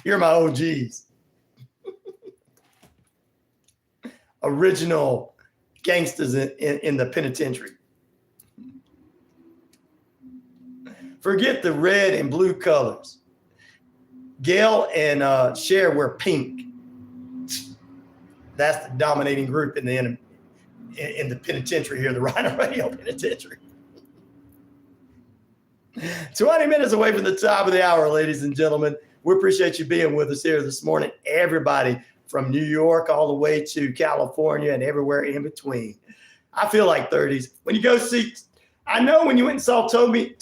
You're my OGs. Original gangsters in the penitentiary. Forget the red and blue colors. Gail and Cher wear pink. That's the dominating group in the penitentiary here, the Rhino Radio Penitentiary. 20 minutes away from the top of the hour, ladies and gentlemen. We appreciate you being with us here this morning. Everybody from New York all the way to California and everywhere in between. I feel like 30s. When you go see, I know when you went and saw Toby,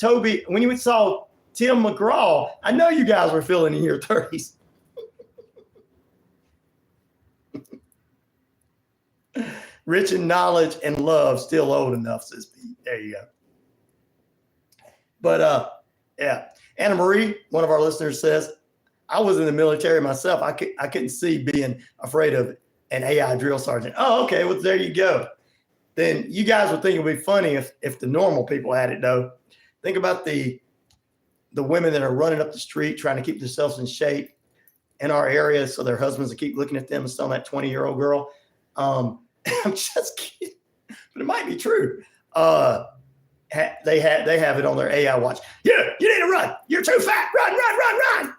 when you went and saw Tim McGraw, I know you guys were feeling in your 30s. Rich in knowledge and love, still old enough, says Pete. There you go. But yeah, Anna Marie, one of our listeners, says, I was in the military myself. I couldn't see being afraid of an AI drill sergeant. Oh, okay. Well, there you go. Then you guys would think it would be funny if the normal people had it, though. Think about the women that are running up the street trying to keep themselves in shape in our area so their husbands will keep looking at them and selling that 20-year-old girl. I'm just kidding, but it might be true. They have it on their AI watch. You need to run. You're too fat. Run.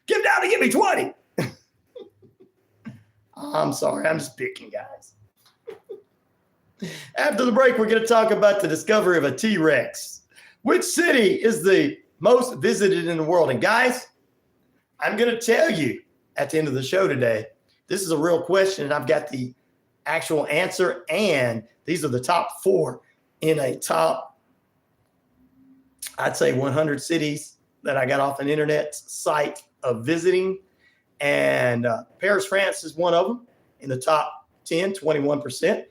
Get down and give me 20. I'm sorry. I'm just picking, guys. After the break, we're going to talk about the discovery of a T-Rex. Which city is the most visited in the world? And guys, I'm going to tell you at the end of the show today, this is a real question, and I've got the actual answer, and these are the top 4 in a top, I'd say 100 cities that I got off an internet site of visiting. And Paris, France is one of them in the top 10, 21%.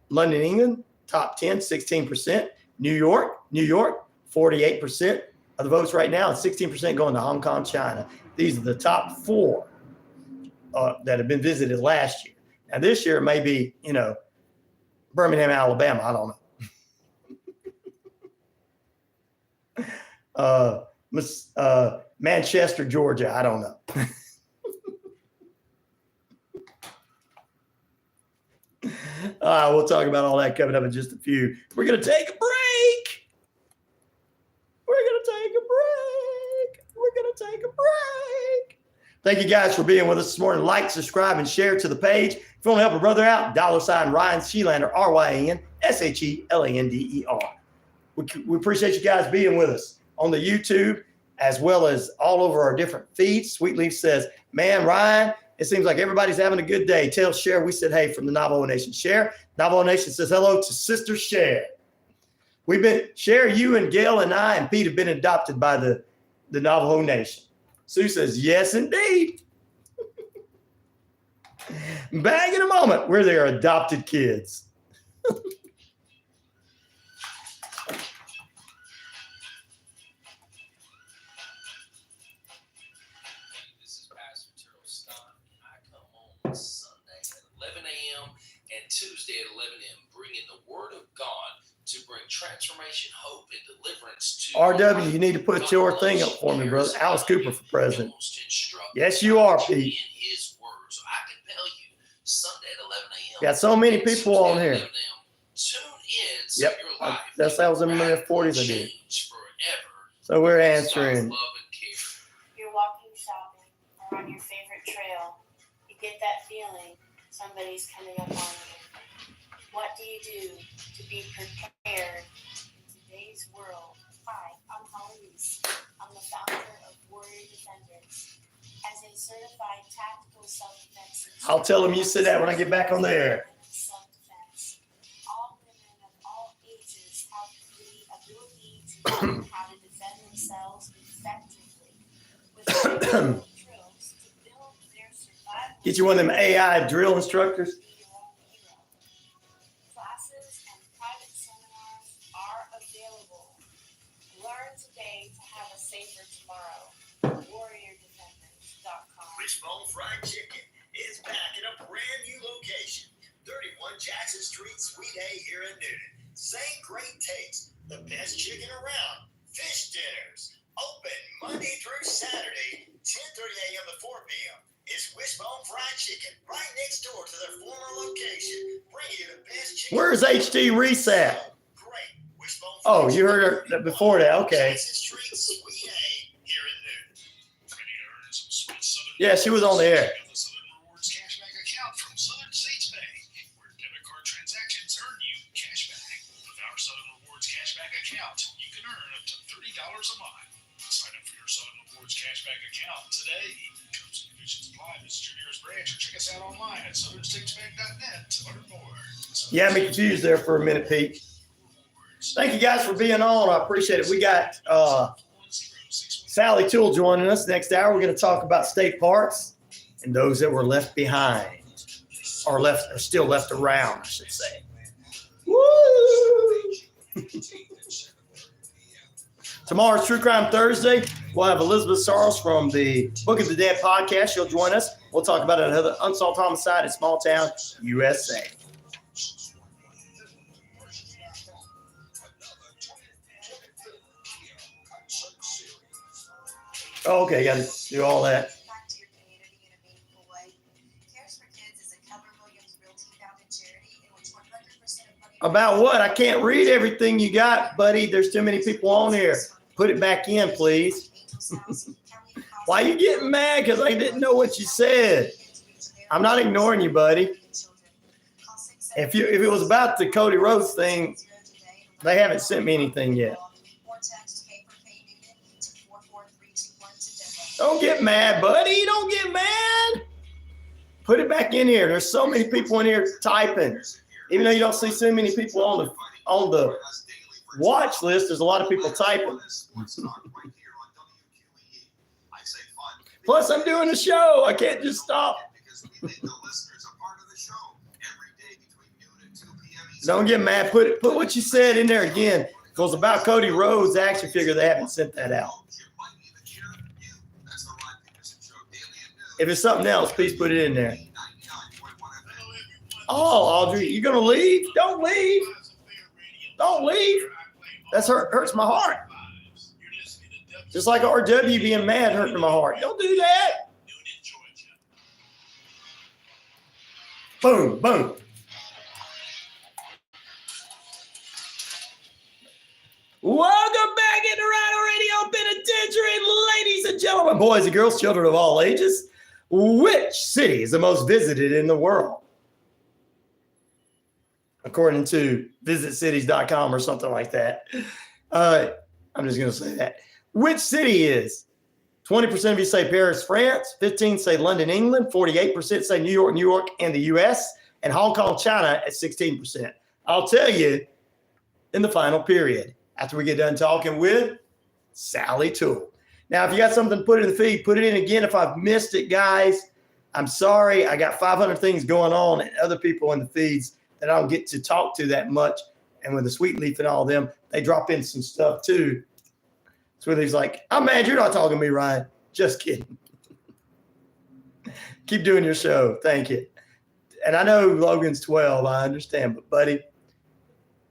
London, England, top 10, 16%. New York, 48%. of the votes right now, and 16% going to Hong Kong, China. These are the top 4 that have been visited last year. Now this year it may be, Birmingham, Alabama. I don't know. Manchester, Georgia. I don't know. We'll talk about all that coming up in just a few. We're going to take a break. Thank you guys for being with us this morning. Like, subscribe, and share to the page. If you want to help a brother out, $RyanShelander, RyanShelander. We appreciate you guys being with us on the YouTube as well as all over our different feeds. Sweet Leaf says, man, Ryan, it seems like everybody's having a good day. Tell Cher we said hey from the Navajo Nation. Cher, Navajo Nation says hello to Sister Cher. Cher, you and Gail and I and Pete have been adopted by the Navajo Nation. Sue says, yes, indeed. Back in a moment. We're their adopted kids. Sunday at 11 a.m. and Tuesday at 11 a.m. bringing the word of God to bring transformation, hope, and deliverance to RW, you need to put your thing up for me, brother. Alice Cooper for president. Yes, you are, Pete. In his word. So I can tell you, Sunday at 11 a.m. Got so many people on here. Tune in so Yep, your life that was in my 40s I did. forever. So we're answering. You're walking shopping or on your favorite trail. You get that feeling somebody's coming up on you. What do you do to be prepared in today's world? Hi, I'm Holly's. I'm the founder of Warrior Defenders. As a certified tactical self-defense instructor, I'll tell them you said that when I get back on the air. Self-defense. All women of all ages have the ability to learn how to defend themselves effectively with drills to build their survival. Get you one of them AI drill instructors. Classes and private seminars are available. Learn today to have a safer tomorrow. WarriorDefenders.com. Wishbone Fried Chicken is back in a brand new location. 31 Jackson Street, Suite A here in Newton. Same great taste. The best chicken around. Fish dinners. Open Monday through Saturday, 10:30 a.m. to 4 p.m. It's Wishbone Fried Chicken right next door to their former location. Bringing you the best chicken. Where's HD Reese at? Great. Wishbone Oh, Fried you heard her Chicken. before that. Okay. Jackson Street, Suite A here in Newton. Ready to earn some sweet Southern Yeah, she was on the air. Get the Southern Rewards Cashback account from Southern States Bank, where debit card transactions earn you cash back. With our Southern Rewards Cashback account, you can earn up to $30 a month. Sign up for your Southern Rewards Cashback account today. Terms and conditions apply. Visit your nearest branch or check us out online at southernstatesbank.net to learn more. You had me confused there for a minute, Pete. Thank you guys for being on. I appreciate it. We got Sally Toole joining us next hour. We're going to talk about state parks and those that were left behind or still left around, I should say. Woo! Tomorrow's True Crime Thursday. We'll have Elizabeth Sarles from the Book of the Dead podcast. She'll join us. We'll talk about another unsolved homicide in small town USA. Okay, got to do all that. Back to your community in a meaningful way. Cares for Kids is a Keller Williams Realty founded charity in which 100% of money. About what? I can't read everything you got, buddy. There's too many people on here. Put it back in, please. Why are you getting mad? Because I didn't know what you said. I'm not ignoring you, buddy. If it was about the Cody Rhodes thing, they haven't sent me anything yet. Don't get mad, buddy. Don't get mad. Put it back in here. There's so many people in here typing. Even though you don't see so many people on the watch list, there's a lot of people typing. Plus, I'm doing a show. I can't just stop. Don't get mad. Put what you said in there again. If it was about Cody Rhodes, I actually figure they haven't sent that out. If it's something else, please put it in there. Oh, Audrey, you gonna leave? Don't leave. Don't leave. That's hurts my heart. Just like RW being mad hurting my heart. Don't do that. Boom, boom. Welcome back into Rhino Radio Penitentiary, ladies and gentlemen, boys and girls, children of all ages. Which city is the most visited in the world? According to visitcities.com or something like that. I'm just going to say that. Which city is? 20% of you say Paris, France. 15% say London, England. 48% say New York, and the U.S. And Hong Kong, China at 16%. I'll tell you in the final period after we get done talking with Sally Toole. Now, if you got something to put in the feed, put it in again. If I've missed it, guys, I'm sorry. I got 500 things going on and other people in the feeds that I don't get to talk to that much. And with the Sweet Leaf and all them, they drop in some stuff too. Sweet Leaf's like, I'm mad you're not talking to me, Ryan. Just kidding. Keep doing your show. Thank you. And I know Logan's 12. I understand. But, buddy,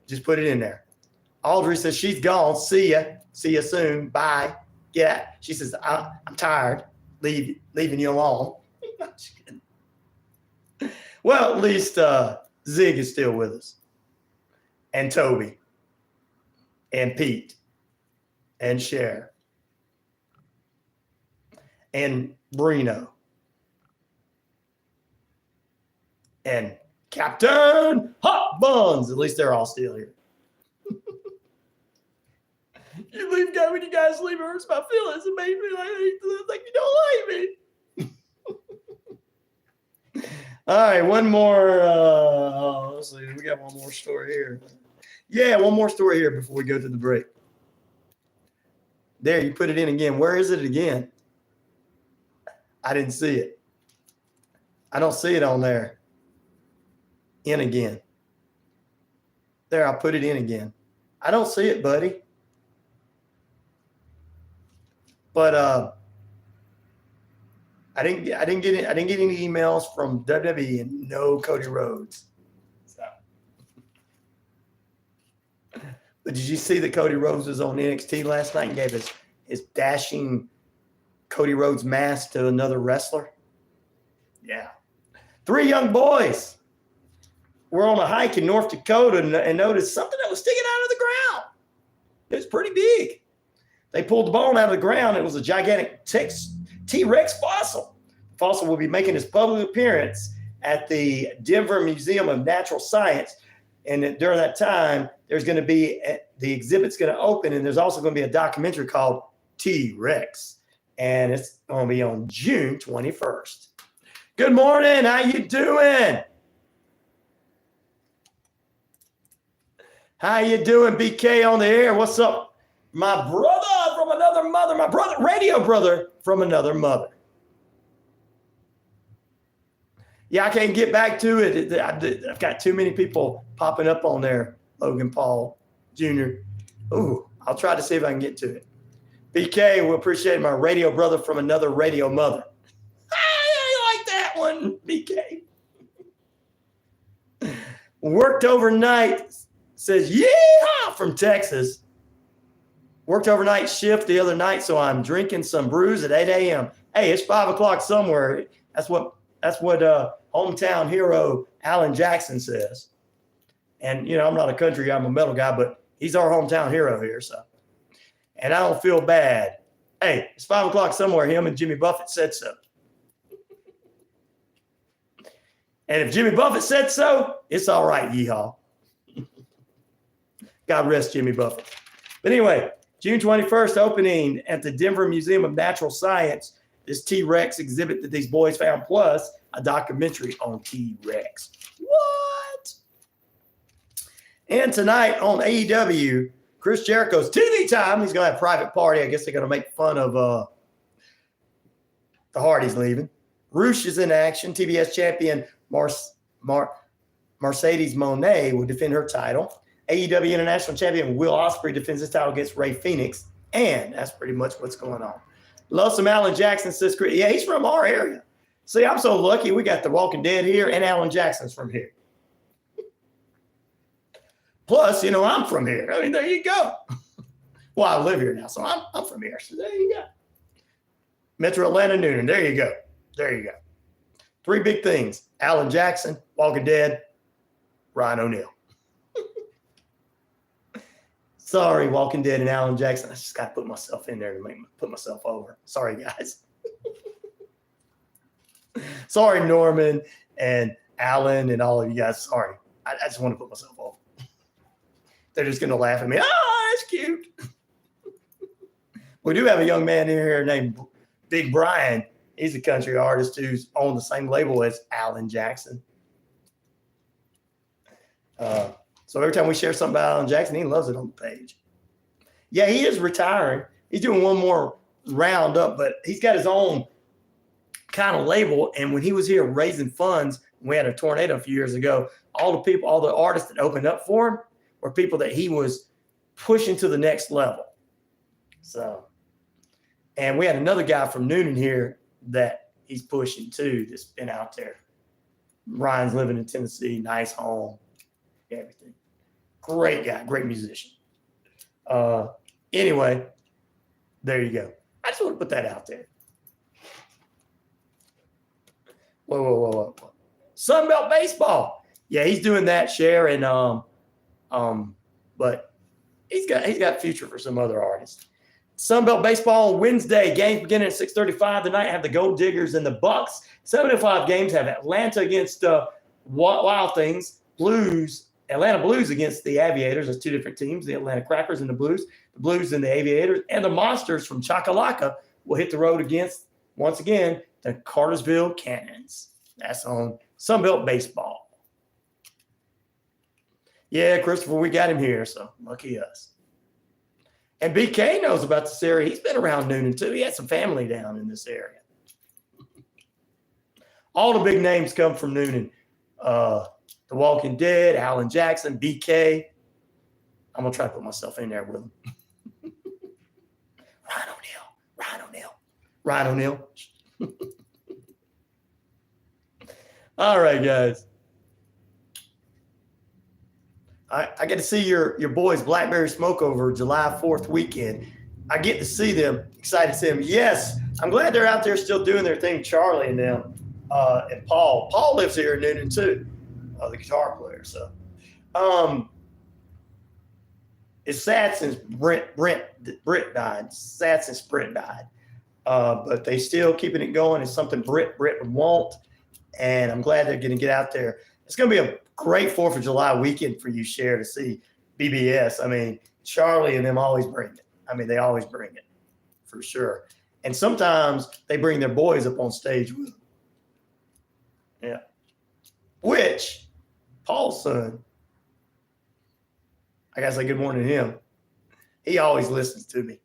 just put it in there. Audrey says she's gone. See ya. See you soon. Bye. Yeah. She says, I'm tired. Leaving you alone. Well, at least Zig is still with us. And Toby. And Pete. And Cher. And Brino. And Captain Hot Buns. At least they're all still here. You leave, guy, when you guys leave, it hurts my feelings. It makes me like you don't like me. All right, one more. Let's see. We got one more story here. Yeah, one more story here before we go to the break. There, you put it in again. Where is it again? I didn't see it. I don't see it on there. In again. There, I put it in again. I don't see it, buddy. But I didn't get any emails from WWE and no Cody Rhodes. So. But did you see that Cody Rhodes was on NXT last night and gave his dashing Cody Rhodes mask to another wrestler? Yeah. 3 young boys were on a hike in North Dakota and noticed something that was sticking out of the ground. It was pretty big. They pulled the bone out of the ground. It was a gigantic T-Rex fossil. The fossil will be making its public appearance at the Denver Museum of Natural Science. And during that time, there's going to be the exhibit's going to open, and there's also going to be a documentary called T-Rex. And it's going to be on June 21st. Good morning. How you doing? How you doing, BK on the air? What's up? My brother from another mother, my brother, radio brother from another mother. Yeah, I can't get back to it. I've got too many people popping up on there. Logan Paul Jr. Ooh, I'll try to see if I can get to it. BK, we appreciate my radio brother from another radio mother. I like that one, BK. Worked overnight, says, yeehaw, from Texas. Worked overnight shift the other night, so I'm drinking some brews at 8 a.m. Hey, it's 5 o'clock somewhere. That's what hometown hero Alan Jackson says. And, you know, I'm not a country guy, I'm a metal guy, but he's our hometown hero here. So, and I don't feel bad. Hey, it's 5 o'clock somewhere. Him and Jimmy Buffett said so. And if Jimmy Buffett said so, it's all right, yeehaw. God rest Jimmy Buffett. But anyway, June 21st, opening at the Denver Museum of Natural Science, this T-Rex exhibit that these boys found, plus a documentary on T-Rex. What? And tonight on AEW, Chris Jericho's TV time. He's going to have a private party. I guess they're going to make fun of the Hardys leaving. Roosh is in action. TBS champion Mercedes Moné will defend her title. AEW International Champion Will Ospreay defends his title against Ray Phoenix. And that's pretty much what's going on. Love some Alan Jackson, says Chris. Yeah, he's from our area. See, I'm so lucky. We got The Walking Dead here, and Alan Jackson's from here. Plus, I'm from here. I mean, there you go. Well, I live here now, so I'm from here. So there you go. Metro Atlanta, Noonan. There you go. There you go. 3 big things. Alan Jackson, Walking Dead, Ryan O'Neal. Sorry, Walking Dead and Alan Jackson. I just got to put myself in there to put myself over. Sorry, guys. Sorry, Norman and Alan and all of you guys. Sorry. I just want to put myself over. They're just going to laugh at me. Oh, that's cute. We do have a young man in here named Big Brian. He's a country artist who's on the same label as Alan Jackson. So every time we share something about Alan Jackson, he loves it on the page. Yeah, he is retiring. He's doing one more round up, but he's got his own kind of label. And when he was here raising funds, we had a tornado a few years ago, all the artists that opened up for him were people that he was pushing to the next level. So, and we had another guy from Noonan here that he's pushing too, that's been out there. Ryan's living in Tennessee, nice home, everything. Great guy, great musician. Anyway, there you go. I just want to put that out there. Whoa. Sunbelt Baseball. Yeah, he's doing that, share, and but he's got future for some other artists. Sunbelt Baseball Wednesday, games beginning at 6:35 tonight. Have the Gold Diggers and the Bucks. 7:05 games have Atlanta against Wild Things, Blues. Atlanta Blues against the Aviators. There's 2 different teams, the Atlanta Crackers and the Blues and the Aviators, and the Monsters from Chakalaka will hit the road against, once again, the Cartersville Cannons. That's on Sunbelt Baseball. Yeah, Christopher, we got him here, so lucky us. And BK knows about this area. He's been around Noonan, too. He had some family down in this area. All the big names come from Noonan. The Walking Dead, Alan Jackson, BK. I'm going to try to put myself in there with him. Ryan O'Neal. All right, guys. I get to see your boys Blackberry Smoke over July 4th weekend. I get to see them. Excited to see them. Yes, I'm glad they're out there still doing their thing, Charlie and them, and Paul. Paul lives here in Noonan, too. The guitar player. So it's sad since Britt died. Sad since Britt died. But they still keeping it going. It's something Britt would want. And I'm glad they're going to get out there. It's going to be a great 4th of July weekend for you, Cher, to see BBS. I mean, Charlie and them always bring it. I mean, they always bring it for sure. And sometimes they bring their boys up on stage with them. Yeah. Which Paul's son, I got to say good morning to him. He always listens to me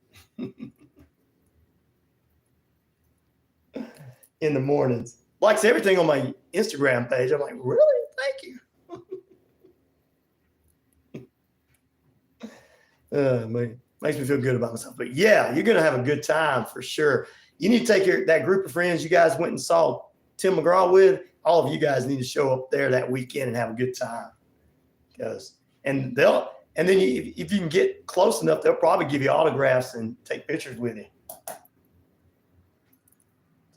in the mornings. Likes everything on my Instagram page. I'm like, really? Thank you. Man, makes me feel good about myself. But yeah, you're going to have a good time for sure. You need to take that group of friends you guys went and saw Tim McGraw with. All of you guys need to show up there that weekend and have a good time. If you can get close enough, they'll probably give you autographs and take pictures with you.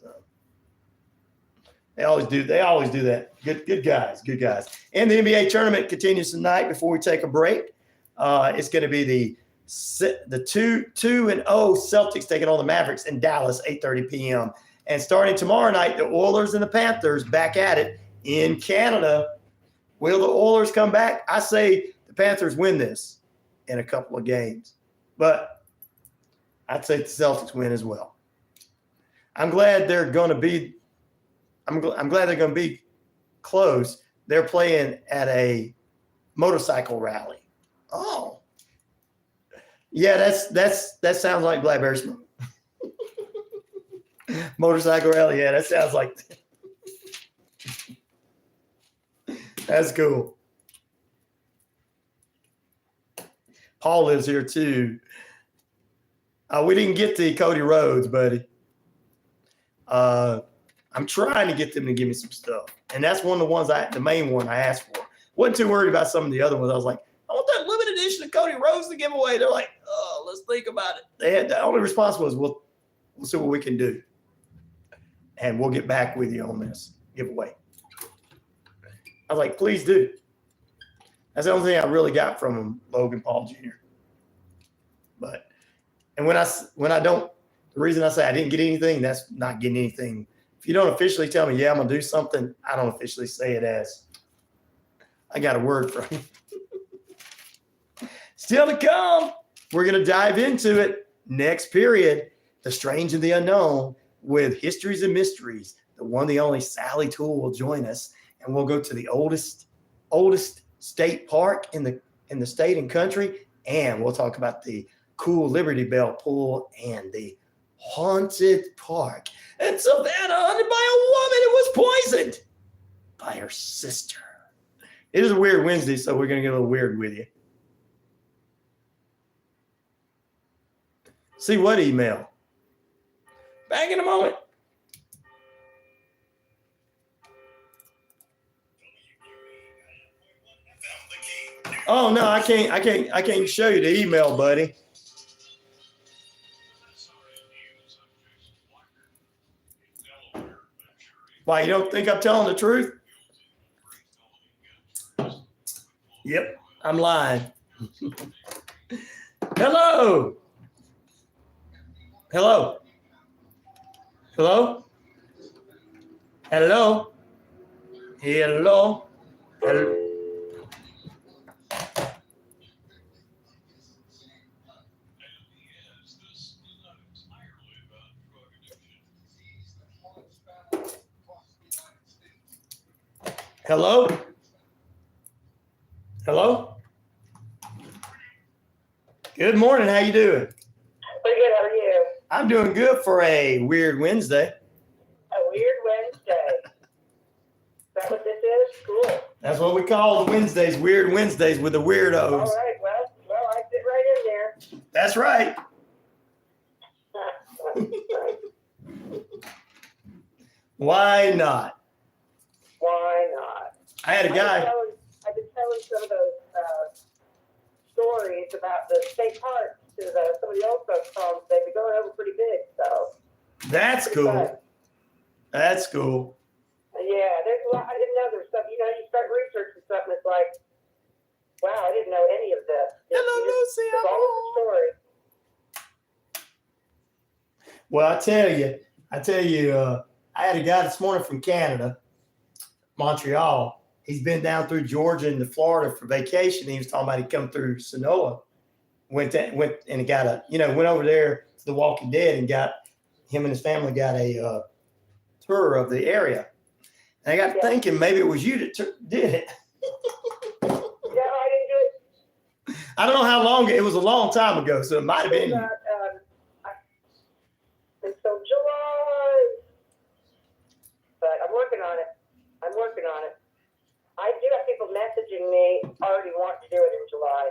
So they always do that. Good guys. And the NBA tournament continues tonight before we take a break. It's going to be the 2-0 Celtics taking on the Mavericks in Dallas, 8:30 p.m. And starting tomorrow night, the Oilers and the Panthers back at it in Canada. Will the Oilers come back? I say the Panthers win this in a couple of games. But I'd say the Celtics win as well. I'm glad they're going to be close. They're playing at a motorcycle rally. Oh. Yeah, that sounds like Blackberry Smoke. Motorcycle rally, yeah, that sounds like that's cool. Paul lives here too. We didn't get to Cody Rhodes, buddy. I'm trying to get them to give me some stuff. And that's one of the ones the main one I asked for. Wasn't too worried about some of the other ones. I was like, I want that limited edition of Cody Rhodes to give away. They're like, oh, let's think about it. The only response was, we'll see what we can do. And we'll get back with you on this giveaway. I was like, please do. That's the only thing I really got from him, Logan Paul Jr. But, and when I don't, the reason I say I didn't get anything, that's not getting anything. If you don't officially tell me, yeah, I'm going to do something, I don't officially say it as, I got a word from you. Still to come, we're going to dive into it next period, the strange and the unknown with Histories and Mysteries. The one, the only Sally Toole will join us, and we'll go to the oldest state park in the state and country, and we'll talk about the cool Liberty Bell pool and the haunted park in Savannah haunted by a woman who was poisoned by her sister. It is a weird Wednesday, so we're going to get a little weird with you. See what email? Back in a moment. Oh no, I can't show you the email, buddy. Why, you don't think I'm telling the truth? Yep, I'm lying. Hello. Hello. Hello. Hello. Hello. Hello. Hello? Hello? Good morning. How you doing? Pretty good. How are you? I'm doing good for a weird Wednesday. A weird Wednesday. Is that what this is? Cool. That's what we call the Wednesdays, weird Wednesdays with the weirdos. All right. Well, I fit right in there. That's right. Why not? Why not? I had a guy. I've been telling some of those stories about the state parks to some of the old folks homes. They've been going over pretty big, so. That's cool. Fun. That's cool. Yeah, there's a lot. I didn't know there's stuff. You start researching something, it's like, wow, I didn't know any of this. Hello, Lucy. It's all of the story. Well, I tell you, I had a guy this morning from Canada, Montreal. He's been down through Georgia and to Florida for vacation. He was talking about he'd come through Sonoa, went and got went over there to the Walking Dead and him and his family got a tour of the area. And I got thinking maybe it was you that did it. Yeah, I didn't do it. I don't know how long. It was a long time ago, so it might have been. Until July. But I'm working on it. I do have people messaging me already want to do it in July.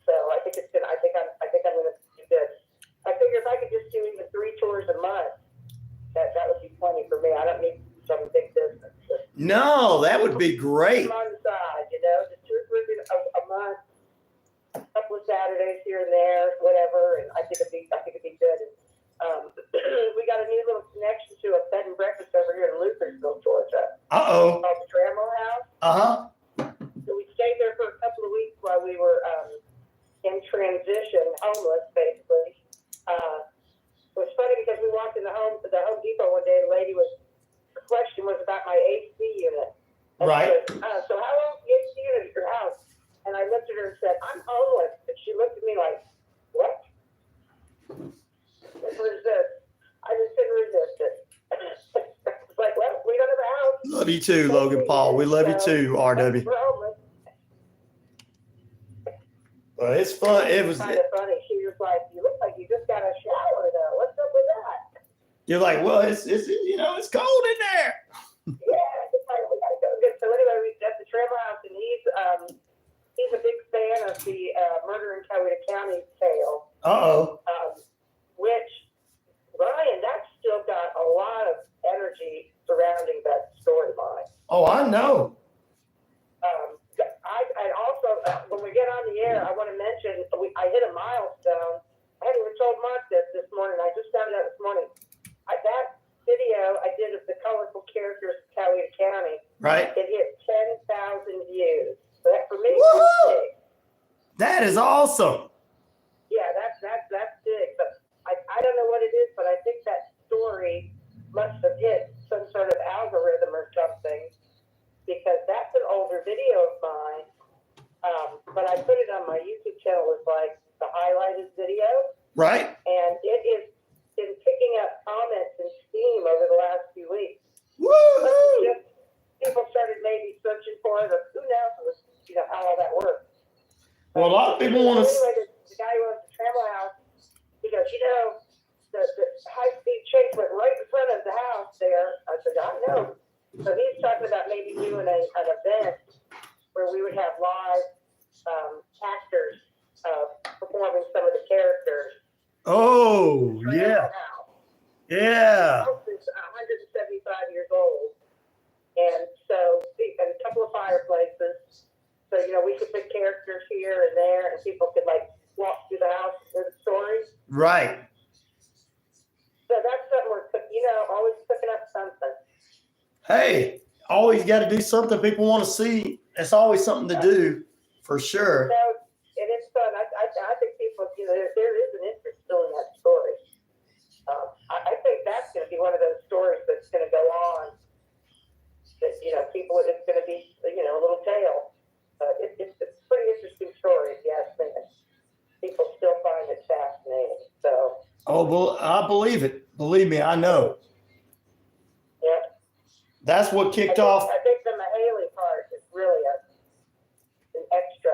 So I think I'm gonna do good. I figure if I could just do even 3 tours a month, that would be plenty for me. I don't need some big business. No, that would be great. On the side, just 2 or 3 a month, a couple of Saturdays here and there, whatever. And I think it'd be good. We got a new little connection to a bed and breakfast over here in Luthersville, Georgia. Uh-oh. Called the Trammell House. Uh-huh. So we stayed there for a couple of weeks while we were in transition, homeless, basically. It was funny because we walked in the Home Depot one day, and the question was about my AC unit. And Right. she goes, so how long is the AC unit at your house? And I looked at her and said, I'm homeless. And she looked at me like, what? Resist. I just couldn't resist it. It's like, well, we don't have a house. Love you too, Logan Paul. We love you too, RW. We're homeless. Well, it's fun. It was kind of funny. She was like, you look like you just got a shower though. What's up with that? You're like, well, it's it's cold in there. Yeah, it's like, we gotta go get. So anyway, we at the Trammell House, and he's a big fan of the Murder in Uh-oh. Which, Ryan, that's still got a lot of energy surrounding that storyline. Oh, I know. I also, when we get on the air, I want to mention, I hit a milestone. I hadn't even told Mark this morning. I just found it out this morning. That video I did of the colorful characters of Coweta County, Right. it hit 10,000 views. So that for me Woo! was big. That is awesome. Yeah, that's big. But I don't know what it is, but I think that story must have hit some sort of algorithm or something, because that's an older video of mine. But I put it on my YouTube channel as like the highlighted video, Right. and it has been picking up comments and steam over the last few weeks. Woo! Just people started maybe searching for it, or who knows, how all that works. Well, a lot of people want to. Anyway, the guy who owns the Trammell House, he goes, the high-speed chase went right in front of the house there. I said, I know. So he's talking about maybe doing an event where we would have live actors performing some of the characters. Oh, yeah. Yeah. The house is 175 years old. And so, and a couple of fireplaces. So, we could put characters here and there, and people could walk through the house with stories. Right. So that's something we're, always cooking up something. Hey, always got to do something people want to see. It's always something to do, for sure. So, and it's fun. I think people, there is an interest still in that story. I think that's going to be one of those stories that's going to go on. That people, it's going to be a little tale. It's a pretty interesting story, if you ask me. People still find it fascinating. So. Oh, well, I believe it. Believe me, I know. Yeah. That's what kicked off. I think the Mahaley part is really an extra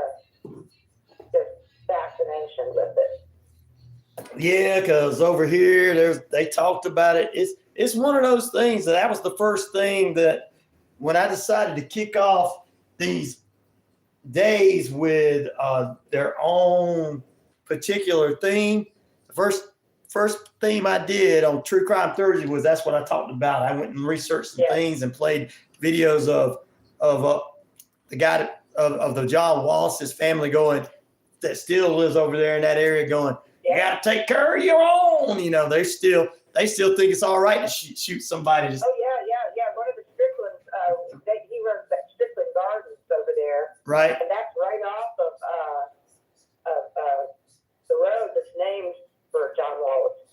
just fascination with it. Yeah, because over here, they talked about it. It's one of those things that was the first thing that when I decided to kick off these days with their own particular theme, the first theme I did on True Crime Thursday was that's what I talked about. I went and researched some things and played videos of the guy of the John Wallace's family that still lives over there in that area going, you got to take care of your own. They still think it's all right to shoot somebody. Oh yeah. One of the Stricklands, he runs that Strickland Gardens over there. Right. And that's right off of the road that's named for John Wallace,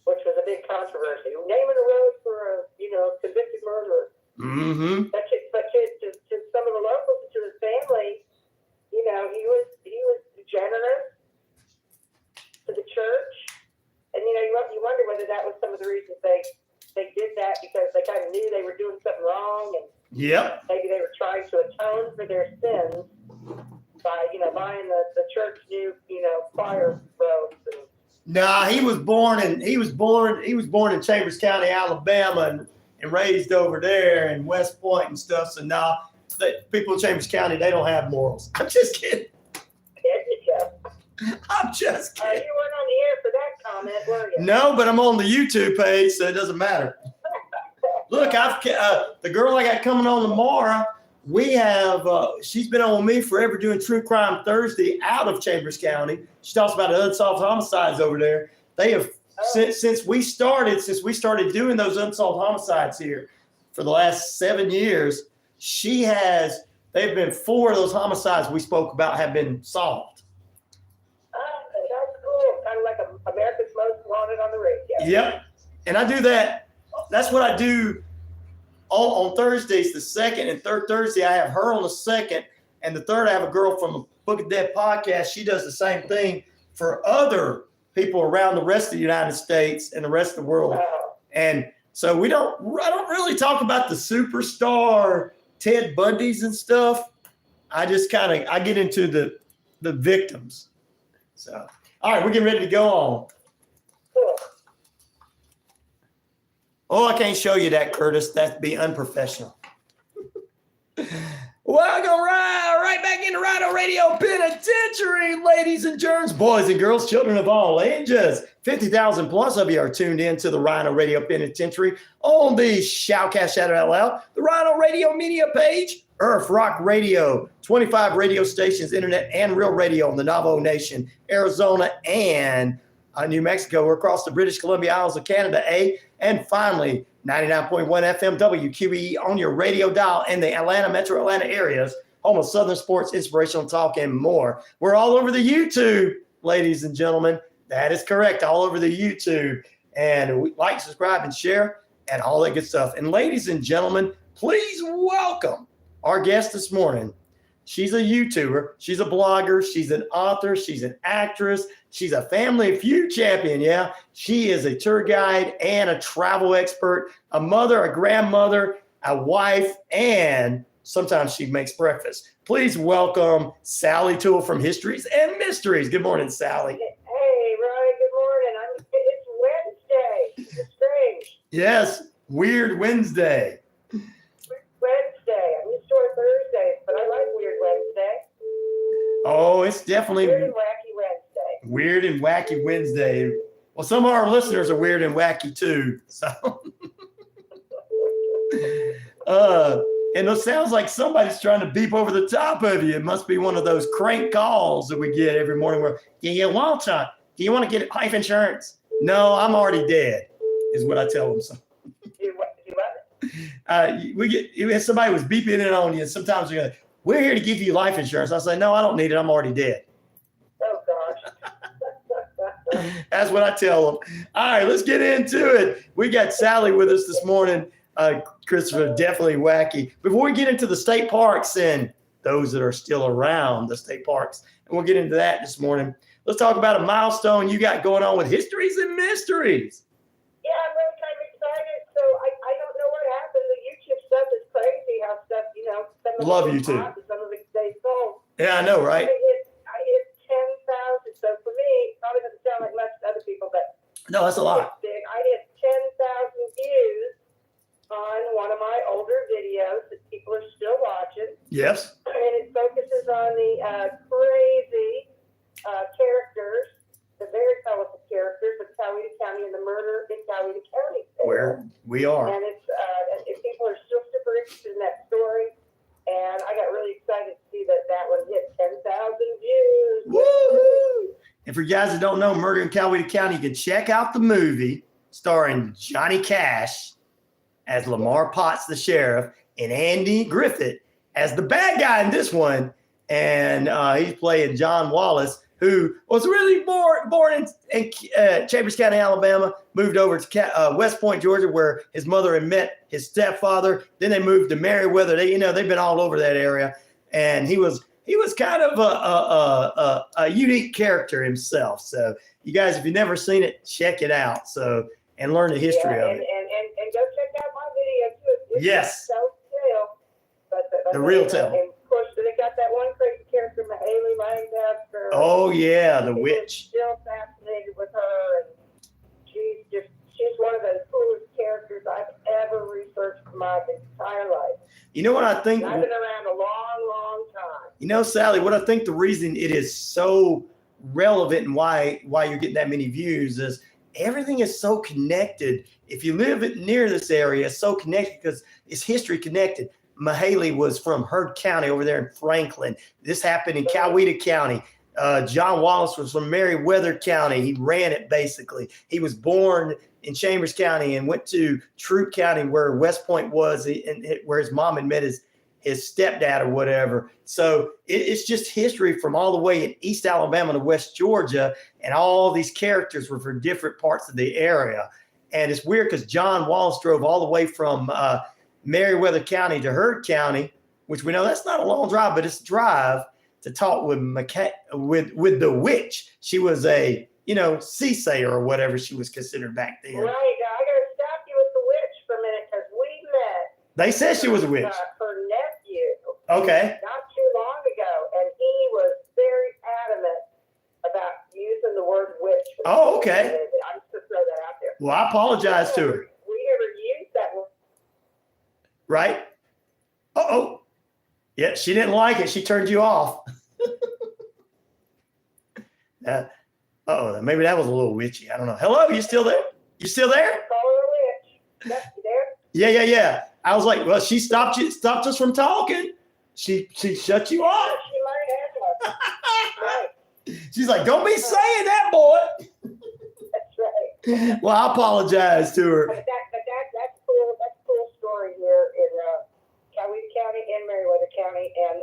which was a big controversy. Naming a road for a convicted murderer. Mm-hmm. But to some of the locals, to his family, he was generous to the church, and you wonder whether that was some of the reasons they did that, because they kind of knew they were doing something wrong, and maybe they were trying to atone for their sins by buying the church new choir robes. Nah, he was born in Chambers County, Alabama, and raised over there in West Point and stuff. So people in Chambers County, they don't have morals. I'm just kidding. There you go. I'm just kidding. You weren't on the air for that comment, were you? No, but I'm on the YouTube page, so it doesn't matter. Look, the girl I got coming on tomorrow, we have, she's been on with me forever doing True Crime Thursday out of Chambers County. She talks about unsolved homicides over there. They have, since we started doing those unsolved homicides here for the last 7 years, they've been 4 of those homicides we spoke about have been solved. That's cool. Kind of like America's Most Wanted on the radio. Yep. And I do that. That's what I do on Thursdays, the second and third Thursday. I have her on the second, and the third I have a girl from the Book of Dead podcast. She does the same thing for other people around the rest of the United States and the rest of the world. And so I don't really talk about the superstar Ted Bundys and stuff. I just I get into the victims. So, all right, we're getting ready to go on. Cool. Oh, I can't show you that, Curtis. That'd be unprofessional. Welcome right back into Rhino Radio Penitentiary, ladies and germs, boys and girls, children of all ages. 50,000 plus of you are tuned in to the Rhino Radio Penitentiary on the Shoutcast Shout It Out Loud, the Rhino Radio media page, Earth Rock Radio, 25 radio stations, internet, and real radio in the Navajo Nation, Arizona, and New Mexico. We're across the British Columbia Isles of Canada, and finally, 99.1 FM WQEE on your radio dial in the Atlanta, Metro Atlanta areas, home of Southern sports, inspirational talk, and more. We're all over the YouTube, ladies and gentlemen. That is correct, all over the YouTube. And we like, subscribe, and share, and all that good stuff. And ladies and gentlemen, please welcome our guest this morning. She's a YouTuber. She's a blogger. She's an author. She's an actress. She's a Family Feud champion. Yeah, she is a tour guide and a travel expert, a mother, a grandmother, a wife, and sometimes she makes breakfast. Please welcome Sally Toole from Histories and Mysteries. Good morning, Sally. Hey, Ryan. Good morning. It's Wednesday. It's strange. Yes, Weird Wednesday. Wednesday. I'm used to our Thursdays, but I like Weird Wednesday. Oh, it's definitely Weird and Wacky Wednesday. Weird and Wacky Wednesday. Well, some of our listeners are weird and wacky too. So, and it sounds like somebody's trying to beep over the top of you. It must be one of those crank calls that we get every morning where, do you want to get life insurance? No, I'm already dead, is what I tell them. So. Do what? We get somebody was beeping in on you, and sometimes they're like, we're here to give you life insurance. I say, no, I don't need it. I'm already dead. Oh, gosh. That's what I tell them. All right, let's get into it. We got Sally with us this morning. Christopher, definitely wacky. Before we get into the state parks and those that are still around the state parks, and we'll get into that this morning, let's talk about a milestone you got going on with Histories and Mysteries. Yeah, I'm really kind of excited. So I don't know what happened. The YouTube stuff is crazy. How stuff, some of Love it you too. hot, some of it stays cold. Yeah, I know, right? I hit 10,000. So for me, it probably doesn't sound like much to other people, but No, that's a lot. it's big. I hit 10,000 views on one of my older videos that people are still watching. Yes. And it focuses on the crazy characters, the very colorful characters of Coweta County and the murder in Coweta County. Where we are. And it's people are still super interested in that story. And I got really excited to see that one hit 10,000 views. Woo! And for you guys that don't know, Murder in Coweta County, you can check out the movie starring Johnny Cash as Lamar Potts, the sheriff, and Andy Griffith as the bad guy in this one. And he's playing John Wallace, who was really born in Chambers County, Alabama, moved over to West Point, Georgia, where his mother had met his stepfather. Then they moved to Meriwether. They've been all over that area. And he was kind of a unique character himself. So you guys, if you've never seen it, check it out. So, and learn the history of it. And go check out my video too. It's Yes. self-tale, but The real tale. And of course, they got that one crazy character, Mahaley Lancaster. Oh yeah, the People are witch. Still fascinated with her, and she's one of the coolest characters I've ever researched in my entire life. You know what I think? And I've been around a long time. Sally, what I think the reason it is so relevant and why you're getting that many views is everything is so connected. If you live near this area, it's so connected because it's history connected. Mahaley was from Heard County over there in Franklin. This happened in Coweta County. John Wallace was from Meriwether County. He ran it basically. He was born in Chambers County and went to Troup County where West Point was and where his mom had met his stepdad or whatever. So it's just history from all the way in East Alabama to West Georgia. And all these characters were from different parts of the area. And it's weird because John Wallace drove all the way from Meriwether County to Heard County, which we know that's not a long drive, but it's a drive to talk with the witch. She was a, seasayer or whatever she was considered back then. Right. I got to stop you with the witch for a minute because we met. They said she was a witch. Her nephew. Okay. Not too long ago, and he was very adamant about using the word witch. Oh, okay. I'm just going to throw that out there. Well, I apologize to her. We never used that word. Right? Uh-oh. Yeah, she didn't like it. She turned you off. Maybe that was a little witchy. I don't know. Hello, you still there? You still there? Call her a witch. Yep, you there? Yeah. I was like, well, she stopped us from talking. She shut you off. She might have us. Right. She's like, don't be saying that, boy. That's right. Well, I apologize to her. But that's cool. That's a cool story here in Coweta County and Meriwether County, and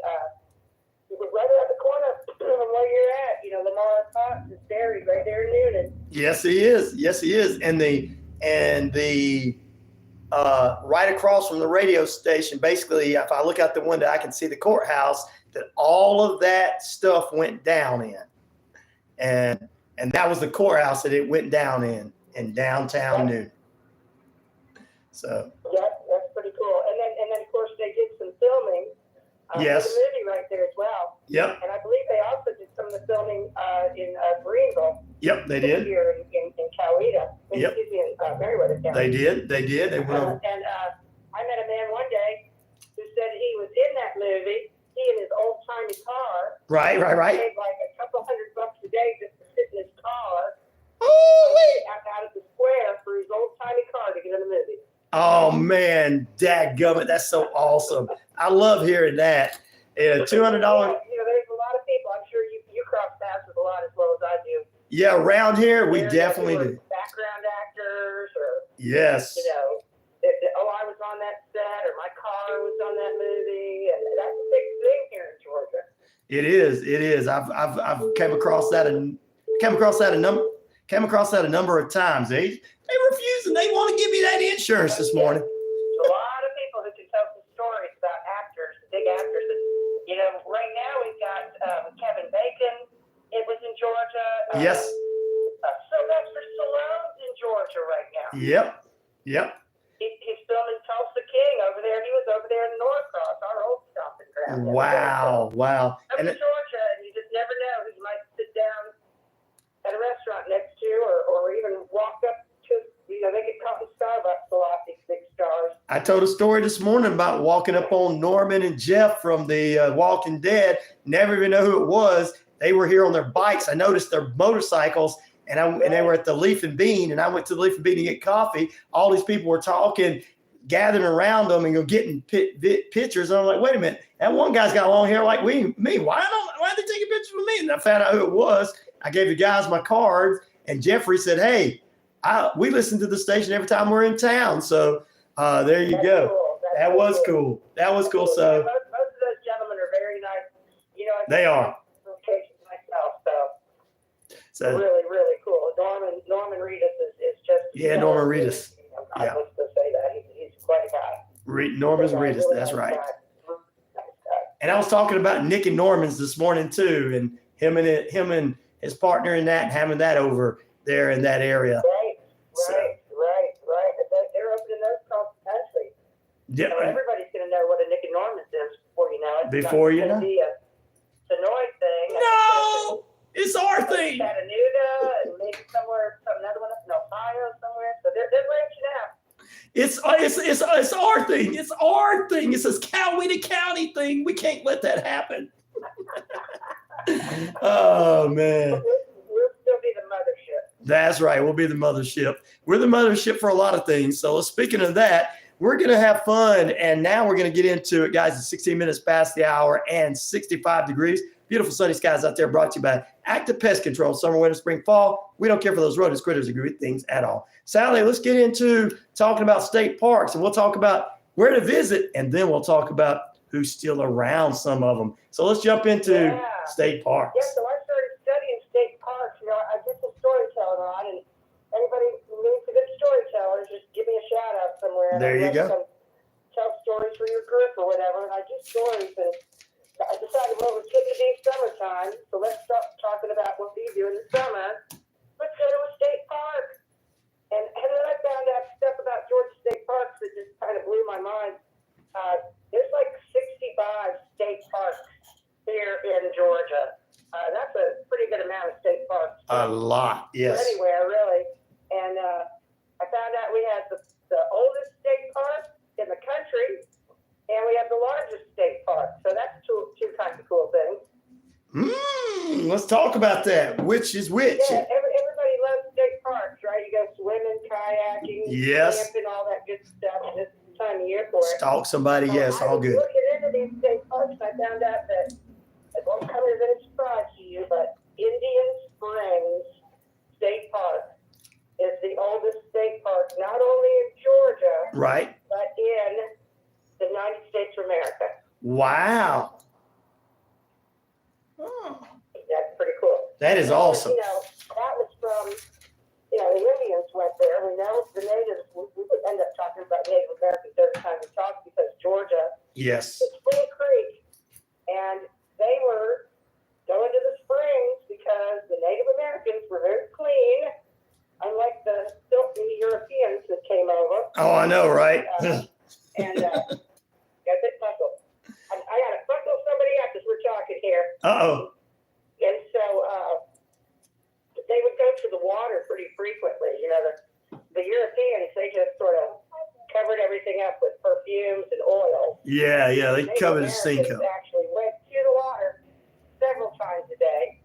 it was right around the corner from where you're at. You know, Lamar Fox is buried right there in Noonan. Yes, he is. And the right across from the radio station, basically, if I look out the window, I can see the courthouse that all of that stuff went down in. And that was the courthouse that it went down in downtown Noonan. So. Yep, that's pretty cool. And then of course they did some filming. Yes. For the movie right there as well. Yep. And I believe they also did some of the filming in Greenville. Yep, they did. Here in Coweta. Yep. Excuse me, in Meriwether County. They did. They went over. And I met a man one day who said he was in that movie. He in his old timey car. Right. Paid like a couple $100 a day just to sit in his car. Out of the square for his old timey car to get in the movie. Oh man, dadgummit, that's so awesome. I love hearing that. $200. You know, there's a lot of people. I'm sure you cross paths with a lot as well as I do. Yeah, around here we They're definitely do. Background actors, or yes. You know, I was on that set, or my car was on that movie, and that's a big thing here in Georgia. It is. I've came across that a number of times. They refuse and they want to give me that insurance this morning. A lot of people who can tell some stories about actors, big actors. And, you know, right now we've got Kevin Bacon. It was in Georgia. Yes. Sylvester Stallone's in Georgia right now. Yep. He's filming Tulsa King over there. He was over there in Norcross, our old stomping ground. Wow. Up in Georgia, and you just never know who you might sit down at a restaurant next to, or even walk up to. You know, they get caught in Starbucks a lot, these big stars. I told a story this morning about walking up on Norman and Jeff from the Walking Dead. Never even know who it was. They were here on their bikes. I noticed their motorcycles, and they were at the Leaf and Bean, and I went to the Leaf and Bean to get coffee. All these people were talking, gathering around them, and getting pictures. And I'm like, wait a minute, that one guy's got long hair like me. Why are they taking pictures with me? And I found out who it was. I gave the guys my cards, and Jeffrey said, hey, we listen to the station every time we're in town. So there you go. Cool. That was cool. So most of those gentlemen are very nice. You know, they are. Locations myself, so really, really cool. Norman Reedus is just. Norman Reedus. I'm supposed to say that he's quite a guy. Norman's Reedus. That's right. And I was talking about Nick and Norman's this morning too, and him and his partner in that, and having that over there in that area. Right. They're opening those across the country. Yep. So everybody's going to know what a Nick and Norman's is before you know it. Before you know. It's going to be a Sonoy thing. No, it's our thing. Chattanooga, and maybe another one up in Ohio somewhere. So they're branching out. It's our thing. It's our thing. It's this Coweta County thing. We can't let that happen. Oh man. We'll still be the mothership. That's right. We'll be the mothership. We're the mothership for a lot of things. So speaking of that, we're going to have fun. And now we're going to get into it, guys. It's 16 minutes past the hour and 65 degrees. Beautiful sunny skies out there, brought to you by Active Pest Control. Summer, winter, spring, fall. We don't care for those rodents, critters, or good things at all. Sally, let's get into talking about state parks. And we'll talk about where to visit. And then we'll talk about who's still around some of them. So let's jump into state parks. Yeah, so I started studying state parks. You know, I did some storytelling on, and anybody who needs a good storyteller, just give me a shout out somewhere. There you go. Tell stories for your group or whatever, and I do stories. And I decided, well, it's getting to be summertime, so let's start talking about what we do in the summer. Let's go to a state park. And then I found out stuff about Georgia state parks that just kind of blew my mind. There's like 65 state parks here in Georgia. That's a pretty good amount of state parks. A lot, yes. Anywhere, really. And I found out we had the oldest state park in the country, and we have the largest state park. So that's cool things. Let's talk about that. Which is which? Yeah, everybody loves state parks, right? You go swimming, kayaking, Yes. camping, all that good stuff. This is the time of year for it. Stalk somebody, yes, I all was good. looking into these state parks, I found out that it won't come as a surprise to you, but Indian Springs State Park is the oldest state park, not only in Georgia, Right. but in the United States of America. Wow. Oh, That's pretty cool. that is awesome. You know, that was from, you know, the Indians went there. We know the natives, we would end up talking about Native Americans every time we talk because Georgia Yes. is Spring Creek, and they were going to the springs because the Native Americans were very clean, unlike the filthy Europeans that came over. Oh, I know, right? And got a bit puzzled. I got to puzzle somebody up as we're talking here. Uh-oh. And so they would go to the water pretty frequently. You know, the Europeans, they just sort of covered everything up with perfumes and oils. Yeah, they Native covered the sink Americans up. actually went to the water several times a day.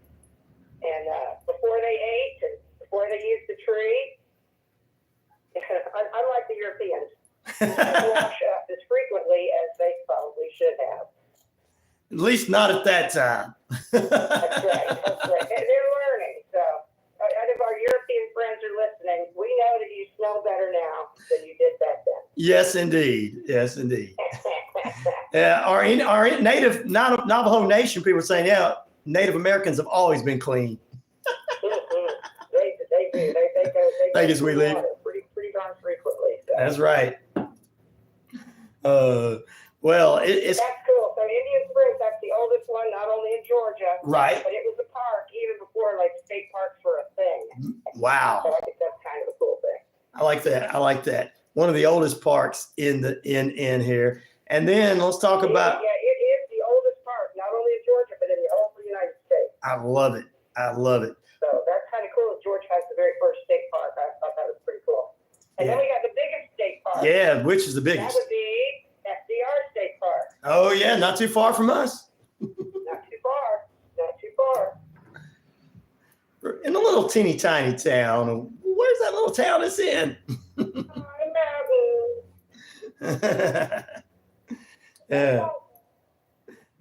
And before they ate and before they used the tree, unlike the Europeans, they didn't wash up as frequently as they probably should have. At least not at that time. That's right. And they're learning. So, if our European friends are listening, we know that you smell better now than you did back then. Yes, indeed. Yes, indeed. Our native Navajo Nation people are saying, yeah, Native Americans have always been clean. They do. They go Thank you, to sweet the lady. water pretty darn frequently. So. That's right. Well, it's That's cool. So Indian Springs, that's the oldest one, not only in Georgia, right. but it was a park even before like state parks were a thing. Wow. So I think that's kind of a cool thing. I like that. One of the oldest parks in here. And then let's talk about. Yeah, it is the oldest park, not only in Georgia, but in the whole United States. I love it. So that's kind of cool. Georgia has the very first state park. I thought that was pretty cool. And then we got the biggest state park. Yeah, which is the That biggest? would be FDR State Park. Oh yeah, not too far from us. Not too far. We're in a little teeny tiny town. Where's that little town it's in? Yeah,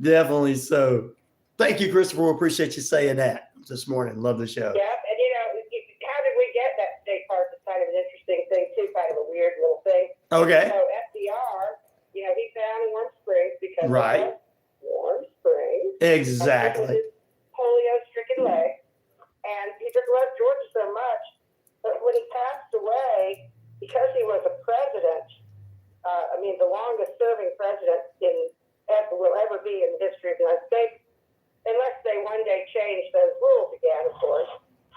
definitely so. Thank you, Christopher. We appreciate you saying that this morning. Love the show. Yeah, and you know, how did we get that state park? It's kind of an interesting thing too, kind of a weird little thing. Okay. So FDR, you know, he found Warm Springs because Right. of Warm Springs. Exactly. His polio-stricken leg, and he just loved Georgia so much. But when he passed away, because he was a president, the longest-serving president will ever be in the history of the United States, unless they one day change those rules again, of course.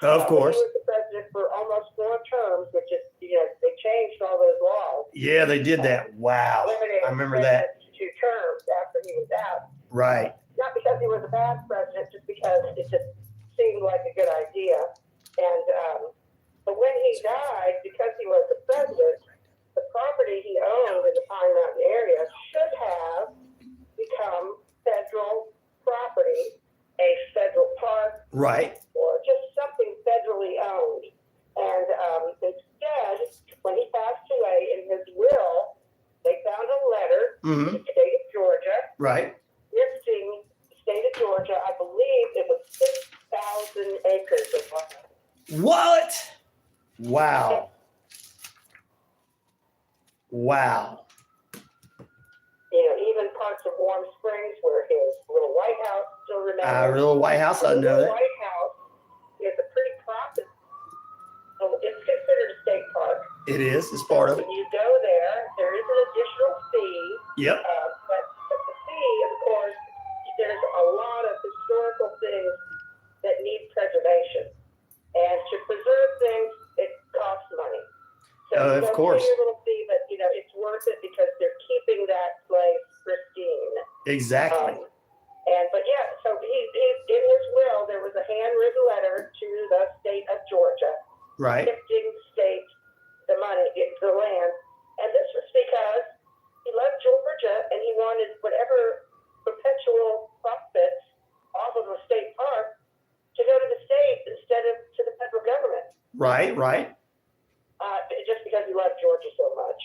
Of course. He was the president for almost 4 terms, which is, you know, they changed all those laws. Yeah, they did that. Wow. Limiting I remember that. presidents to 2 terms after he was out. Right. Not because he was a bad president, just because it just seemed like a good idea. And but when he died, because he was the president, the property he owned in the Pine Mountain area should have become federal property, a federal park, Right. or just something federally owned. And instead, when he passed away, in his will, they found a letter Mm-hmm. to the state of Georgia Right. listing the state of Georgia. I believe it was 6,000 acres of land. What? Wow. Wow. You know, even parts of Warm Springs where his little White House still remains. Our little White House, I know The that. White House is a pretty profit. So it's considered a state park. It is. It's part of it. When you go there, there is an additional fee. Yep. But the fee, of course, there's a lot of historical things that need preservation. And to preserve things, it costs money. So you Of don't course. pay your little fee, but you know it's worth it because they're keeping that place pristine. Exactly. But yeah, so he in his will there was a handwritten letter to the state of Georgia, Right. gifting the state the money, the land, and this was because he loved Georgia and he wanted whatever perpetual profits Right. Just because he loved Georgia so much.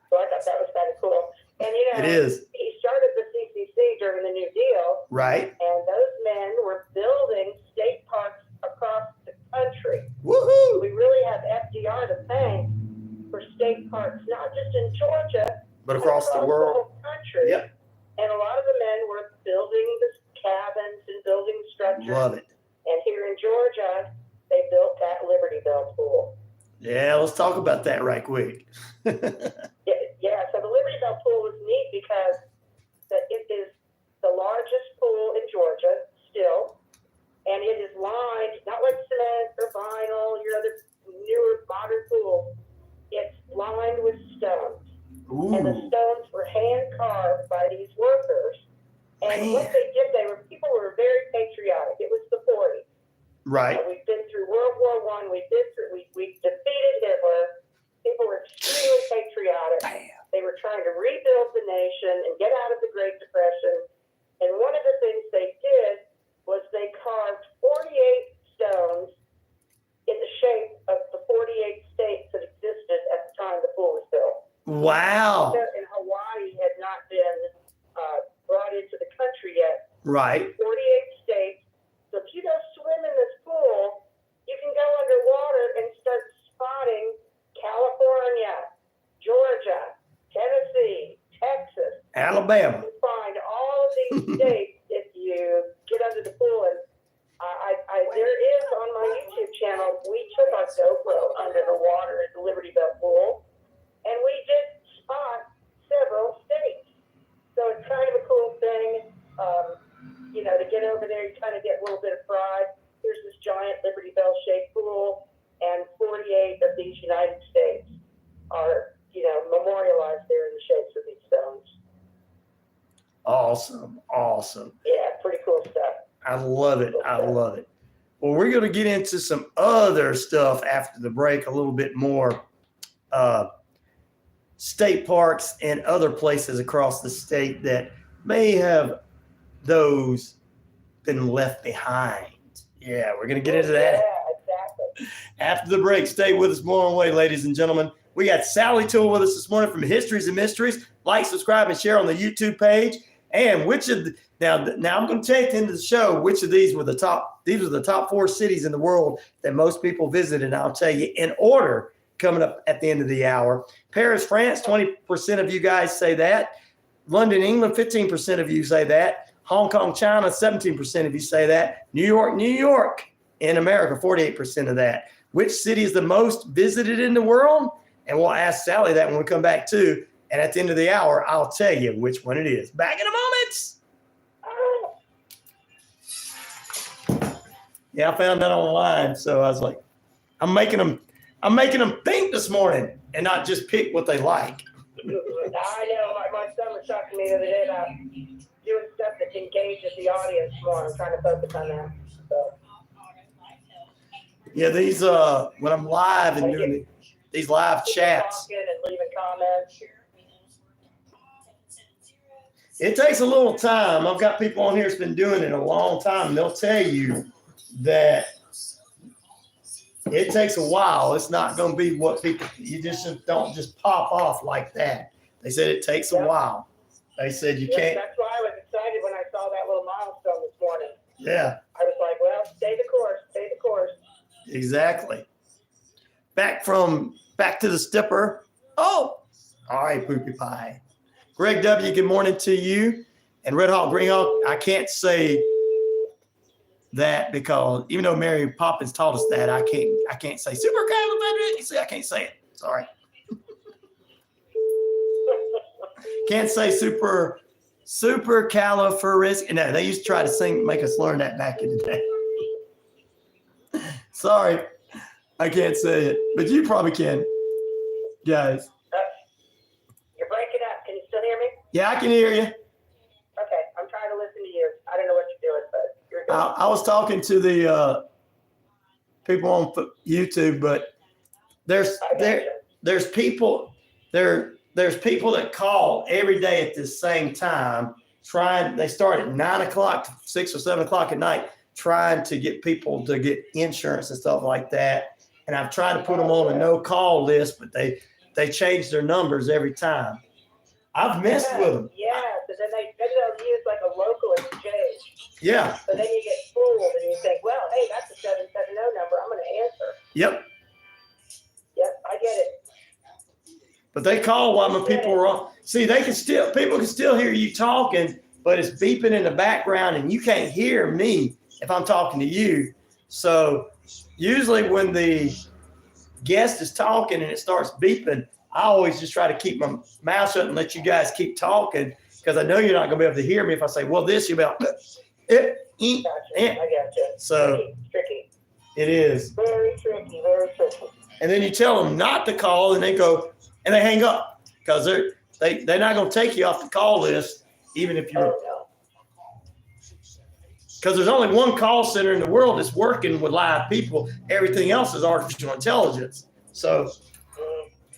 So I thought that was kind of cool. And, you know, It is. he started the CCC during the New Deal, Right. and those men were building state parks across the country. Woohoo! We really have FDR to thank for state parks, not just in Georgia, But across the world. whole country. Yep. And a lot of the men were building the cabins and building structures. Love it. And here in Georgia, they built that Liberty Bell pool. Yeah, let's talk about that right quick. Yeah, so the Liberty Bell pool was neat because it is the largest pool in Georgia still, and it is lined, not like cement or vinyl, your other newer modern pools. It's lined with stones. And the Ooh. stones were hand carved by these workers. And Man. what they did, people were very patriotic. It was the 40s. Right. We've been through World War I. We defeated Hitler. People were extremely patriotic. Damn. They were trying to rebuild the nation and get out of the Great Depression. And one of the things they did was they carved 48 stones in the shape of the 48 states that existed at the time the pool was built. Wow. And Hawaii had not been brought into the country yet. Right. 48 states. So if you go swim in this pool, you can go underwater and start spotting California, Georgia, Tennessee, Texas. Alabama. You can find all of these states if you get under the pool. And there is on my YouTube channel, we took our GoPro under the water at the Liberty Bell pool, and we did spot several states. So it's kind of a cool thing. To get over there, you kind of get a little bit of pride. Here's this giant Liberty Bell shaped pool, and 48 of these United States are, memorialized there in the shapes of these stones. Awesome. Yeah, pretty cool stuff. I love it. Well, we're going to get into some other stuff after the break, a little bit more state parks and other places across the state that may have those been left behind. Yeah, we're going to get into that. Yeah, exactly. After the break, stay with us. More on the way, ladies and gentlemen. We got Sally Toole with us this morning from Histories and Mysteries. Like, subscribe, and share on the YouTube page. And now I'm going to take into the show which of these were the top. These are the top 4 cities in the world that most people visit, and I'll tell you in order coming up at the end of the hour. Paris, France, 20% of you guys say that. London, England, 15% of you say that. Hong Kong, China, 17% of you say that. New York in America, 48% of that. Which city is the most visited in the world? And we'll ask Sally that when we come back too. And at the end of the hour, I'll tell you which one it is. Back in a moment. Yeah, I found that online. So I was like, I'm making them think this morning and not just pick what they like. I know. My son was talking to me the other day about doing stuff that engages the audience more. I'm trying to focus on that. So. Yeah, these when I'm live and doing these live chats, talking and leaving comments. it takes a little time. I've got people on here that's been doing it a long time. They'll tell you that it takes a while. It's not going to be what people, you just don't just pop off like that. They said it takes a while. They said you can't. That's why I was excited when I saw that little milestone this morning. Yeah. I was like, well, stay the course. Exactly. Back to the stipper. Oh, all right, Poopy Pie. Greg W., good morning to you. And Red Hawk, Green Hawk, I can't say that because even though Mary Poppins taught us that, I can't say supercalifragilistic. I can't say it. Sorry. Can't say supercalifragilistic. No, they used to try to make us learn that back in the day. Sorry, I can't say it, but you probably can, guys. You're breaking up. Can you still hear me? Yeah, I can hear you. Okay, I'm trying to listen to you. I don't know what you're doing, but you're good. I was talking to the people on YouTube, but there's people that call every day at this same time. They start at 9 o'clock, 6 or 7 o'clock at night, trying to get people to get insurance and stuff like that. And I've tried to put them on a no call list, but they change their numbers every time. I've messed with them. Yeah, but then they'll use like a local exchange. Yeah. But then you get fooled and you think, well, hey, that's a 770 number. I'm going to answer. Yep. Yep, I get it. But they call while my people are on. See, people can still hear you talking, but it's beeping in the background and you can't hear me if I'm talking to you. So usually when the guest is talking and it starts beeping, I always just try to keep my mouth shut and let you guys keep talking because I know you're not going to be able to hear me. If I say, well, this, you'll be like, Gotcha. I gotcha. So tricky. It is. Very tricky, very tricky. And then you tell them not to call and they go, and they hang up because they're not going to take you off the call list, even if you're. Because there's only one call center in the world that's working with live people. Everything else is artificial intelligence. So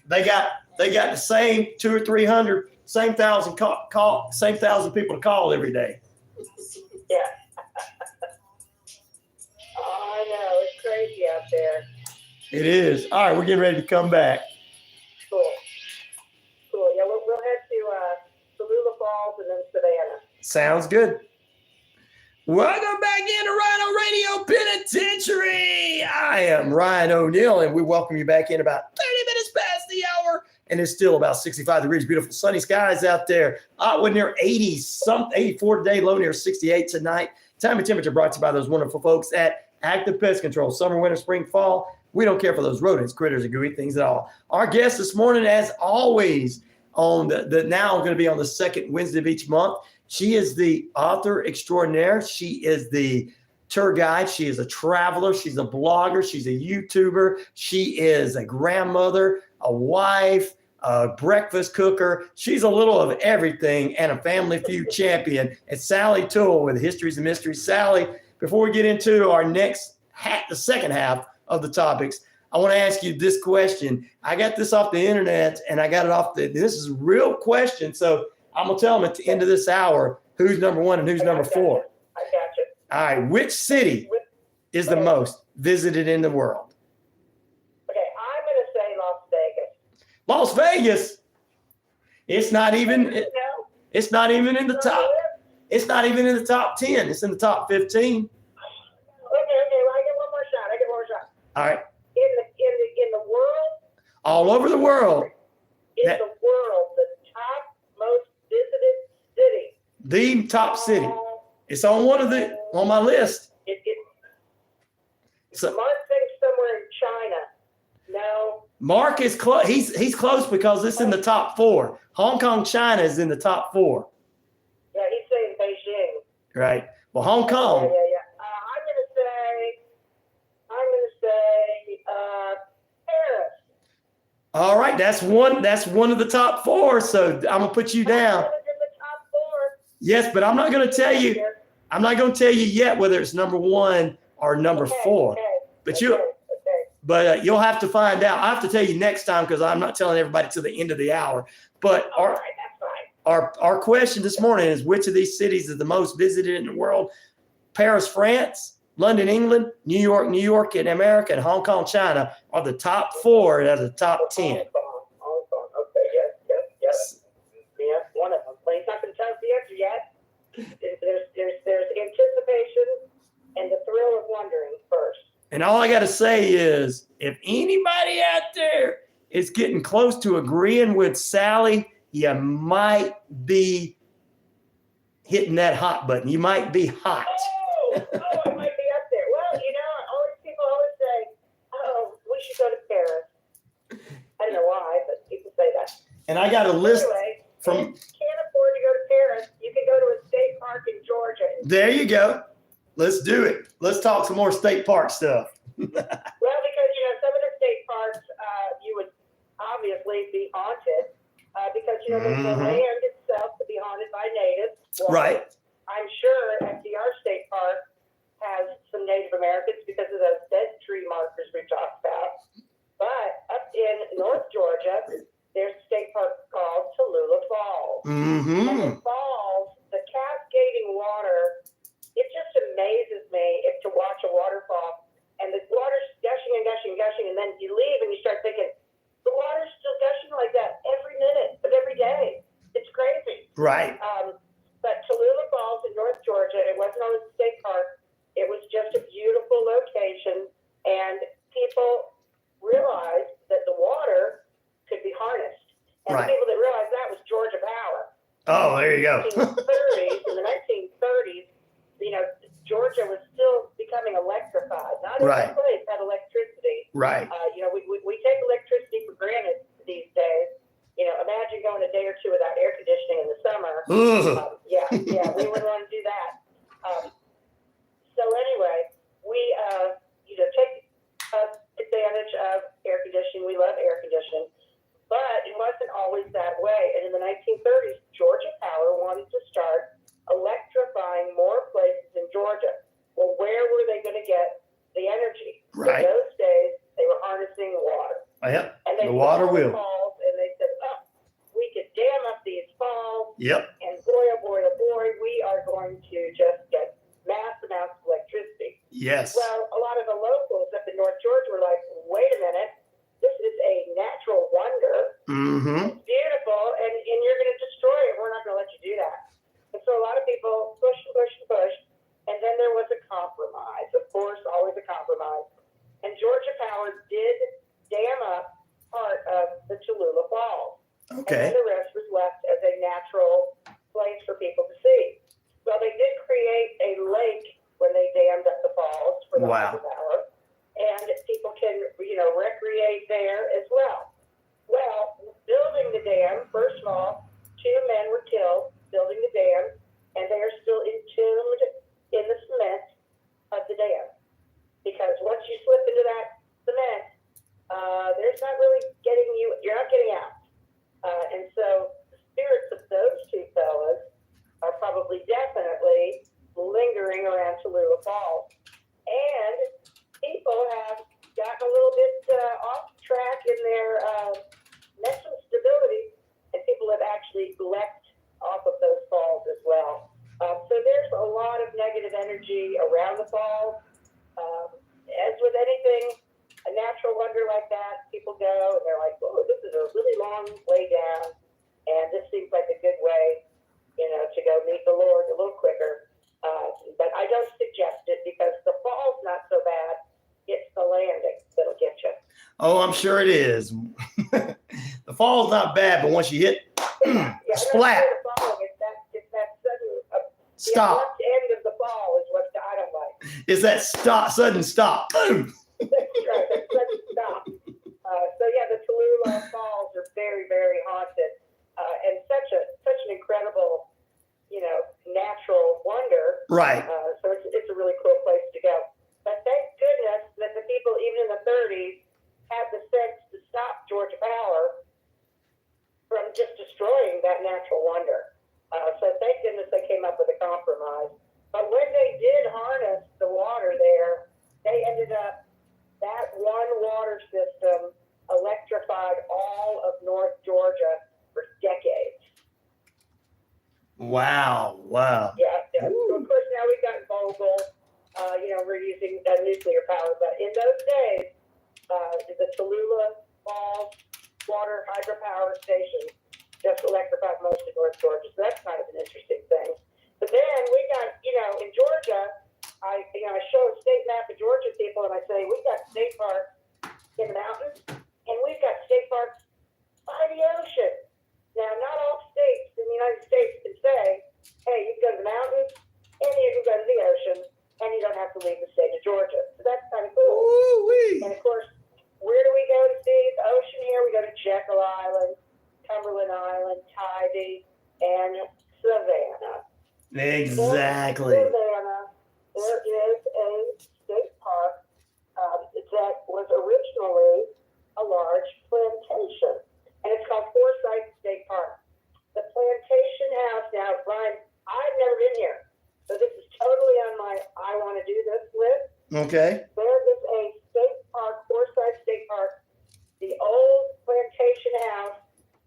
they got the same 200 or 300, same thousand people to call every day. Yeah. Oh, I know, it's crazy out there. It is. All right, we're getting ready to come back. Cool. Yeah, we'll head to Tallulah Falls and then Savannah. Sounds good. Welcome back into Rhino Radio Penitentiary. I am Ryan O'Neal, and we welcome you back in about 30 minutes past the hour. And it's still about 65 degrees, beautiful sunny skies out there. We're near 84 today, low near 68 tonight. Time and temperature brought to you by those wonderful folks at Active Pest Control. Summer, winter, spring, fall. We don't care for those rodents, critters, or gooey things at all. Our guest this morning, as always, on the now going to be on the second Wednesday of each month. She is the author extraordinaire. She is the tour guide. She is a traveler. She's a blogger. She's a YouTuber. She is a grandmother, a wife, a breakfast cooker. She's a little of everything and a Family Feud champion. It's Sally Toole with Histories and Mysteries. Sally, before we get into our next the second half of the topics, I want to ask you this question. I got this off the internet and I got it this is a real question. So I'm going to tell them at the end of this hour who's number one and who's number four. I got you. All right. Which city is the most visited in the world? Okay, I'm going to say Las Vegas. Las Vegas. It's not even it's not even in the top. It's not even in the top 10. It's in the top 15. Okay, well, I get one more shot. All right. In the world. All over the world. In the world, the top most visited city. The top city. It's on on my list. Mark thinks somewhere in China. No. Mark is close. He's close because it's in the top 4. Hong Kong, China is in the top 4. Yeah, he's saying Beijing. Right. Well, Hong Kong. Yeah. I'm gonna say Paris. All right, that's one of the top 4. So I'm gonna put you down. In the top 4. Yes, but I'm not gonna tell you. I'm not gonna tell you yet whether it's number 1 or number 4. Okay. But you'll have to find out. I have to tell you next time because I'm not telling everybody till the end of the hour. But that's fine. Our question this morning is, which of these cities is the most visited in the world? Paris, France, London, England, New York in America, and Hong Kong, China are the top 4 out of the top 10. Hong Kong. Okay, yes. Yeah, one of them. But he's not going to tell us the answer yet. There's anticipation and the thrill of wondering first. And all I got to say is, if anybody out there is getting close to agreeing with Sally, you might be hitting that hot button. You might be hot. I might be up there. Well, people always say, we should go to Paris. I don't know why, but people say that. And I got a list anyway, from. If you can't afford to go to Paris, you can go to a state park in Georgia. There you go. Let's do it. Let's talk some more state park stuff. Well, because some of the state parks, you would obviously be haunted because there's the land itself to be haunted by natives. Well, Right. I'm sure FDR State Park has some Native Americans because of those dead tree markers we talked about. But up in North Georgia, there's a state park called Tallulah Falls. And the falls, the cascading water, it just amazes me. If Right. But Tallulah Falls in North Georgia, it wasn't always a state park. It was just a beautiful location, and people realized that the water could be harnessed. And Right. the people that realized that was Georgia Power. Oh, there you go. In the 1930s, Georgia was still becoming electrified. Not every Right. place had electricity. Right. We take electricity for granted these days. Imagine going a day or two without air conditioning in the summer. Ugh. Yeah, we wouldn't want to do that. So anyway, we take advantage of air conditioning. We love air conditioning, but it wasn't always that way. And in the 1930s, Georgia Power wanted to start electrifying more places in Georgia. Well, where were they going to get the energy? Right. In those days, they were harnessing water. Yep. And they The water saw the wheel. falls, and they said, we could dam up these falls. Yep. And boy, oh boy, oh boy, we are going to just get mass amounts of electricity. Yes. Well, a lot of the locals up in North Georgia were like, wait a minute, this is a natural wonder. Mm-hmm. It's beautiful, and you're going to destroy it. We're not going to let you do that. And so a lot of people pushed and pushed and pushed, and then there was a compromise. Of course, always a compromise. And Georgia Power did dam up part of the Tallulah Falls. Okay. And then the rest was left as a natural place for people to see. Well, they did create a lake when they dammed up the falls for the Wow. hydropower, and people can, recreate there as well. Well, building the dam, first of all, 2 men were killed building the dam, and they are still entombed in the cement of the dam. Because once you slip into that cement, there's not really you're not getting out. And so the spirits of those 2 fellas are probably definitely lingering around Tallulah Falls. And people have gotten a little bit off track in their mental stability, and people have actually leapt off of those falls as well. So there's a lot of negative energy around the falls. As with anything, a natural wonder like that, people go and they're like, oh, this is a really long way down, and this seems like a good way, to go meet the Lord a little quicker. But I don't suggest it because the fall's not so bad. It's the landing that'll get you. Oh, I'm sure it is. The fall's not bad, but once you hit, splat. It's that sudden Stop. The end of the fall is what I don't like. It's that sudden stop. Boom. That's right. That's sudden stop. So yeah, the Tallulah Falls are very, very haunted, and such an incredible, natural wonder. Right. So it's a really cool place to go. But thank goodness that the people, even in the 30s, had the sense to stop Georgia Power from just destroying that natural wonder. So thank goodness they came up with a compromise. But when they did harness the water there, they ended up, that one water system electrified all of North Georgia for decades. Wow. Yeah. So of course, now we've got Vogel. We're using nuclear power, but in those days, the Tallulah Falls water hydropower station just electrified most of North Georgia. So that's kind of an interesting thing. But then we got, in Georgia, I show a state map of Georgia people, and I say we've got state parks in the mountains, and we've got state parks by the ocean. Now, not all states in the United States can say, hey, you can go to the mountains and you can go to the ocean, and you don't have to leave the state of Georgia. So that's kind of cool. Woo-wee. And of course, where do we go to see the ocean here? We go to Jekyll Island, Cumberland Island, Tybee, and Savannah. Exactly. In Savannah, there is a state park that was originally a large plantation, and it's called Forsyth State Park. The plantation house, now, Ryan, I've never been here, so this is totally on my I want to do this list. Okay. There is a state park, Forsyth State Park. The old plantation house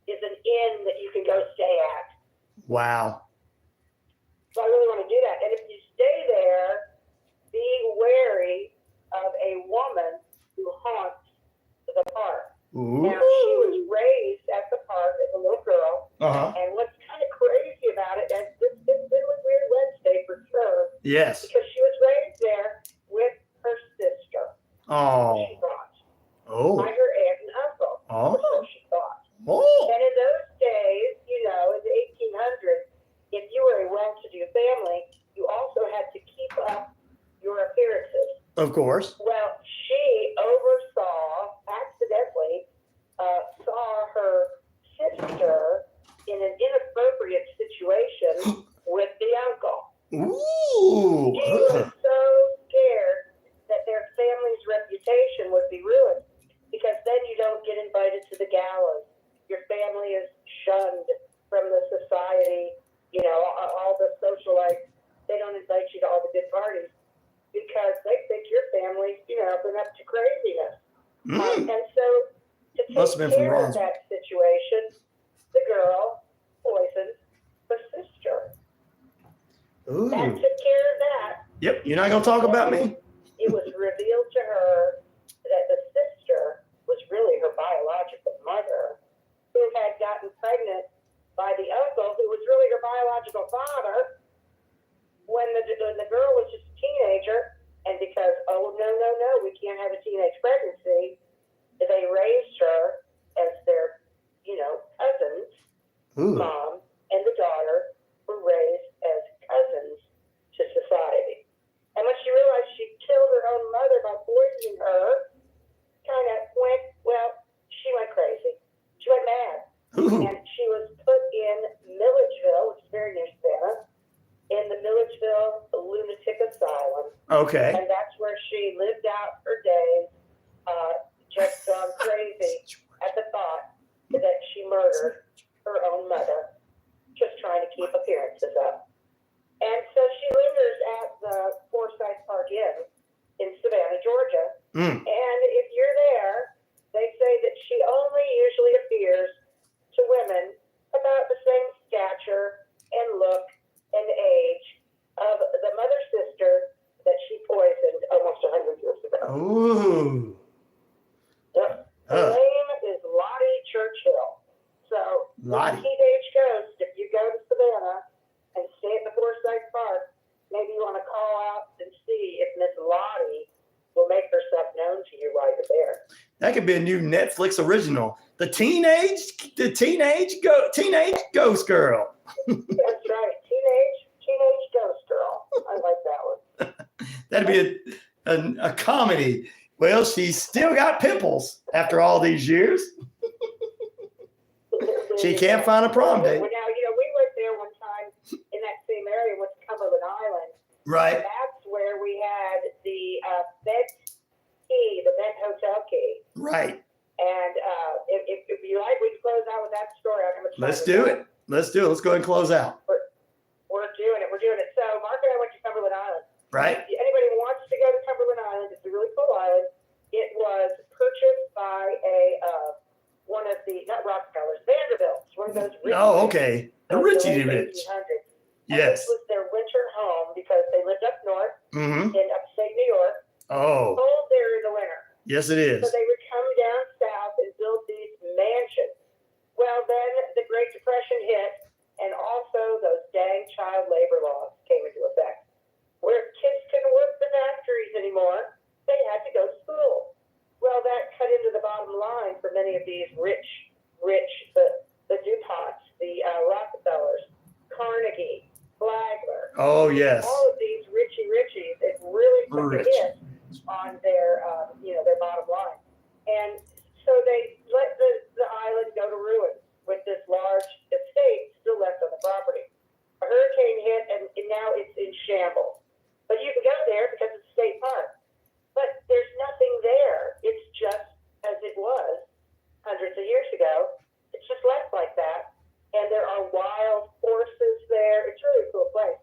is an inn that you can go stay at. Wow. So I really want to do that. And if you stay there, be wary of a woman who haunts the park. Ooh. Now, she was raised at the park as a little girl. Uh-huh. And what's kind of crazy Yes. Because she was raised there with her sister. Oh. She thought. Oh. By her aunt and uncle. Oh. So she thought. Oh. And in those days, in the 1800s, if you were a well-to-do family, you also had to keep up your appearances. Of course. Well, she accidentally saw her sister in an inappropriate situation with the uncle. Ooh. She was so scared that their family's reputation would be ruined, because then you don't get invited to the galas. Your family is shunned from the society, all the socialites. They don't invite you to all the good parties because they think your family's, been up to craziness. And so to take care of that situation, the girl poisoned her sister. Ooh. And took care of that. Yep. You're not going to talk about me. It was revealed to her that the sister was really her biological mother, who had gotten pregnant by the uncle, who was really her biological father, when the girl was just a teenager. And because, no, we can't have a teenage pregnancy, they raised her as their, cousins. Ooh. Mom and the daughter were raised as cousins to society. And when she realized she killed her own mother by poisoning her, she went crazy. She went mad. Ooh. And she was put in Milledgeville, which is very near Savannah, in the Milledgeville Lunatic Asylum. Okay. And that's where she lived out her days, just gone crazy at the thought that she murdered her own mother, just trying to keep appearances up. And so she lingers at the Forsyth Park Inn in Savannah, Georgia. And if you're there, they say that she only usually appears to women about the same stature and look and age of the mother-sister that she poisoned almost 100 years ago. Ooh. Yep. Her name is Lottie Churchill. So, Lottie. Teenage Ghost, if you go to Savannah and stay at the Forsyth Park, maybe you want to call out and see if Miss Lottie will make herself known to you while you're there. That could be a new Netflix original. The teenage ghost girl. That's right. Teenage Ghost Girl. I like that one. That'd be a comedy. Well, she's still got pimples after all these years. She can't find a prom date. Well, now, we went there one time in that same area with Cumberland Island. Right. And that's where we had the Bent Hotel key. Right. And if you like, we can close out with that story. Let's do it. Let's go ahead and close out. We're doing it. So Mark and I went to Cumberland Island. Right. If anybody wants to go to Cumberland Island, it's a really cool island. It was purchased by one of the, not Rockefellers, Vanderbilts, one of those rich. Oh, okay. The Richie Rich. 1800s. Yes. This was their winter home because they lived up north Mm-hmm. in upstate New York. Oh. Cold there in the winter. Yes, it is. So they would come down south and build these mansions. Well, then the Great Depression hit, and also those dang child labor laws came into effect. Where kids couldn't work the factories anymore, they had to go to school. Well, that cut into the bottom line for many of these rich, the DuPonts, the Rockefellers, Carnegie, Flagler. Oh, yes. All of these richies, it really took a hit on their, their bottom line. And so they let the island go to ruin with this large estate still left on the property. A hurricane hit, and now it's in shambles. But you can go there because it's a state park. But there's nothing there. It's just as it was hundreds of years ago. It's just left like that. And there are wild horses there. It's really a cool place.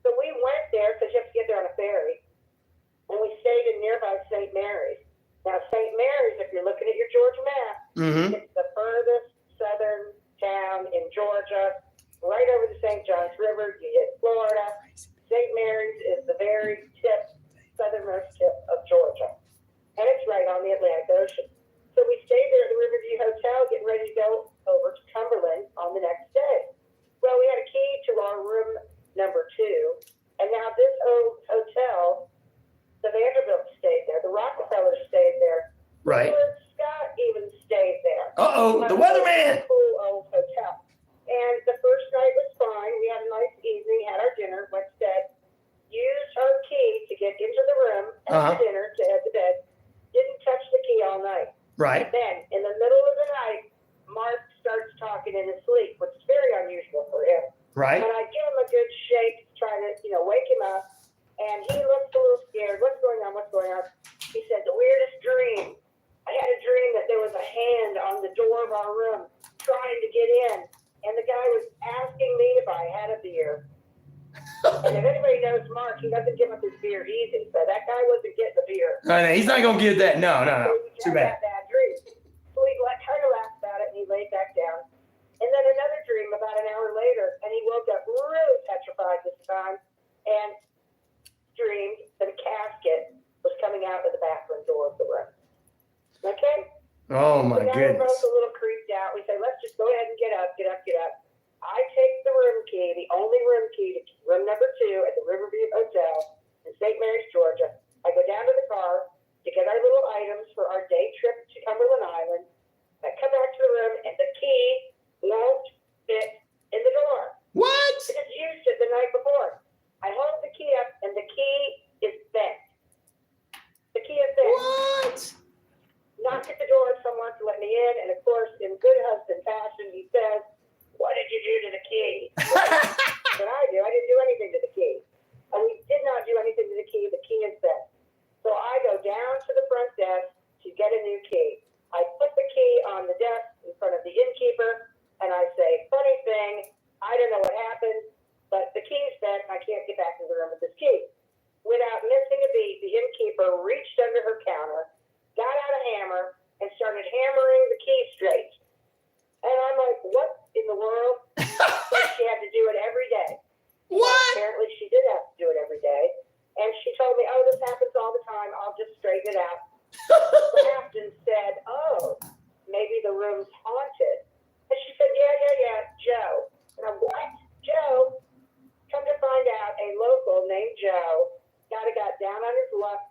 So we went there because you have to get there on a ferry. And we stayed in nearby St. Mary's. Now, St. Mary's, if you're looking at your Georgia map, it's the furthest southern town in Georgia, right over the St. Johns River. You hit Florida. St. Mary's is the very southernmost tip of Georgia. And it's right on the Atlantic Ocean. So we stayed there at the Riverview Hotel, getting ready to go over to Cumberland on the next day. Well, we had a key to our room number 2. And now this to dinner, to head to bed. Didn't touch the key all night. Right. Then, in the middle of the night, Mark starts talking in his sleep, which is very unusual for him. Right. And I give him a good shake, trying to, wake him up. And he looks a little scared. What's going on? What's going on? He said, the weirdest dream. I had a dream that there was a hand on the door of our room trying to get in. And the guy was asking me if I had a beer. And if anybody knows Mark, he doesn't give up his beer easy. So that guy wasn't getting the beer. No, he's not going to get that. No. So Too bad. That bad dream. So he kind of laughed about it and he laid back down. And then another dream about an hour later, and he woke up really petrified this time and dreamed that a casket was coming out of the bathroom door of the room. Okay? Oh, my so now goodness. we're both a little creeped out. We say, let's just go ahead and get up. I take the room key, the only room key to room number 2 at the Riverview Hotel in St. Mary's, Georgia. I go down to the car to get our little items for our day trip to Cumberland Island. I come back to the room, and the key won't fit in the door. What? Because used it the night before. I hold the key up, and the key is bent. The key is bent. What? Knock at the door, someone to let me in, and of course, in good husband fashion, he says, what did you do to the key? What did I do? I didn't do anything to the key. And we did not do anything to the key. The key is bent. So I go down to the front desk to get a new key. I put the key on the desk in front of the innkeeper, and I say, funny thing, I don't know what happened, but the key's bent, and I can't get back to the room with this key. Without missing a beat, the innkeeper reached under her counter, got out a hammer, and started hammering the key straight. And I'm like, what in the world? But she had to do it every day. What? Apparently she did have to do it every day. And she told me, oh, this happens all the time. I'll just straighten it out. The captain said, oh, maybe the room's haunted. And she said, yeah, Joe. And I'm, what? Joe? Come to find out, a local named Joe got down on his luck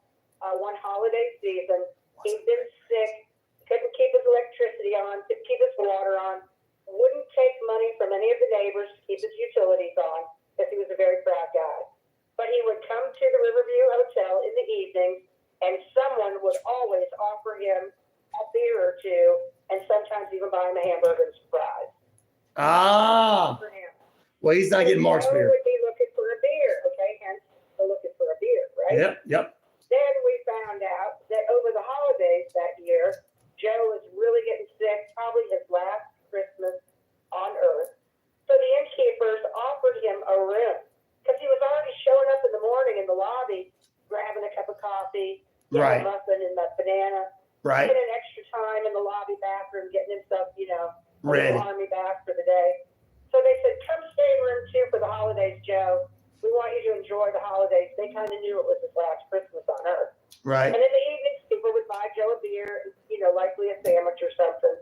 one holiday season. He'd been sick, couldn't keep his electricity on, couldn't keep his water on, wouldn't take money from any of the neighbors to keep his utilities on, because he was a very proud guy. But he would come to the Riverview Hotel in the evenings, and someone would always offer him a beer or two, and sometimes even buy him a hamburger and surprise. Ah. For him. Well, he's not getting Mark's beer. Would be looking for a beer, okay? Hence, we're looking for a beer, right? Yep. Then we found out that over the holidays that year, Joe was really getting sick, probably his last Christmas on Earth. So the innkeepers offered him a room because he was already showing up in the morning in the lobby, grabbing a cup of coffee, getting Right. a muffin and a banana, Right. spending extra time in the lobby bathroom, getting himself, Ready. a army bath for the day. So they said, come stay in room 2 for the holidays, Joe. We want you to enjoy the holidays. They kind of knew it was his last Christmas on Earth. Right. And in the evenings, people would buy Joe a beer, likely a sandwich or something.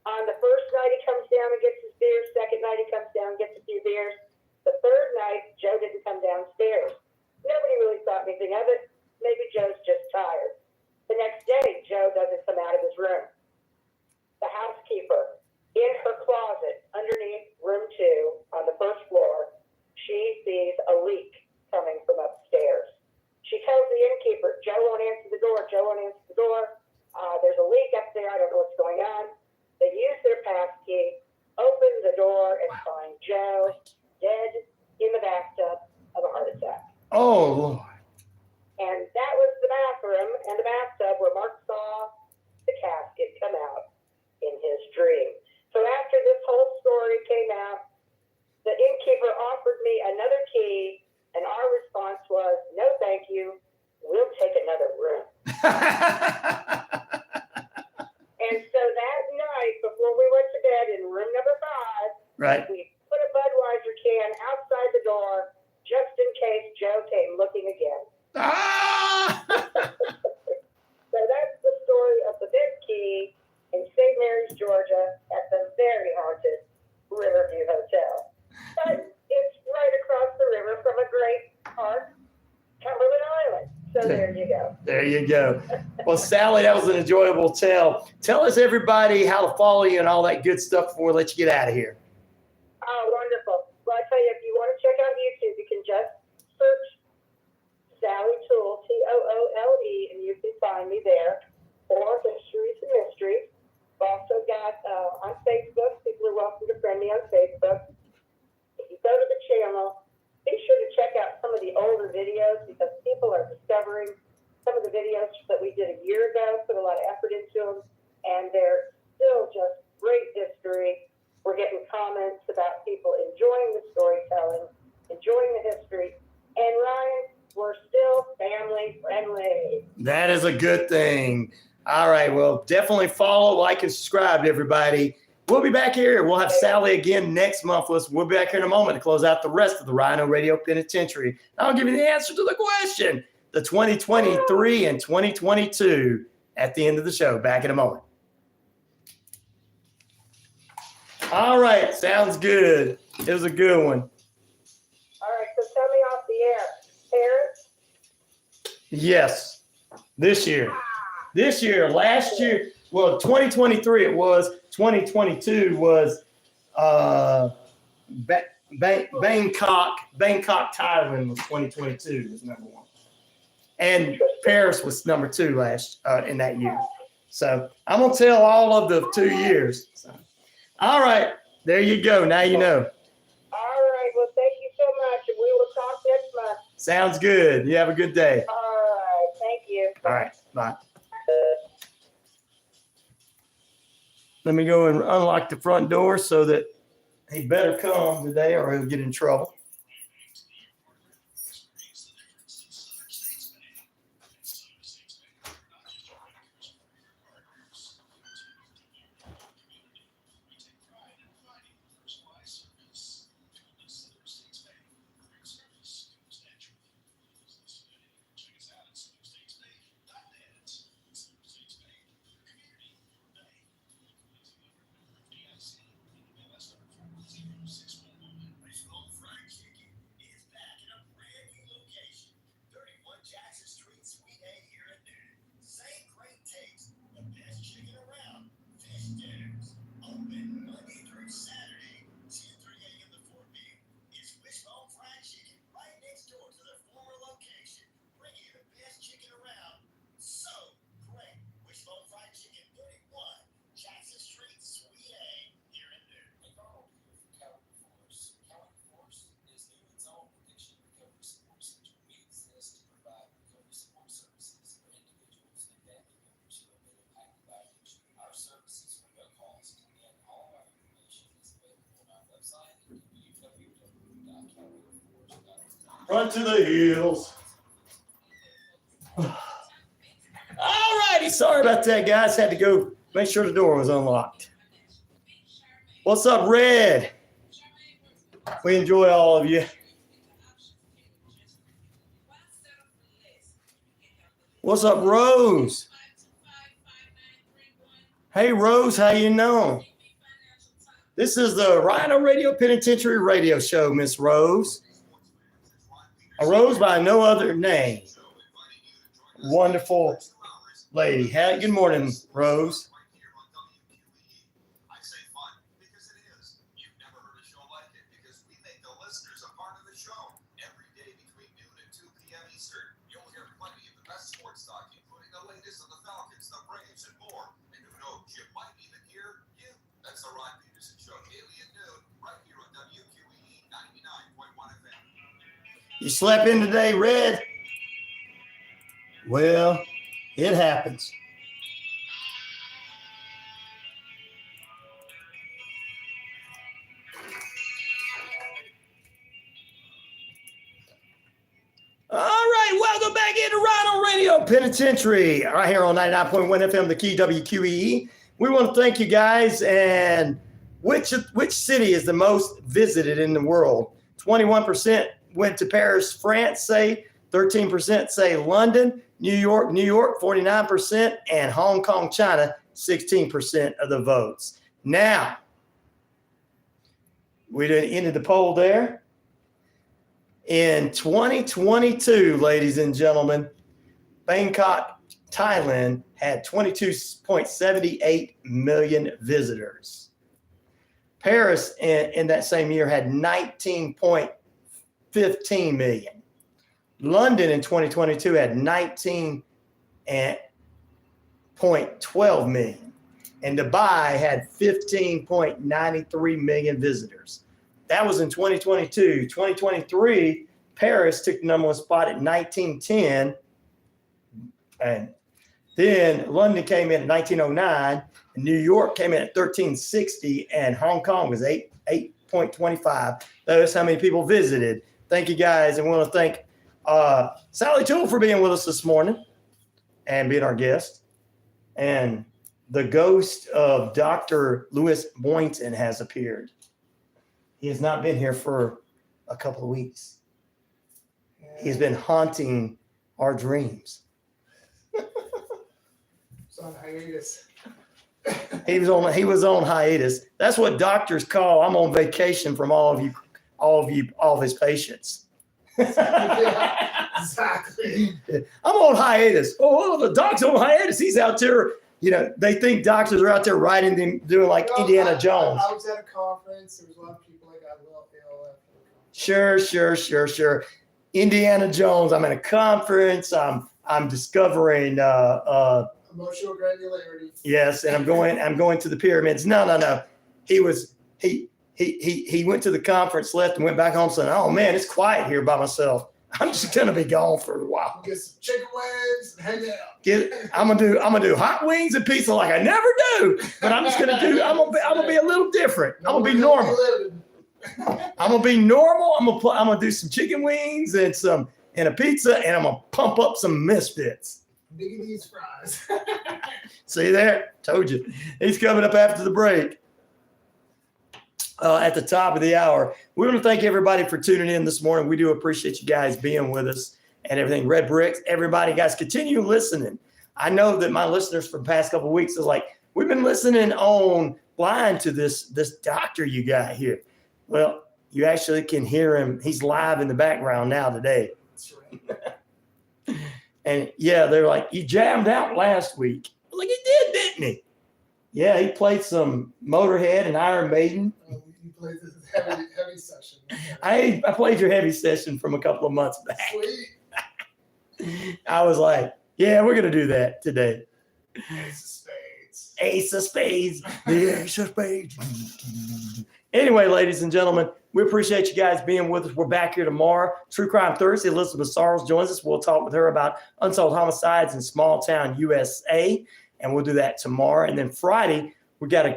On the first night, he comes down and gets his beer. Second night, he comes down and gets a few beers. The third night, Joe didn't come downstairs. Nobody really thought anything of it. Maybe Joe's just tired. The next day, Joe doesn't come out of his room. The housekeeper, in her closet underneath room 2 on the first floor, she sees a leak coming from upstairs. She tells the innkeeper, Joe won't answer the door. There's a leak up there. I don't know what's going on. They use their pass key, open the door, and find Joe dead in the bathtub of a heart attack. Oh, Lord. And that was the bathroom and the bathtub where Mark saw the casket come out in his dream. So after this whole story came out, the innkeeper offered me another key, and our response was, no, thank you. We'll take another room. And so that night, before we went to bed in room number 5, Right. we put a Budweiser can outside the door just in case Joe came looking again. Ah! So that's the story of the big key in St. Mary's, Georgia, at the very haunted Riverview Hotel. But it's right across the river from a great park, Cumberland Island. So there you go. There you go. Well, Sally, that was an enjoyable tale. Tell us, everybody, how to follow you and all that good stuff before we let you get out of here. Oh, wonderful. Well, I tell you, if you want to check out YouTube, you can just search Sally Toole, Toole, and you can find me there, or Histories and Mysteries. I've also got on Facebook. People are welcome to friend me on Facebook. If you go to the channel, be sure to check out some of the older videos because people are discovering some of the videos that we did a year ago, put a lot of effort into them, and they're still just great history. We're getting comments about people enjoying the storytelling, enjoying the history, and Ryan, we're still family friendly. That is a good thing. All right. Well, definitely follow, like, and subscribe, everybody. We'll be back here. We'll have Sally again next month. We'll be back here in a moment to close out the rest of the Rhino Radio Penitentiary. I'll give you the answer to the question, the 2023 and 2022 at the end of the show. Back in a moment. All right. Sounds good. It was a good one. All right, so tell me off the air. Paris? Yes. This year. Last year, well, 2023 it was. 2022 was Bangkok, Thailand was 2022 was number one. And Paris was number 2 in that year. So I'm going to tell all of the 2 years. So, all right, there you go. Now you know. All right, well, thank you so much, and we will talk next month. Sounds good. You have a good day. All right, thank you. All right, bye. Let me go and unlock the front door so that he better come today or he'll get in trouble. Run to the hills. All righty. Sorry about that, guys. Had to go make sure the door was unlocked. What's up, Red? We enjoy all of you. What's up, Rose? Hey, Rose, how you know? This is the Rhino Radio Penitentiary Radio Show, Miss Rose. A Rose by no other name. Wonderful lady. Good morning, Rose. I say fun because it is. You've never heard a show like it because we make the listeners a part of the show. Every day between noon and 2 p.m. Eastern, you'll hear plenty of the best sports talk, including the latest on the Falcons, the Braves, and more. And who knows, you might even hear you. That's the Ron Peterson Show, daily at noon, right here on WQEE 99.1 FM. You slept in today, Red? Well, it happens. All right, welcome back into Rhino Radio Penitentiary, right here on 99.1 FM, the key WQEE. We want to thank you guys. And which city is the most visited in the world? 21% went to Paris, France, say 13% say London, New York, 49%, and Hong Kong, China, 16% of the votes. Now, we didn't end the poll there. In 2022, ladies and gentlemen, Bangkok, Thailand had 22.78 million visitors. Paris in that same year had 19.15 million. London in 2022 had 19 and 0.12 million. And Dubai had 15.93 million visitors. That was in 2022. 2023, Paris took the number one spot at 1910. And then London came in at 1909. And New York came in at 1360. And Hong Kong was 8.25. That's how many people visited. Thank you guys. And we want to thank Sally Toole for being with us this morning and being our guest. And the ghost of Dr. Lewis Boynton has appeared. He has not been here for a couple of weeks. He's been haunting our dreams. It's on hiatus. He was on hiatus. That's what doctors call, I'm on vacation from all of his patients. Exactly. I'm on hiatus. Oh, the doc's on hiatus. He's out there. You know, they think doctors are out there riding them, doing like Indiana Jones. I was at a conference. There was a lot of people that got a little ill after the conference. Sure. Indiana Jones. I'm at a conference. I'm discovering Emotional granularity. yes, and I'm going to the pyramids. No. He went to the conference, left, and went back home saying, "Oh man, it's quiet here by myself. I'm just gonna be gone for a while. Get some chicken wings and hang out." I'm gonna do hot wings and pizza like I never do, but I'm gonna be a little different. I'm gonna be normal. I'm gonna be normal. I'm gonna do some chicken wings and a pizza, and I'm gonna pump up some Misfits. Biggie D's fries. See there? Told you. He's coming up after the break. At the top of the hour. We want to thank everybody for tuning in this morning. We do appreciate you guys being with us and everything. Red Bricks, everybody, guys, continue listening. I know that my listeners for the past couple of weeks is like, we've been listening online to this doctor you got here. Well, you actually can hear him. He's live in the background now today. That's right. And yeah, they're like, you jammed out last week. I'm like, he did, didn't he? Yeah, he played some Motorhead and Iron Maiden. You played this heavy session. I played your heavy session from a couple of months back. Sweet. I was like, yeah, we're going to do that today. Ace of Spades. The Ace of Spades. Anyway, ladies and gentlemen, we appreciate you guys being with us. We're back here tomorrow. True Crime Thursday. Elizabeth Sarles joins us. We'll talk with her about unsolved homicides in small town USA, and we'll do that tomorrow. And then Friday, we got a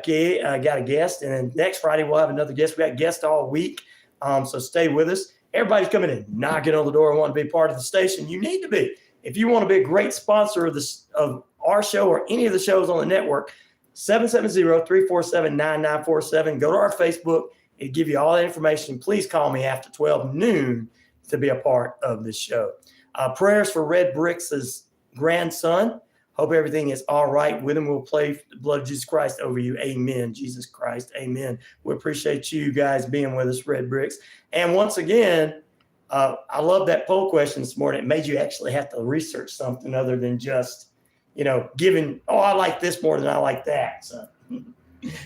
guest, and then next Friday we'll have another guest. We got guests all week, so stay with us. Everybody's coming in, knocking on the door, and want to be part of the station. You need to be. If you want to be a great sponsor of our show or any of the shows on the network, 770-347-9947. Go to our Facebook. It'll give you all that information. Please call me after 12 noon to be a part of this show. Prayers for Red Bricks' grandson. Hope everything is all right with him. We'll play the blood of Jesus Christ over you. Amen. Jesus Christ. Amen. We appreciate you guys being with us, Red Bricks. And once again, I love that poll question this morning. It made you actually have to research something other than just, giving, I like this more than I like that. So, and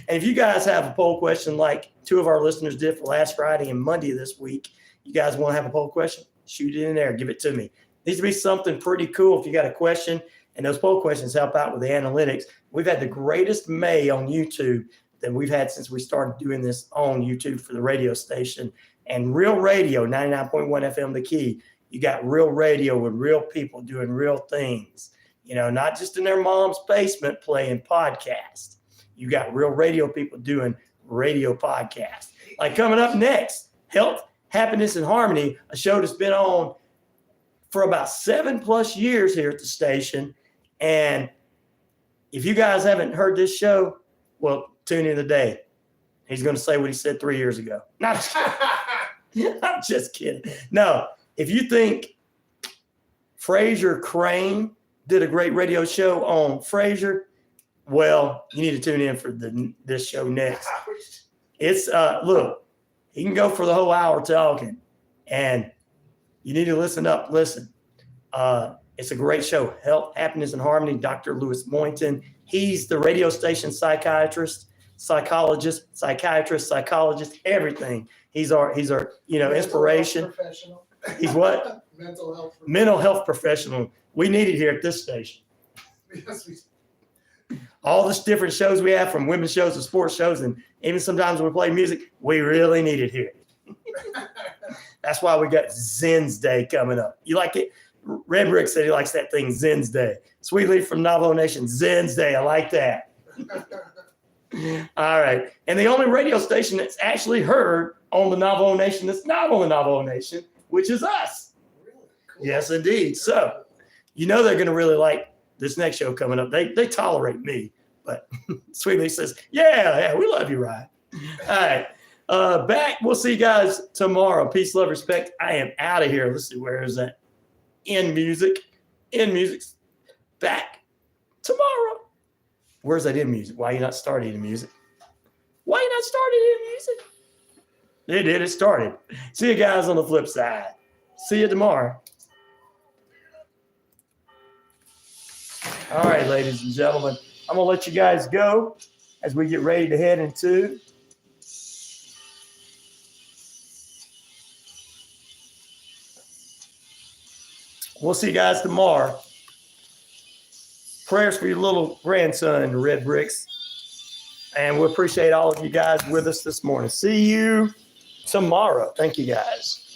if you guys have a poll question like two of our listeners did for last Friday and Monday this week, you guys want to have a poll question, shoot it in there. Give it to me. It needs to be something pretty cool if you got a question. And those poll questions help out with the analytics. We've had the greatest May on YouTube that we've had since we started doing this on YouTube for the radio station. And Real Radio, 99.1 FM, the key. You got real radio with real people doing real things. Not just in their mom's basement playing podcasts. You got real radio people doing radio podcasts. Like coming up next, Health, Happiness, and Harmony, a show that's been on for about 7+ years here at the station. And if you guys haven't heard this show, well, tune in today. He's going to say what he said 3 years ago. I'm just kidding. No, if you think Fraser Crane did a great radio show on Frasier, well, you need to tune in for this show next. It's look, he can go for the whole hour talking, and you need to listen up. Listen, it's a great show. Health, Happiness, and Harmony. Dr. Lewis Boynton. He's the radio station psychiatrist, psychologist, everything. He's our inspiration. Professional. He's what? Mental health professional. Mental health professional. We need it here at this station. Yes, we All the different shows we have, from women's shows to sports shows, and even sometimes when we play music, we really need it here. That's why we got Zen's Day coming up. You like it? Red Brick said he likes that thing, Zen's Day. Sweet Leaf from Navajo Nation, Zen's Day. I like that. All right. And the only radio station that's actually heard on the Navajo Nation that's not on the Navajo Nation, which is us. really cool. Yes, indeed. So, you know they're going to really like this next show coming up. They tolerate me, but Sweet Leaf says, yeah, we love you, Ryan. All right. Back. We'll see you guys tomorrow. Peace, love, respect. I am out of here. Let's see. Where is that? In music. Back tomorrow. Where's that in music? Why are you not starting in music? Why are you not starting in music? It did. It started. See you guys on the flip side. See you tomorrow. All right, ladies and gentlemen. I'm going to let you guys go as we get ready to head into we'll see you guys tomorrow. Prayers for your little grandson, Red Bricks. And we appreciate all of you guys with us this morning. See you tomorrow. Thank you, guys.